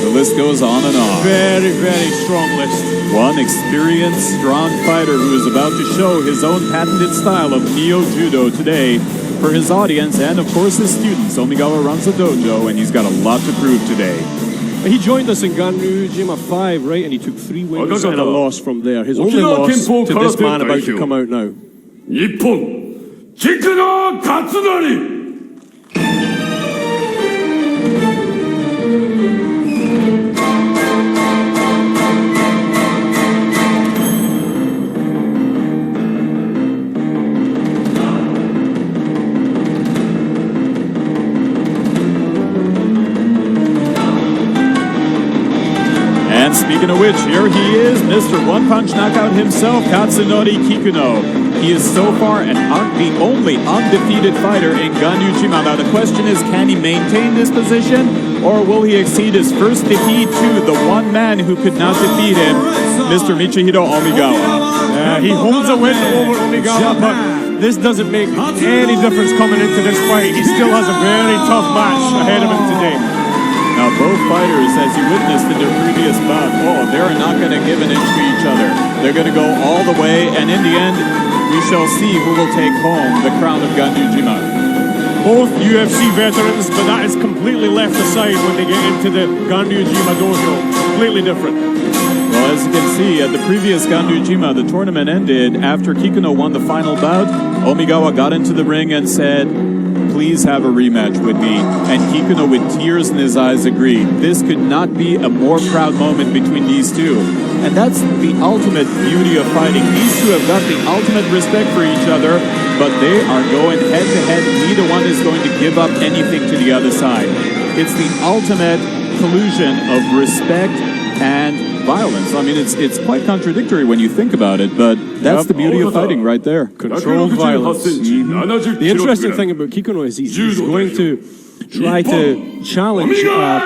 Speaker 5: The list goes on and on.
Speaker 8: Very, very strong list.
Speaker 5: One experienced, strong fighter who is about to show his own patented style of Neo-Judo today for his audience and, of course, his students. Omigawa runs the dojo, and he's got a lot to prove today.
Speaker 8: He joined us in Ganryujima 5, right? And he took 3 wins and a loss from there. His only loss to this man about to come out now.
Speaker 4: 日本菊野勝則
Speaker 5: All
Speaker 1: And speaking of which, here he is, Mr. One Punch Knockout himself, Katsunori Kikuno. He is so far the only undefeated fighter in Ganryujima. Now the question is, can he maintain this position, or will he exceed his first defeat to the one man who could not defeat him, Mr. Michihiro Omigawa?
Speaker 8: He holds a win over Omigawa, but this doesn't make any difference coming into this fight. He still has a very tough match ahead of him today.
Speaker 1: Now both fighters, as you witnessed in their previous bout, they're not going to give an inch to each other. They're going to go all the way, and in the end, we shall see who will take home the crown of Ganryujima.
Speaker 8: Both UFC veterans, but that is completely left aside when they get into the Ganryujima dojo. Completely different.
Speaker 1: Well, as you can see, at the previous Ganryujima, the tournament ended after Kikuno won the final bout. Omigawa got into the ring and said, "Please have a rematch with me." And Kikuno, with tears in his eyes, agreed. This could not be a more proud moment between these two. And that's the ultimate beauty of fighting. These two have got the ultimate respect for each other, but they are going head-to-head. Neither one is going to give up anything to the other side. It's the ultimate collusion of respect and violence. I mean, it's quite contradictory when you think about it, but that's the beauty of fighting right there.
Speaker 8: Controlled violence. The interesting thing about Kikuno is he's going to try to challenge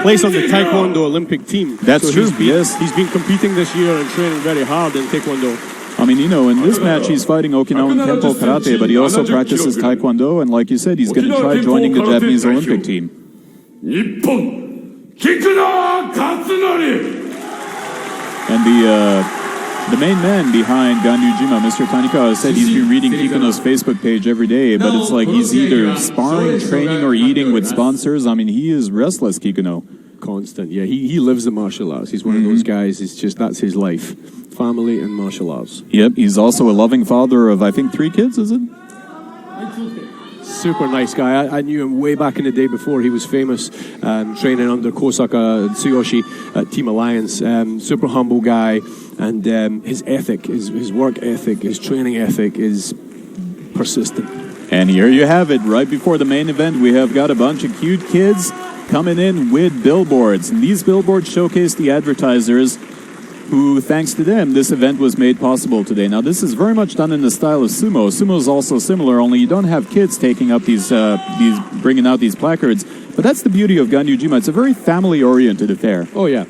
Speaker 8: place on the Taekwondo Olympic team.
Speaker 1: That's true, yes.
Speaker 8: He's been competing this year and training very hard in Taekwondo.
Speaker 1: I mean, in this match he's fighting Okinawan Kempo Karate, but he also practices Taekwondo, and like you said, he's going to try joining the Japanese Olympic team.
Speaker 4: Nippon, Kikuno Katsunori!
Speaker 1: And the main man behind Ganryujima, Mr. Tanikawa, said he's been reading Kikuno's Facebook page every day, but it's like he's either sparring, training, or eating with sponsors. I mean, he is restless, Kikuno.
Speaker 2: Constant, yeah. He lives the martial arts. He's one of those guys, that's his life. Family and martial arts.
Speaker 1: Yep, he's also a loving father of, I think, 3 kids, is it?
Speaker 2: Super nice guy. I knew him way back in the day before he was famous, training under Kosaka Tsuyoshi at Team Alliance. Super humble guy, and his ethic, his work ethic, his training ethic is persistent.
Speaker 1: And here you have it. Right before the main event, we have got a bunch of cute kids coming in with billboards. And these billboards showcase the advertisers who, thanks to them, this event was made possible today. Now, this is very much done in the style of sumo. Sumo is also similar, only you don't have kids taking up bringing out these placards. But that's the beauty of Ganryujima. It's a very family-oriented affair.
Speaker 2: Oh, yeah.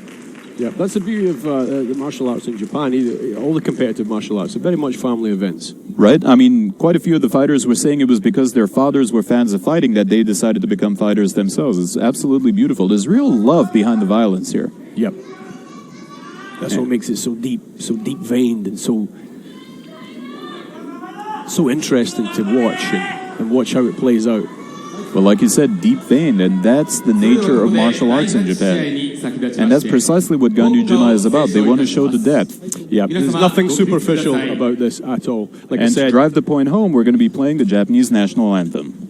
Speaker 2: Yeah, that's the beauty of the martial arts in Japan. All the competitive martial arts are very much family events.
Speaker 1: Right? I mean, quite a few of the fighters were saying it was because their fathers were fans of fighting that they decided to become fighters themselves. It's absolutely beautiful. There's real love behind the violence here.
Speaker 2: Yep. That's what makes it so deep-veined, and so interesting to watch and watch how it plays out.
Speaker 1: Well, like you said, deep-veined, and that's the nature of martial arts in Japan. And that's precisely what Ganryujima is about. They want to show the depth.
Speaker 2: Yeah, there's nothing superficial about this at all. Like I said,
Speaker 1: to drive the point home, we're going to be playing the Japanese national anthem.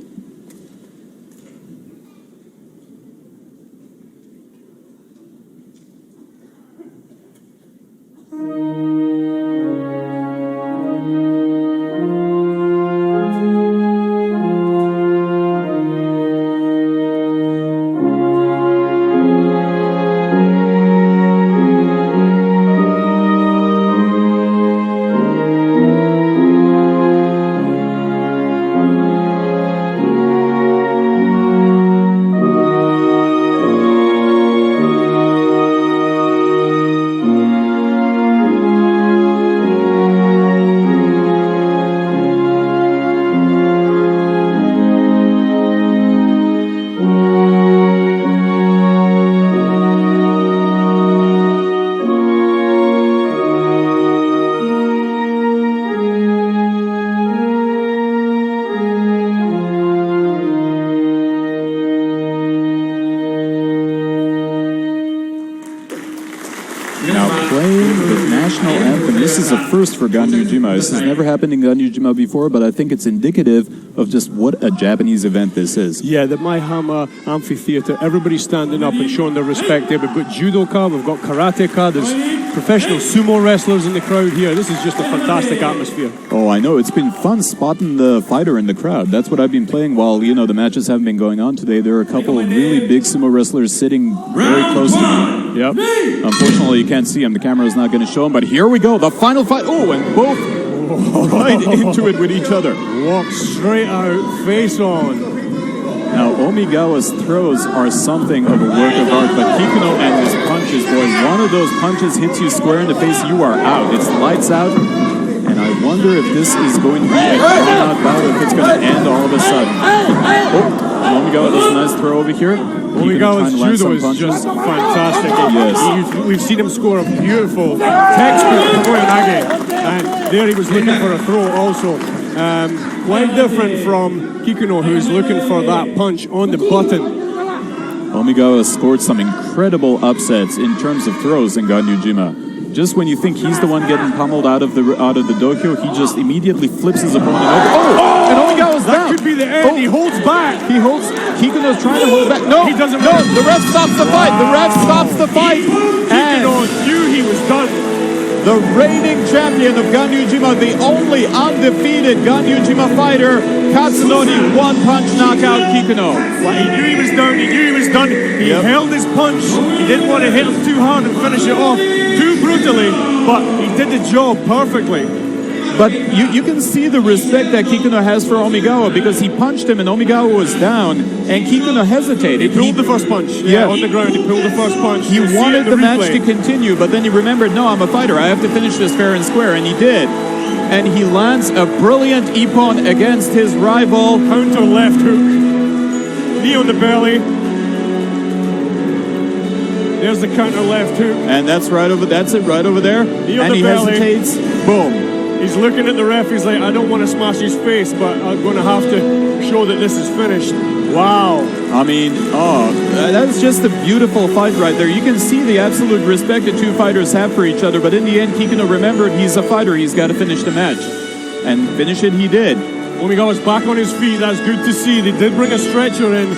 Speaker 1: First for Ganryujima. This has never happened in Ganryujima before, but I think it's indicative
Speaker 5: of just what a Japanese event this is.
Speaker 8: Yeah, the Maihama Amphitheater, everybody's standing up and showing their respect there. We've got judoka, we've got karateka, there's professional sumo wrestlers in the crowd here. This is just a fantastic atmosphere.
Speaker 5: Oh, I know. It's been fun spotting the fighter in the crowd. That's what I've been playing while, you know, the matches haven't been going on today. There are a couple of really big sumo wrestlers sitting very close to me. Yep. Unfortunately, you can't see them. The camera is not going to show them. But here we go. The final fight. Oh, and both right into it with each other.
Speaker 8: Walk straight out, face on.
Speaker 5: Now, Omigawa's throws are something of a work of art, but Kikuno and his punches, boy, one of those punches hits you square in the face, you are out. It's lights out, and I wonder if this is going to be a drawn-out bout, or if it's going to end all of a sudden. Oh, Omigawa does a nice throw over here.
Speaker 8: Omigawa's judo is just fantastic.
Speaker 5: Yes.
Speaker 8: We've seen him score a beautiful textbook Koyanage, and there he was looking for a throw also. Quite different from Kikuno, who is looking for that punch on the button.
Speaker 5: Omigawa scored some incredible upsets in terms of throws in Ganryujima. Just when you think he's the one getting pummeled out of the dohyo, he just immediately flips his opponent over. Oh! And Omigawa's down!
Speaker 8: That could be the end. He holds back.
Speaker 5: Kikuno's trying to hold back. No!
Speaker 8: He doesn't.
Speaker 5: No! The ref stops the fight! The ref stops the fight!
Speaker 8: Kikuno knew he was done.
Speaker 5: The reigning champion of Ganryujima, the only undefeated Ganryujima fighter, Katsunori, one-punch knockout Kikuno.
Speaker 8: Well, he knew he was down, he knew he was done. He held his punch. He didn't want to hit him too hard and finish it off too brutally, but he did the job perfectly.
Speaker 5: But you can see the respect that Kikuno has for Omigawa, because he punched him and Omigawa was down, and Kikuno hesitated.
Speaker 8: He pulled the first punch. Yeah, on the ground, he pulled the first punch.
Speaker 5: He wanted the match to continue, but then he remembered, no, I'm a fighter. I have to finish this fair and square, and he did. And he lands a brilliant ippon against his rival.
Speaker 8: Counter left hook. Knee on the belly. There's the counter left hook.
Speaker 5: And that's right over there.
Speaker 8: Knee on
Speaker 5: and
Speaker 8: the
Speaker 5: he
Speaker 8: belly.
Speaker 5: hesitates. Boom.
Speaker 8: He's looking at the ref. He's like, I don't want to smash his face, but I'm going to have to show that this is finished. Wow.
Speaker 5: I mean, that's just a beautiful fight right there. You can see the absolute respect the two fighters have for each other, but in the end, Kikuno remembered he's a fighter. He's got to finish the match. And finish it he did.
Speaker 8: Omigawa's back on his feet. That's good to see. They did bring a stretcher in,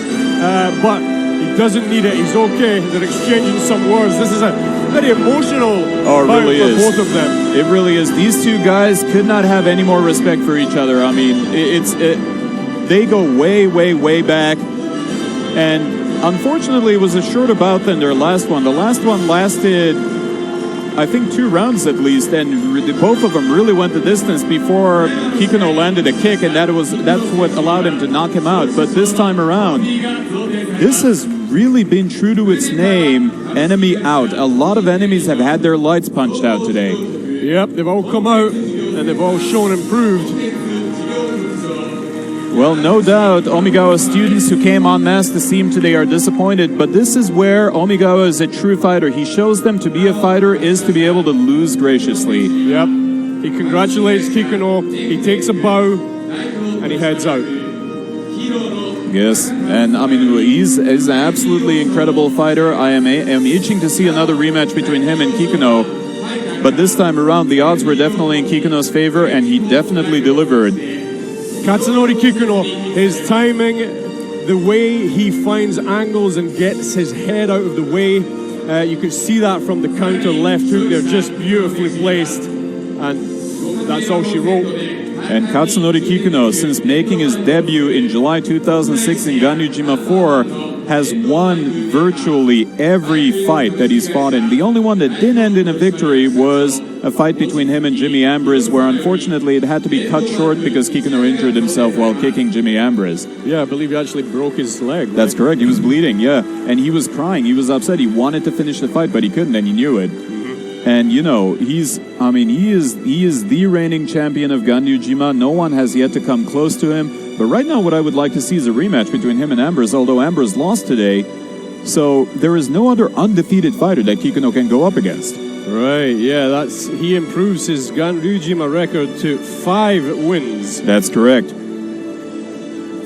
Speaker 8: but he doesn't need it. He's okay. They're exchanging some words. This is a very emotional fight
Speaker 5: really
Speaker 8: for both of them.
Speaker 5: It really is. These two guys could not have any more respect for each other. I mean, they go way, way, way back. And unfortunately, it was a shorter bout than their last one. The last one lasted, I think, 2 rounds at least, and both of them really went the distance before Kikuno landed a kick, and that's what allowed him to knock him out. But this time around, this has really been true to its name, enemy out. A lot of enemies have had their lights punched out today.
Speaker 8: Yep, they've all come out, and they've all shown improved.
Speaker 5: Well, no doubt, Omigawa students who came en masse to see him today are disappointed, but this is where Omigawa is a true fighter. He shows them to be a fighter is to be able to lose graciously.
Speaker 8: Yep. He congratulates Kikuno, he takes a bow, and he heads out.
Speaker 5: Yes, and I mean, he's an absolutely incredible fighter. I am itching to see another rematch between him and Kikuno, but this time around, the odds were definitely in Kikuno's favor, and he definitely delivered.
Speaker 8: Katsunori Kikuno, his timing, the way he finds angles and gets his head out of the way, you can see that from the counter left hook. They're just beautifully placed, and that's all she wrote.
Speaker 5: And Katsunori Kikuno, since making his debut in July 2006 in Ganryujima 4, has won virtually every fight that he's fought in. The only one that didn't end in a victory was a fight between him and Jimmy Ambriz, where unfortunately it had to be cut short because Kikuno injured himself while kicking Jimmy Ambriz.
Speaker 8: Yeah, I believe he actually broke his leg.
Speaker 5: That's correct. He was bleeding, yeah. And he was crying. He was upset. He wanted to finish the fight, but he couldn't, and he knew it. And, you know, he is the reigning champion of Ganryujima. No one has yet to come close to him. But right now what I would like to see is a rematch between him and Ambriz, although Ambriz lost today. So there is no other undefeated fighter that Kikuno can go up against.
Speaker 8: Right, yeah, he improves his Ganryujima record to 5 wins.
Speaker 5: That's correct.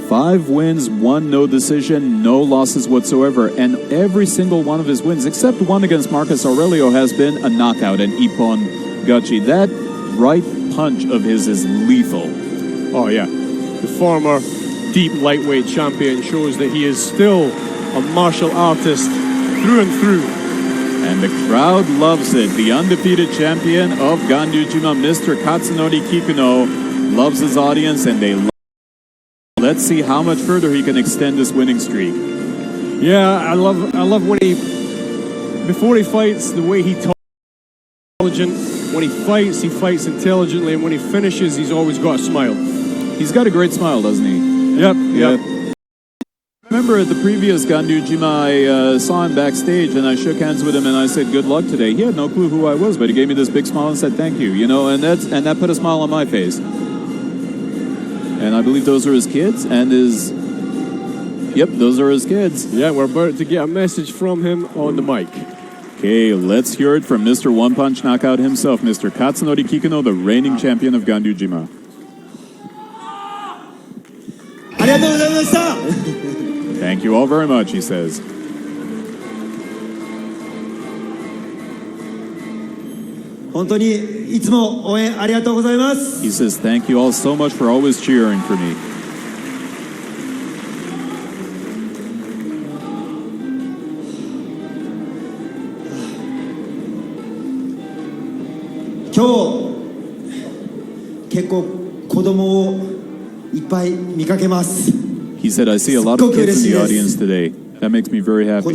Speaker 5: 5 wins, 1 no decision, no losses whatsoever, and every single one of his wins, except one against Marcus Aurelio, has been a knockout, an ippon gachi. That right punch of his is lethal.
Speaker 8: Oh, yeah. the former deep lightweight champion, shows that he is still a martial artist through and through.
Speaker 5: And the crowd loves it. The undefeated champion of Ganryujima, Mr. Katsunori Kikuno, loves his audience, and they love. Let's see how much further he can extend this winning streak.
Speaker 8: Yeah, I love when he, before he fights, the way he talks. Intelligent. When he fights intelligently, and when he finishes, he's always got a smile.
Speaker 5: He's got a great smile, doesn't he?
Speaker 8: Yep.
Speaker 5: Remember at the previous Ganryujima, I saw him backstage and I shook hands with him and I said, "Good luck today." He had no clue who I was, but he gave me this big smile and said, "Thank you." You know, and that put a smile on my face. And I believe those are his kids and his. Yep, those are his kids.
Speaker 8: Yeah, we're about to get a message from him on the mic.
Speaker 5: Okay, let's hear it from Mr. One Punch Knockout himself, Mr. Katsunori Kikuno, the reigning champion of Ganryujima. Thank you all very much, he says. He says, thank you all so much for always cheering for me. He said, I see a lot of kids in the audience today. That makes me very happy.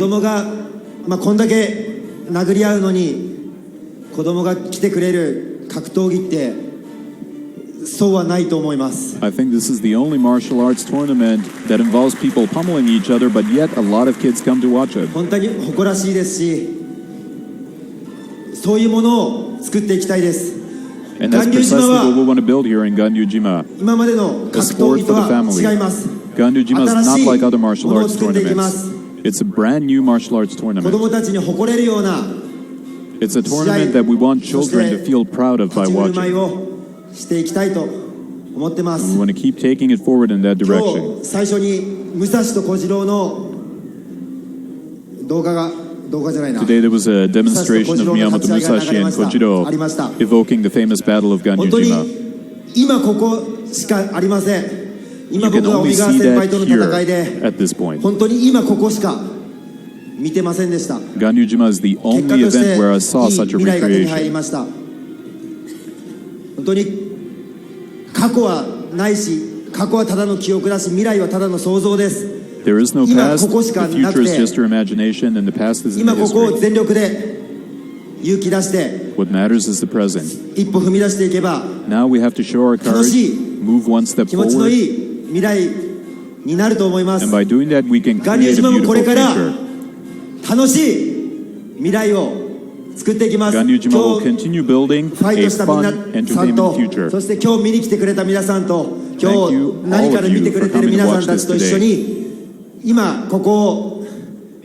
Speaker 5: I think this is the only martial arts tournament that involves people pummeling each other, but yet a lot of kids come to watch it. And that's precisely what we want to build here in Ganryujima. A sport for the family. Ganryujima is not like other martial arts tournaments. It's a brand new martial arts tournament. It's a tournament that we want children to feel proud of by watching. And we want to keep taking it forward in that direction. Today there was a demonstration of Miyamoto Musashi and Kojiro evoking the famous Battle of Ganryujima. You can only see that here at this point. Ganryujima is the only event where I saw such a recreation. There is no past, the future is just your imagination, and the past is in the history. What matters is the present. Now we have to show our courage, move one step forward, and by doing that we can create a beautiful future. Ganryujima will continue building a fun, entertainment future. Thank you, all of you, for coming to watch this today.
Speaker 9: 今ここを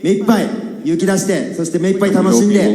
Speaker 9: 目いっぱい勇気出して、そして目いっぱい楽しんで